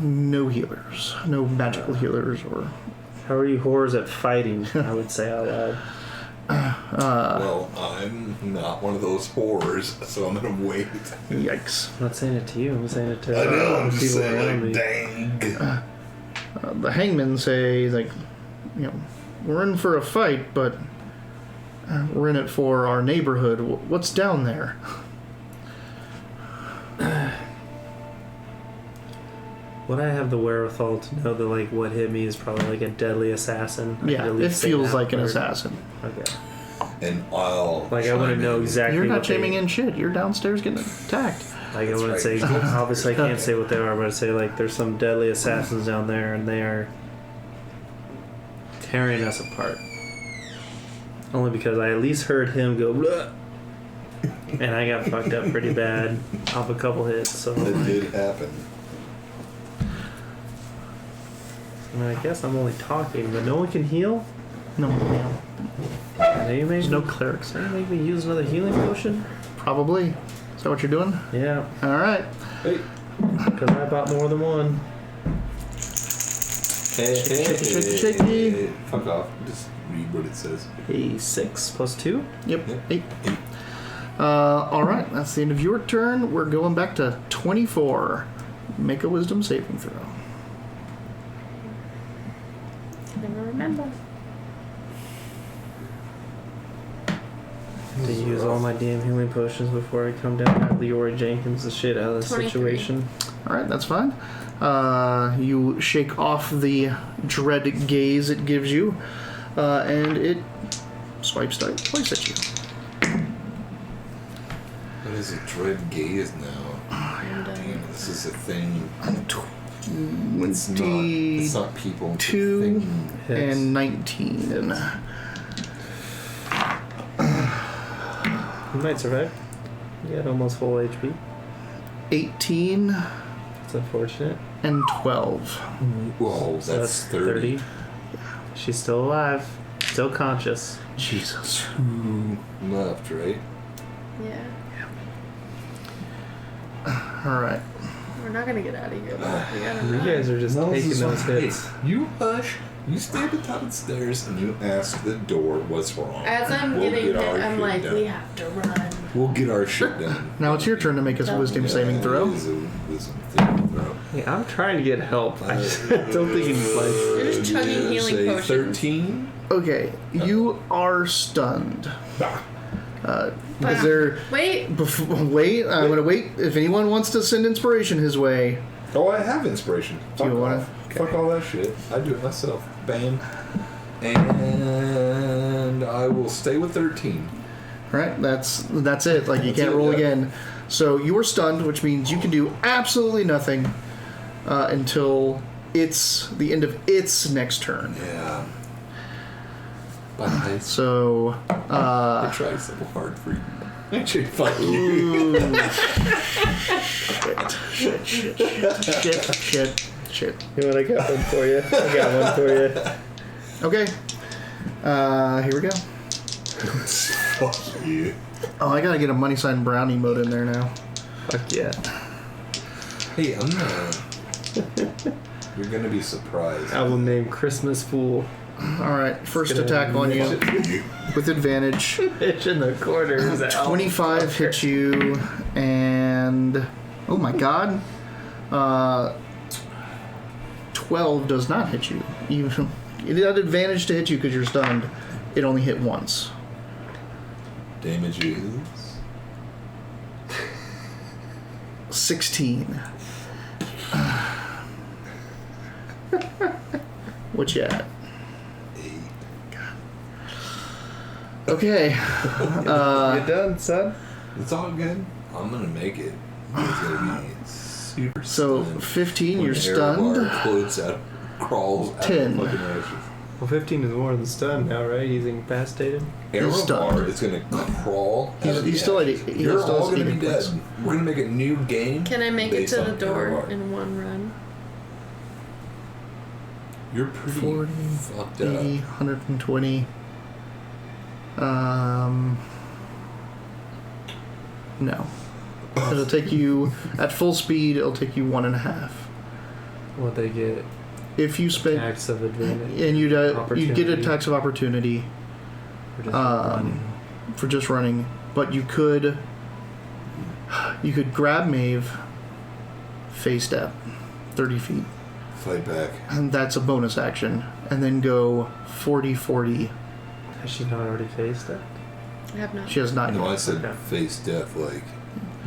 no healers, no magical healers, or How are you whores at fighting? I would say out loud. Well, I'm not one of those horrors, so I'm gonna wait. yikes. I'm not saying it to you. I'm saying it to I know, I'm the just people around saying, me. dang. The hangmen say we're in for a fight, but we're in it for our neighborhood. What's down there? Would I have the wherewithal to know that what hit me is probably a deadly assassin? I could Yeah, at it least say feels that like an word. assassin. Okay. And I'll. I wouldn't know exactly. You're not what they- chiming in shit. You're downstairs getting attacked. I That's wouldn't right. say. Obviously, I can't say what they are, but I'd say there's some deadly assassins down there, and they are tearing us apart. Only because I at least heard him go, "Bleh," and I got fucked up pretty bad off a couple hits. So That did happen. I guess I'm only talking, but no one can heal. No, Can you make there's no me, clerics. can you make me use another healing potion? Probably. Is that what you're doing? Yeah, All right. Hey. because I bought more than one. Shaky. Fuck off. Just read what it says. A 6 plus 2. Yep. Yep. 8. All right. That's the end of your turn. We're going back to 24. Make a wisdom saving throw. Never remember. To use all my damn healing potions before I come down and Leroy Jenkins the shit out of the 23. situation. All right, that's fine. You shake off the dread gaze it gives you, and it swipes twice at you. What is it? Dread gaze now. And, Damn, this is a thing. It's 22 not people. It's a thing. Hits. and 19. You might survive. You got almost full HP. 18 It's unfortunate. and 12. Whoa, So that's 30. She's still alive. Still conscious. Jesus. Left, right? yeah. All right. We're not gonna get out of here though. We gotta You run. guys are just No, taking this is those fine. hits. Hey, you hush. You stay at the top of the stairs and you ask the door what's wrong. As I'm We'll getting get hit, our I'm shit like, done. we have to run. We'll get our shit done. Now it's your turn to make a wisdom saving throw. It is a wisdom saving throw. Hey, I'm trying to get help. I just don't think it's You're just chugging healing Say potions. 13. Okay, you are stunned. Ah. Is there? Wait. Wait, I'm gonna wait. If anyone wants to send inspiration his way, Oh, I have inspiration. Fuck you wanna- off. Fuck all that shit. I do it myself. Bam. And I will stay with 13. right? That's it. Like you That's can't it, roll yeah. again. So you are stunned, which means you can do absolutely nothing until it's the end of its next turn. Yeah. Bye. So I try so hard for you. Actually, fuck you. Shit. You know what? I got one for you. I got one for you. Okay. Here we go. Fuck you. Oh, I gotta get a money sign brownie mode in there now. Fuck yeah. Hey, I'm gonna. You're gonna be surprised. Album name Christmas Fool. All right, first Gonna attack on you You. with advantage. Bitch in the corner is out. 25 hits you, and oh my god, 12 does not hit you. It had advantage to hit you because you're stunned. It only hit once. Damage is 16. What you at? 8. Okay. You done, son? It's all good. I'm gonna make it. It's gonna be super So stunned. 15, When you're Erevar stunned. Floats out, crawls out 10. of the fucking ashes. Well, 15 is more than stun now, right? He's incapacitated. He's stunned. Erevar is gonna crawl. out of the He's still at ashes. 8. He You're still all has gonna 8 be hit points. dead. We're gonna make a new game. Can I make it based to the on door Erevar. in one run? You're pretty 40, fucked 80, up. 120. No. It'll take you, at full speed, it'll take you 1.5. What they get? If you spend, Attacks of advantage. and you'd get Opportunity. attacks of opportunity Or just um, for just running, but you could grab Maeve, face step, 30 feet, Fight back. and that's a bonus action, and then go 40-40. Has she not already faced that? I have not. She has not No, yet. I said Okay. face death. Like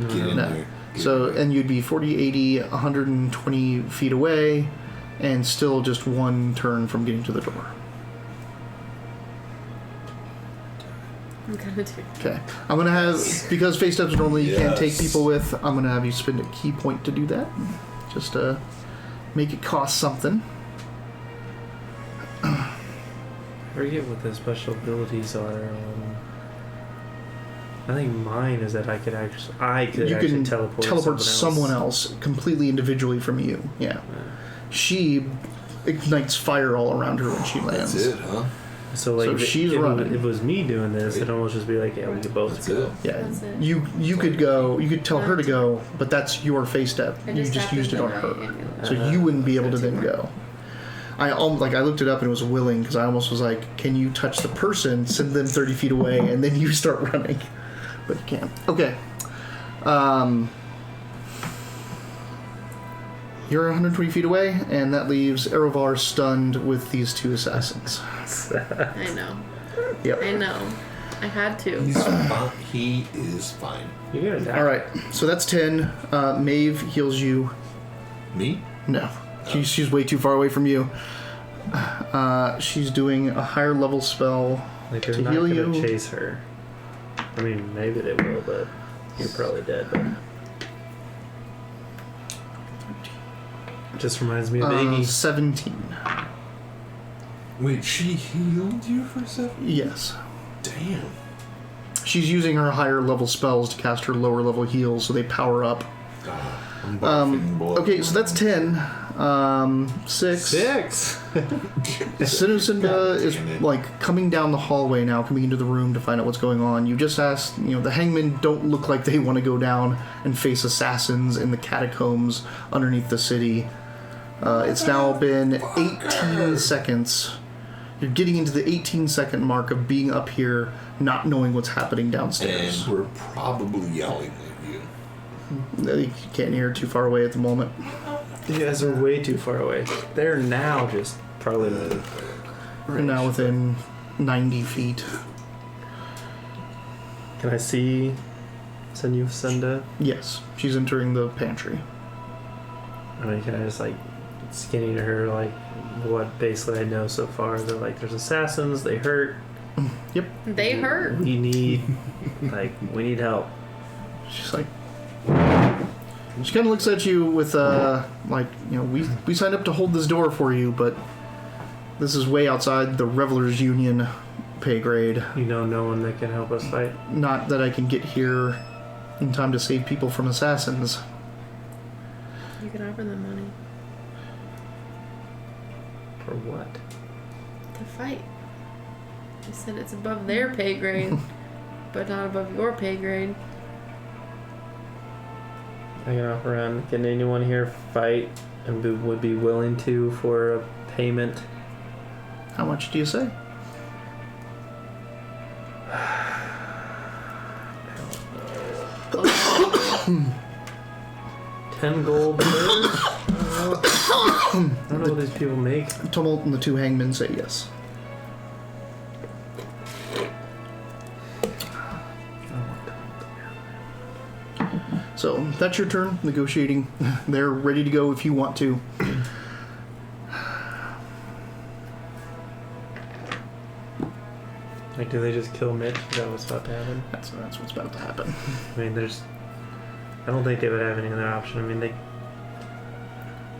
get in No. there. Get So, in there. and you'd be 40, 80, 120 feet away, and still just one turn from getting to the door. I'm gonna do. Okay. I'm going to have, because face steps normally you can't take Yes. people with, I'm going to have you spend a key point to do that. Just to make it cost something. I forget what the special abilities are. I think mine is that I could You can teleport someone else completely individually from you. Yeah. She ignites fire all around her when she lands. That's it, huh? So like, So she's running. If it was me doing this, it'd almost just be like, yeah, we could both That's go. it. Yeah. That's it. You could go. You could tell her to go, but that's your face step. I You just happened used it to on write her, ambulance. so you wouldn't be able to that's then go. I looked it up and it was willing because I almost was like, can you touch the person, send them 30 feet away, and then you start running? But you can't. Okay. You're 120 feet away, and that leaves Erevar stunned with these two assassins. I know. Yep. I know. I had to. He's fine. He is fine. You gotta die. All right. So that's 10. Maeve heals you. Me? No. She's way too far away from you. She's doing a higher level spell Like they're to not heal gonna you. chase her. I mean, maybe they will, but you're probably dead. But just reminds me of baby. 17. Wait, she healed you for 7? Yes. Damn. She's using her higher level spells to cast her lower level heals, so they power up. I'm barfing blood. Okay, so that's 10. 6. 6. Sinucinda is damn it. like coming down the hallway now, coming into the room to find out what's going on. You just asked, the hangmen don't look like they want to go down and face assassins in the catacombs underneath the city. It's now been 18 seconds. You're getting into the 18-second mark of being up here, not knowing what's happening downstairs. And we're probably yelling at you. You can't hear too far away at the moment. You guys are way too far away. They're now just probably. You're now within 90 feet. Can I see Sinucinda? Yes, she's entering the pantry. I mean, can I just like skinny to her like what basically I know so far? They're like, there's assassins. They hurt. Yep. They hurt. We need we need help. She's like, she kind of looks at you with we signed up to hold this door for you, but this is way outside the Revelers Union pay grade. You know, no one that can help us fight. Not that I can get here in time to save people from assassins. You can offer them money For what? to fight. You said it's above their pay grade, but not above your pay grade. I can offer around. Can anyone here fight and would be willing to for a payment? How much do you say? 10 gold. I don't know what these people make. Tumult and the two hangmen say yes. So that's your turn, negotiating. They're ready to go if you want to. Like, do they just kill Mitch? Is that what's about to happen? That's what's about to happen. I mean, I don't think they would have any other option. I mean,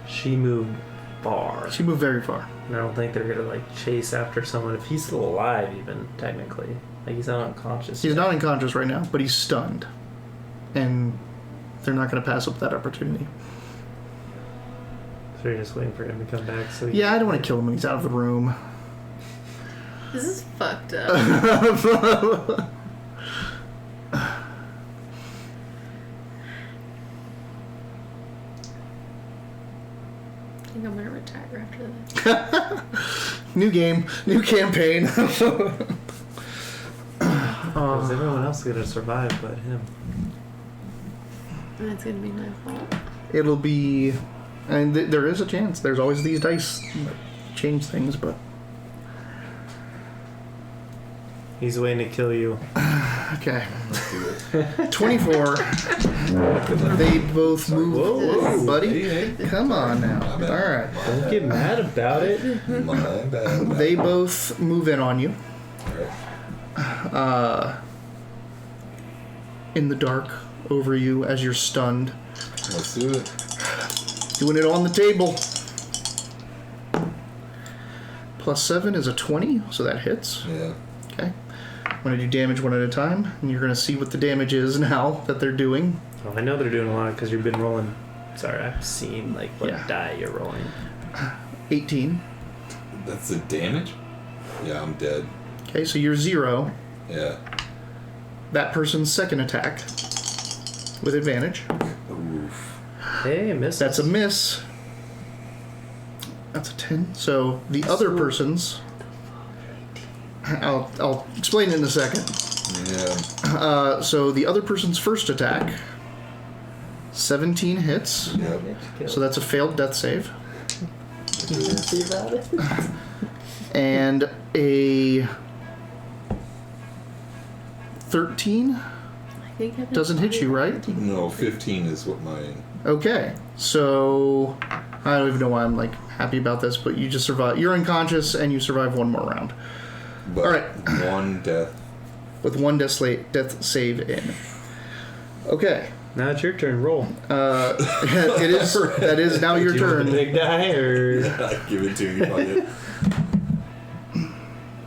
she moved far. She moved very far. And I don't think they're gonna, like, chase after someone if he's still alive, even, technically. Like, he's not unconscious. He's yet. not unconscious right now, but he's stunned. And they're not going to pass up that opportunity. So you're just waiting for him to come back. So Yeah, I don't want to kill him when he's out of the room. This is fucked up. I think I'm gonna retire after this. New game, new campaign. Because everyone else is gonna survive but him. And it's gonna be my fault. It'll be... And there is a chance. There's always these dice that change things, but... He's waiting to kill you. Okay. Let's do it. 24. They both move... Whoa, buddy. Hey, Come on now. My bad. Alright. Don't get mad about it. My bad. They both move in on you. Alright. In the dark, over you as you're stunned. Let's do it. Doing it on the table. +7 is a 20, so that hits. Yeah. Okay. I'm going to do damage one at a time, and you're going to see what the damage is now that they're doing. Oh, I know they're doing a lot because you've been rolling. Sorry, I've seen like what Yeah. die you're rolling. 18. That's the damage? Yeah, I'm dead. Okay, so you're 0. Yeah. That person's second attack with advantage. Oof. Hey, miss. That's a miss. That's a 10. So the other person's... I'll explain it in a second. Yeah. So the other person's first attack, 17 hits. Yep. So that's a failed death save. See about it? And a 13 I think I've doesn't hit you, right? No, 15 is what mine. Okay, so I don't even know why I'm like happy about this, but you just survive. You're unconscious and you survive one more round But All right. one death. with one death save in. Okay, Now it's your turn. Roll. it is. That is now your Do you want turn. the big die or? I give it to you. Fuck it.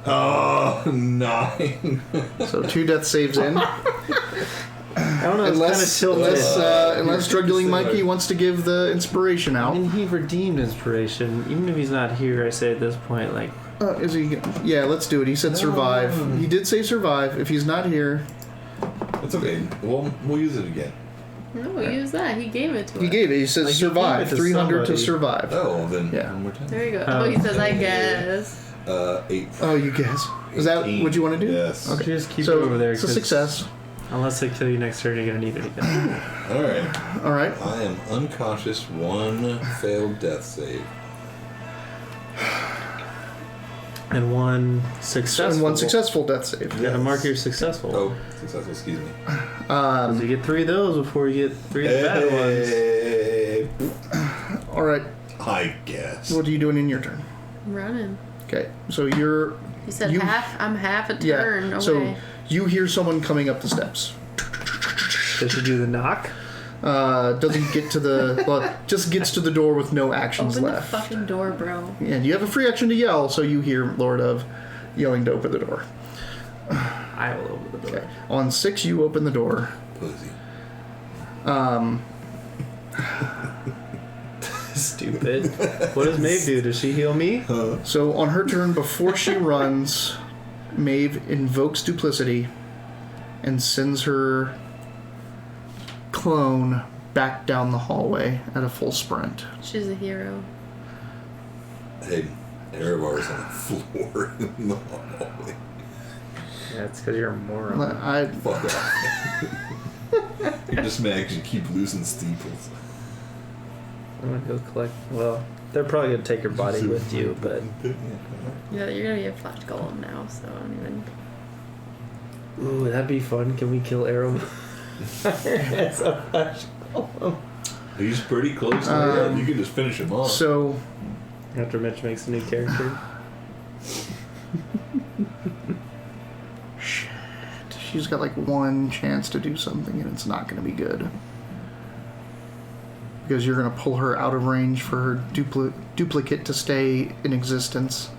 Oh, 9. So 2 death saves in. I don't know. It's kind of tilted. Unless Struggling Mikey wants to give the inspiration I out. mean, he redeemed inspiration. Even if he's not here, I say at this point, like, Is he? Yeah, let's do it. He said survive. He did say survive. If he's not here, It's okay. We'll use it again. No, use that. He gave it to he us. gave it. He says Like, you survive. gave it to 300 to somebody. survive. Oh, then Yeah. one more time. There you go. Oh. Oh, he says, I guess. 8. Oh, you guess. Is that 18. what you want to do? Yes. Okay. just keep So it over there. it's a 'cause success. Unless they kill you next turn, you're gonna need it again. All right. All right. I am unconscious. 1 failed death save. And one successful. And one successful death save. You gotta mark your successful. Oh, successful. Excuse me. So you get 3 of those before you get 3 of the bad ones. Hey. All right. I guess. What are you doing in your turn? I'm running. Okay. So you're. He said You- half. I'm half a Yeah. turn away. So you hear someone coming up the steps. Does she do the knock? Doesn't get to the. Well, just gets to the door with no actions Open left. the fucking door, bro. And you have a free action to yell, so you hear Lord of yelling to open the door. I will open the door. Okay. On 6, you open the door. Pussy. Stupid. What does Maeve do? Does she heal me? So on her turn, before she runs, Maeve invokes duplicity and sends her clone back down the hallway at a full sprint. She's a hero. Hey, Erevar's on the floor in the hallway. Yeah, it's because you're a moron. I Fuck off. You're just mad because you keep losing steeples. I'm gonna go collect. Well, they're probably gonna take your body with you, but Yeah, you're gonna be a flash golem now, so I don't even. ooh, that'd be fun. Can we kill Arrow? It's a flash golem. He's pretty close to it. You can just finish him off. So, After Mitch makes a new character. shit. She's got like one chance to do something, and it's not going to be good. Because you're going to pull her out of range for her duplicate to stay in existence.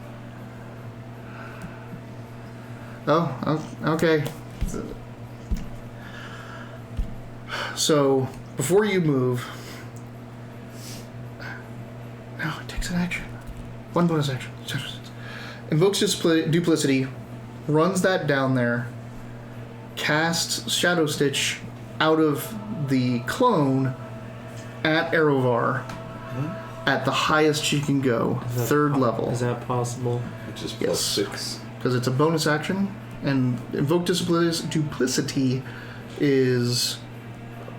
Oh, okay. So, before you move... No, it takes an action. One bonus action. Invokes Duplicity, runs that down there, casts Shadow Stitch out of the clone at Arovar at the highest she can go, third level. Is that possible? Which is plus 6. Because it's a bonus action, and Invoke Duplicity is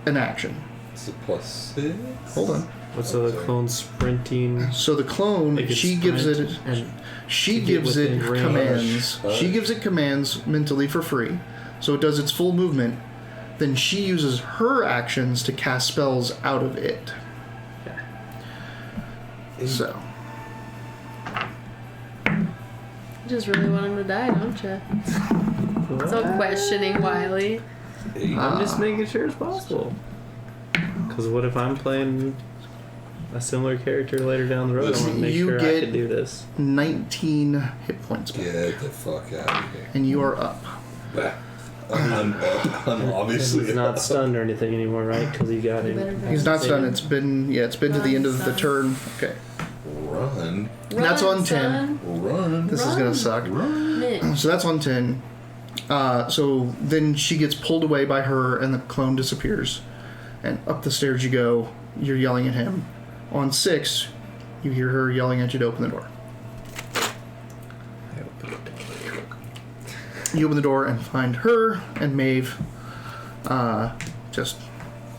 an action. It's a plus 6. Hold on. What's the clone sprinting? So the clone, It gets she gives sprint it, and she get gives it within range. commands. Hush. She gives it commands mentally for free, so it does its full movement. Then she uses her actions to cast spells out of it. So You just really want him to die, don't you? So questioning Wiley. I'm just making sure it's possible. Because what if I'm playing a similar character later down the road? I want to make You sure I get- can do this. 19 hit points back, Get the fuck out of here. and you are up. I'm obviously He's not stunned or anything anymore, right? Because he got him. He's not stunned. It's been to the end of the turn. Okay, Run. That's on 10. Son. Run. this is gonna suck. Run. Mitch. So that's on 10. So then she gets pulled away by her, and the clone disappears. And up the stairs you go. You're yelling at him. On 6, you hear her yelling at you to open the door. You open the door and find her and Maeve, just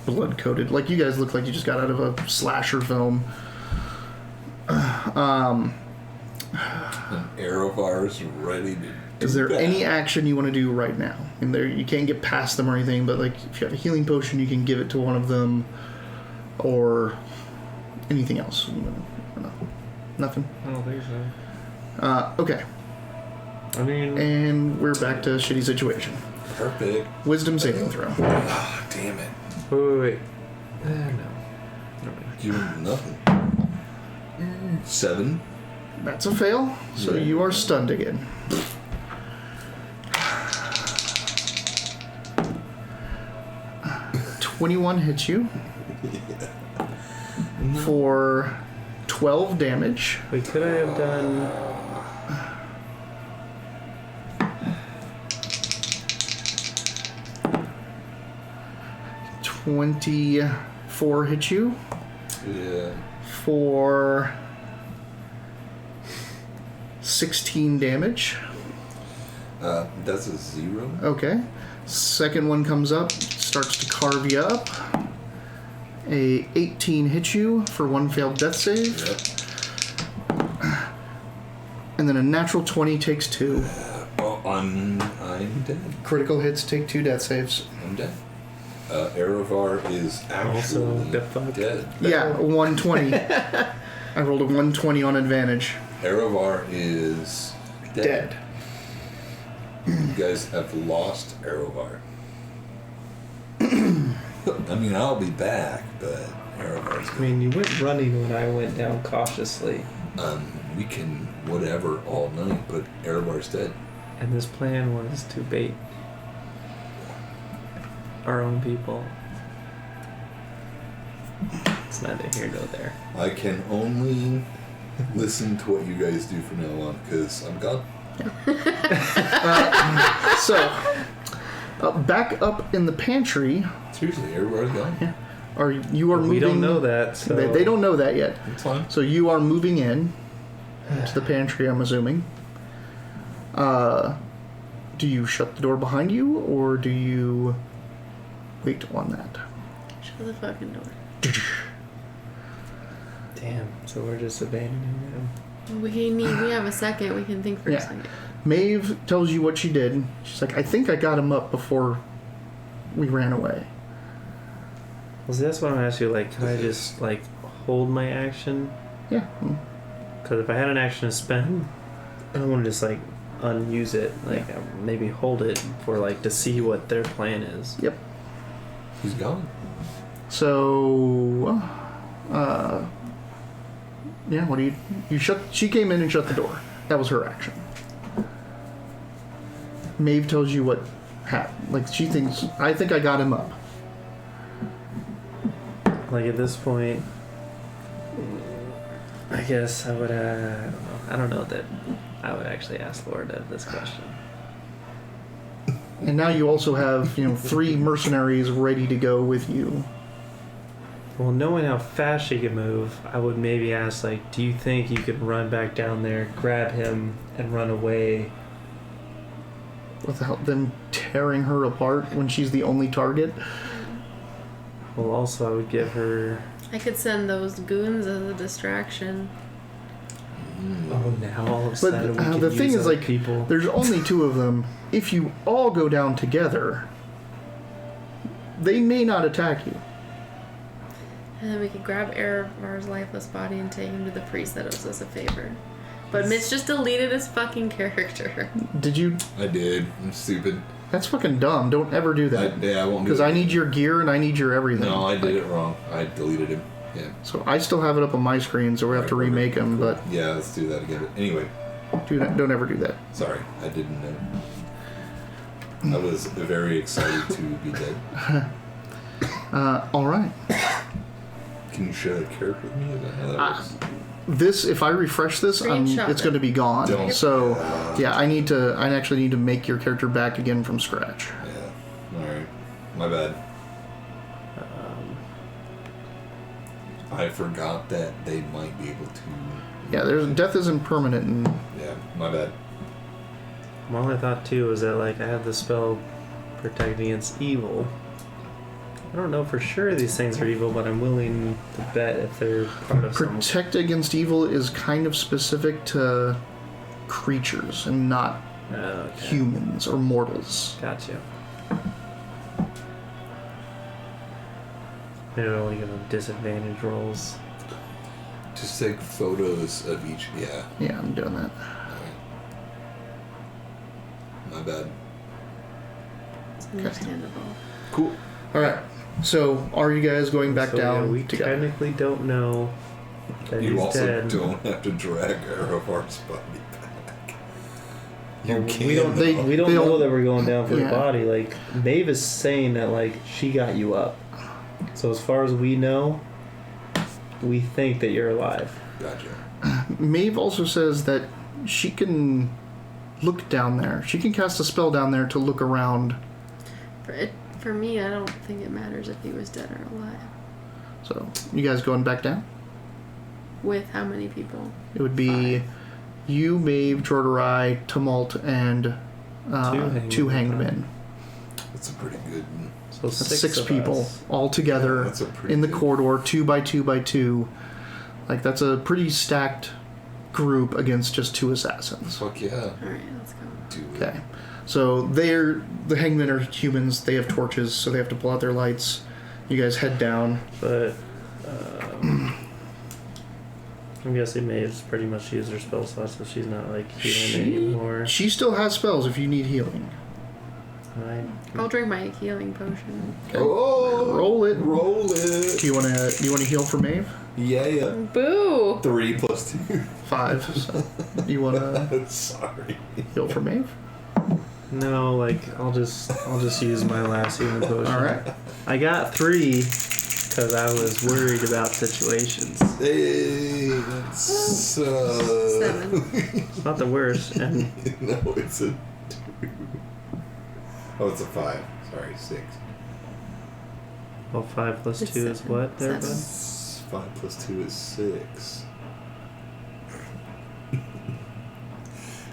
blood coated. Like, you guys look like you just got out of a slasher film. An Arovar's ready to. Is there do any that. action you want to do right now? And there, you can't get past them or anything, but like if you have a healing potion, you can give it to one of them, or anything else. No, nothing. I don't think so. Okay, I mean, and we're back to shitty situation. Perfect. Wisdom saving throw. Ah, damn it. wait. No. Doing nothing. 7. That's a fail. So Yeah. you are stunned again. – 21 hits you for 12 damage. Wait, could I have done? 24 hits you Yeah. for 16 damage. That's a 0. Okay. Second one comes up, starts to carve you up. A 18 hits you for 1 failed death save. Yep. And then a natural 20 takes 2. Oh, I'm dead. Critical hits take 2 death saves. I'm dead. Arovar is Also, actually the fuck? dead. Yeah, a 120. I rolled a 120 on advantage. Arovar is Dead. You guys have lost Arovar. I mean, I'll be back, but Arovar's I mean, you went running when I went down cautiously, we can whatever all night, but Arovar's dead. and this plan was to bait our own people. It's neither here nor there. I can only listen to what you guys do from now on, because I'm gone. So, back up in the pantry, Seriously, Arovar's gone. you are moving. We don't know that, so They don't know that yet. It's fine. So you are moving in to the pantry, I'm assuming. Do you shut the door behind you, or do you wait on that? Shut the fucking door. So we're just abandoning them. We have a second. We can think for a Yeah. second. Maeve tells you what she did. She's like, I think I got him up before we ran away. Well, see, that's what I'm asking you. Like, can I just like hold my action? Yeah. Because if I had an action to spend, I don't want to just like unuse it. Like maybe hold it for like to see what their plan is. Yep. He's gone. So, yeah, what do you shut, she came in and shut the door. That was her action. Maeve tells you what happened. Like, she thinks, I think I got him up. Like at this point, I guess I would. I don't know that I would actually ask Lord this question. And now you also have, 3 mercenaries ready to go with you. Well, knowing how fast she can move, I would maybe ask, like, do you think you could run back down there, grab him, and run away? Without them tearing her apart when she's the only target. Well, also, I would give her... I could send those goons as a distraction. Oh, now all of a sudden we can the use thing is, other like, people. there's only 2 of them. If you all go down together, they may not attack you. And then we could grab Erevar's lifeless body and take him to the priest that owes us a favor. But Mitch just deleted his fucking character. Did you? I did. I'm stupid. That's fucking dumb. Don't ever do that. I won't do it. Because I need your gear and I need your everything. No, I did it wrong. I deleted him. Yeah. So I still have it up on my screen, so we have to remake them. But Yeah, let's do that again. Anyway, don't ever do that. sorry. I didn't know. I was very excited to be dead. All right. Can you share a character with me? Is that how that works? This, if I refresh this, Screenshot it's it. going to be gone. Don't. So, yeah, I actually need to make your character back again from scratch. Yeah. Alright. My bad. I forgot that they might be able to... Yeah, death isn't permanent. And Yeah, my bad. My only thought, too, is that, like, I have the spell protect against evil. I don't know for sure these things are evil, but I'm willing to bet if they're part of some... protect against evil is kind of specific to creatures and not Okay. humans or mortals. Gotcha. Maybe I'll give them disadvantage rolls. Just take photos of each... Yeah. Yeah, I'm doing that. My bad. It's understandable. Cool. All right. So, are you guys going back So, down yeah, we together? technically don't know that You he's also dead. don't have to drag Erevar's body back. You Well, can. we don't They- we don't they know don't- that we're going down for Yeah. the body. Like, Maeve is saying that, like, she got you up. So as far as we know, we think that you're alive. Gotcha. Maeve also says that she can look down there. She can cast a spell down there to look around. For me, I don't think it matters if he was dead or alive. So, you guys going back down? With how many people? It would be you, Maeve, Jordarai, Tumult, and two hanged men. That's a pretty good... So That's six of people us. all together That's a pretty in the good- corridor, 2 by 2 by 2. Like, that's a pretty stacked group against just 2 assassins. Fuck yeah. Alright, let's go. Do it. Okay. So the hangmen are humans. They have torches, so they have to pull out their lights. You guys head down. But I'm guessing Maeve's pretty much used her spell slot, so she's not like healing anymore. She still has spells if you need healing. I'll drink my healing potion. Okay. Oh! Roll it. Roll it! Do you want to heal for Maeve? Yeah. Boo! 3 plus 2. 5. So you want to Sorry. heal for Maeve? No, like I'll just use my last healing potion. All right. I got 3 because I was worried about situations. Hey, that's 7. It's not the worst, and No, it's a 2. Oh, it's a 5. Sorry, 6. well, 5 plus It's 2 is 7. what? There, 7. bud? 5 plus 2 is 6.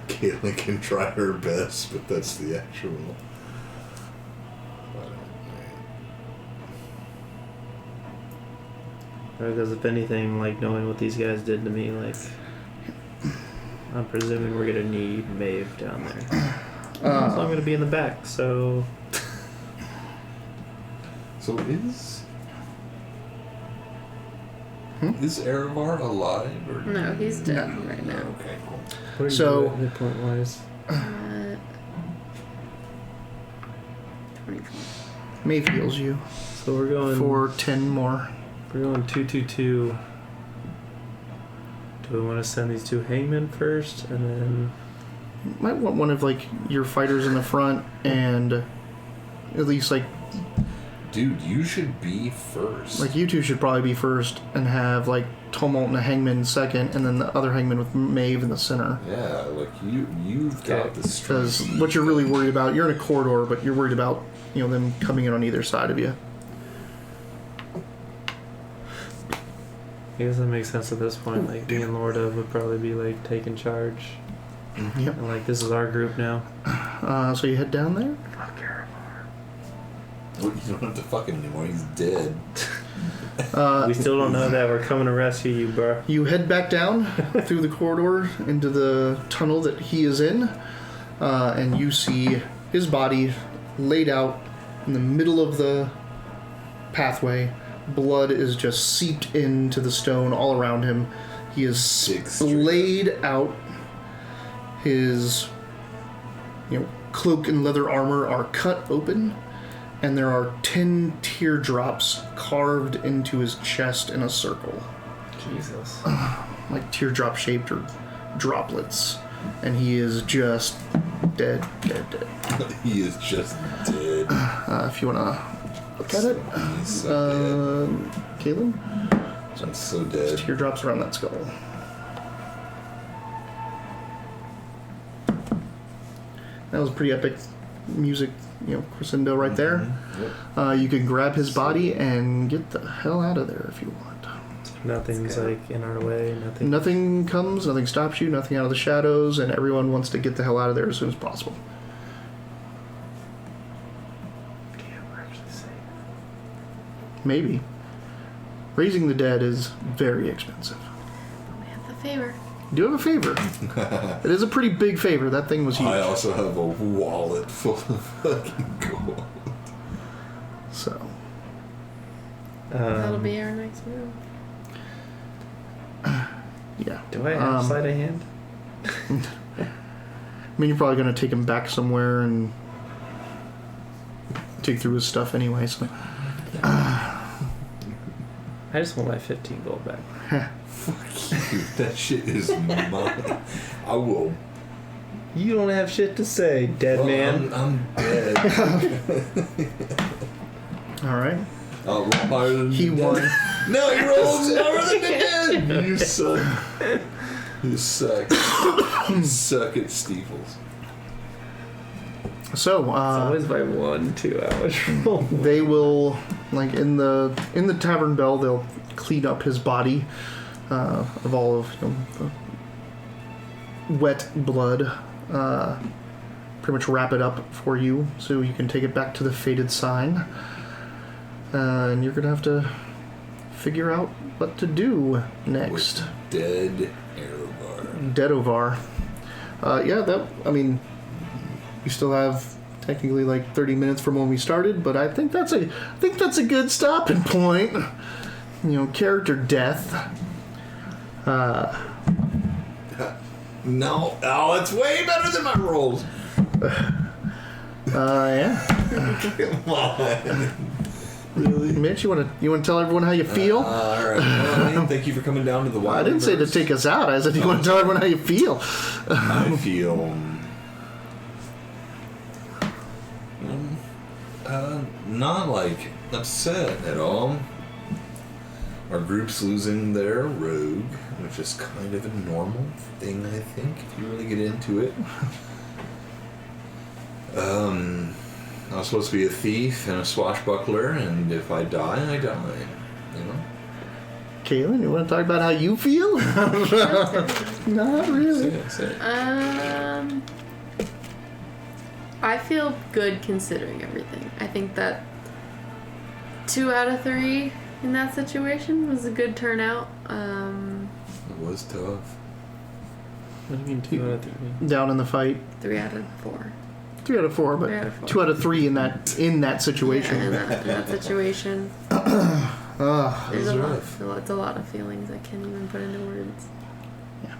Caitlin can try her best, but that's the actual. Because if anything, like, knowing what these guys did to me, like, I'm presuming we're gonna need Maeve down there. So I'm gonna be in the back, so... So is Erevar alive? Or... No, he's dead right now. Okay, cool. What are So- you at hit point wise? 24. Maeve heals you So we're going... for 10 more. We're going 2-2-2. Do we want to send these two hangmen first, and then... You might want one of like your fighters in the front, and at least like Dude, you should be first. like you two should probably be first, and have like Tumult and a hangman second, and then the other hangman with Maeve in the center. Yeah, like you've got the Because strength. what you're really worried about, you're in a corridor, but you're worried about them coming in on either side of you. I guess that makes sense at this point. Like, being Lorda would probably be, like, taking charge. Yep. And, like, this is our group now. So you head down there. Well, you don't have to fuck him anymore. He's dead. We still don't know that. We're coming to rescue you, bro. You head back down through the corridor into the tunnel that he is in, and you see his body laid out in the middle of the pathway. Blood is just seeped into the stone all around him. He is splayed out. His cloak and leather armor are cut open, and there are 10 teardrops carved into his chest in a circle. Jesus. Like teardrop shaped or droplets. And he is just dead. He is just dead. If you want to look at it, He's so Caitlin, dead. I'm so dead. teardrops around that skull. That was pretty epic music, crescendo right there. Yep. You can grab his body and get the hell out of there if you want. Nothing's, like, in our way. Nothing. Nothing comes, nothing stops you, nothing out of the shadows, and everyone wants to get the hell out of there as soon as possible. Yeah, we're actually safe. Maybe. Raising the dead is very expensive. We have the favor. You do have a favor. It is a pretty big favor. That thing was huge. I also have a wallet full of fucking gold. So, That'll be our next move. yeah. Do I have sleight of hand? I mean, you're probably going to take him back somewhere and take through his stuff anyway. So, I just want my 15 gold back. Fuck you. That shit is mine. I will. You don't have shit to say, dead man. I'm dead. all right. I'll roll higher than He the won. dead. No, he rolls lower than the dead. You suck. You suck. You suck at steeples. So, It's always by 1-2 hours. they will, like in the tavern bell, they'll clean up his body of all of the wet blood. Pretty much wrap it up for you so you can take it back to the fated sign. And you're gonna have to figure out what to do next. With dead Erevar. Dedovar. You still have technically like 30 minutes from when we started, but I think that's a good stopping point. Character death. No, oh, it's way better than my rolls. Yeah. Come on. Really? Mitch, you want to tell everyone how you feel? All right. Well, thank you for coming down to the Wileyverse. I didn't say to take us out. I said you want to tell everyone how you feel. I feel not like upset at all. Our group's losing their rogue, which is kind of a normal thing, I think, if you really get into it. I was supposed to be a thief and a swashbuckler, and if I die, I die. Kaylin, you want to talk about how you feel? Not really. Say it. I feel good considering everything. I think that 2 out of 3 in that situation. It was a good turnout. It was tough. What do you mean 2 out of 3? Down in the fight. 3 out of 4. 3 out of 4, but 3 out of 4. 2 out of 3 in that situation. Yeah, in that situation. There's it's a lot of feelings I can't even put into words. Yeah.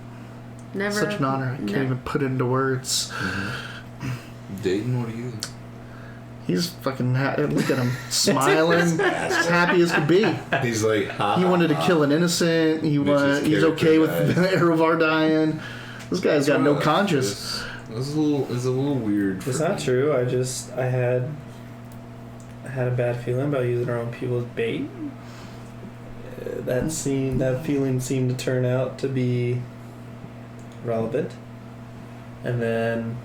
Never. Such an honor. I can't even put it into words. Dayton, what are you? He's fucking look at him, smiling, happy as could be. He's like, ha, He wanted to ha. kill an innocent. He's okay with Erevar dying. This guy's got no conscience. It was a little weird. It's not true. I had a bad feeling about using our own people as bait. That feeling seemed to turn out to be relevant. And then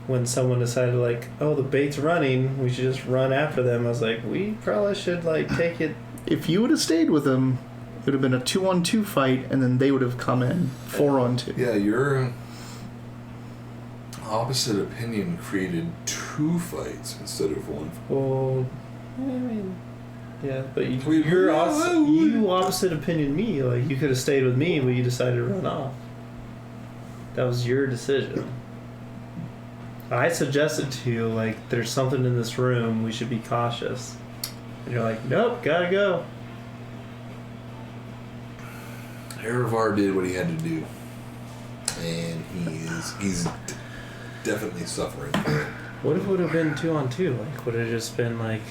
when someone decided like, oh, the bait's running, we should just run after them, I was like, we probably should like take it. If you would have stayed with him, it would have been a 2-on-2 fight, and then they would have come in 4-on-2. Yeah, your opposite opinion created 2 fights instead of 1. Well, I mean, yeah, but you opposite opinion me. Like, you could have stayed with me, but you decided to run off. That was your decision. I suggested to you, like, there's something in this room, we should be cautious. And you're like, nope, gotta go. Erevar did what he had to do, and he's definitely suffering for it. What if it would have been 2-on-2? Like, would it have just been like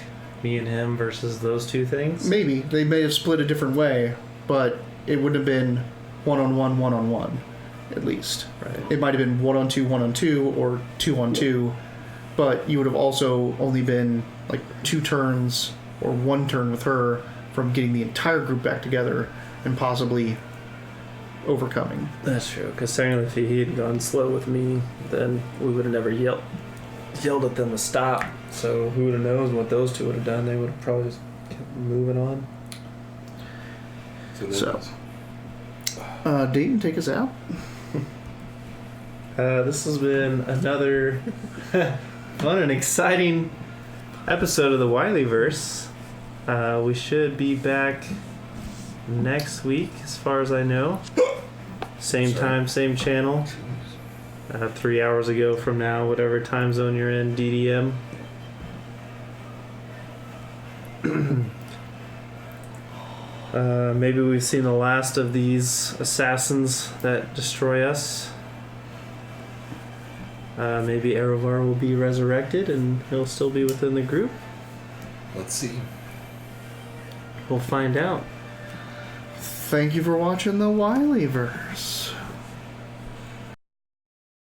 me and him versus those 2 things? Maybe they may have split a different way, but it wouldn't have been 1-on-1, 1-on-1, at least. Right. It might have been 1-on-2, 1-on-2, or 2-on-2, but you would have also only been like 2 turns or 1 turn with her from getting the entire group back together and possibly overcoming. That's true. Because technically, if he had gone slow with me, then we would have never yelled at them to stop. So who would have knows what those 2 would have done? They would have probably just kept moving on. So, Dayton, take us out. This has been another fun and exciting episode of the Wileyverse. We should be back next week, as far as I know. Same time, same channel. 3 hours ago from now, whatever time zone you're in, DDM. Maybe we've seen the last of these assassins that destroy us. Maybe Erevar will be resurrected and he'll still be within the group. Let's see. We'll find out. Thank you for watching the Wileyverse.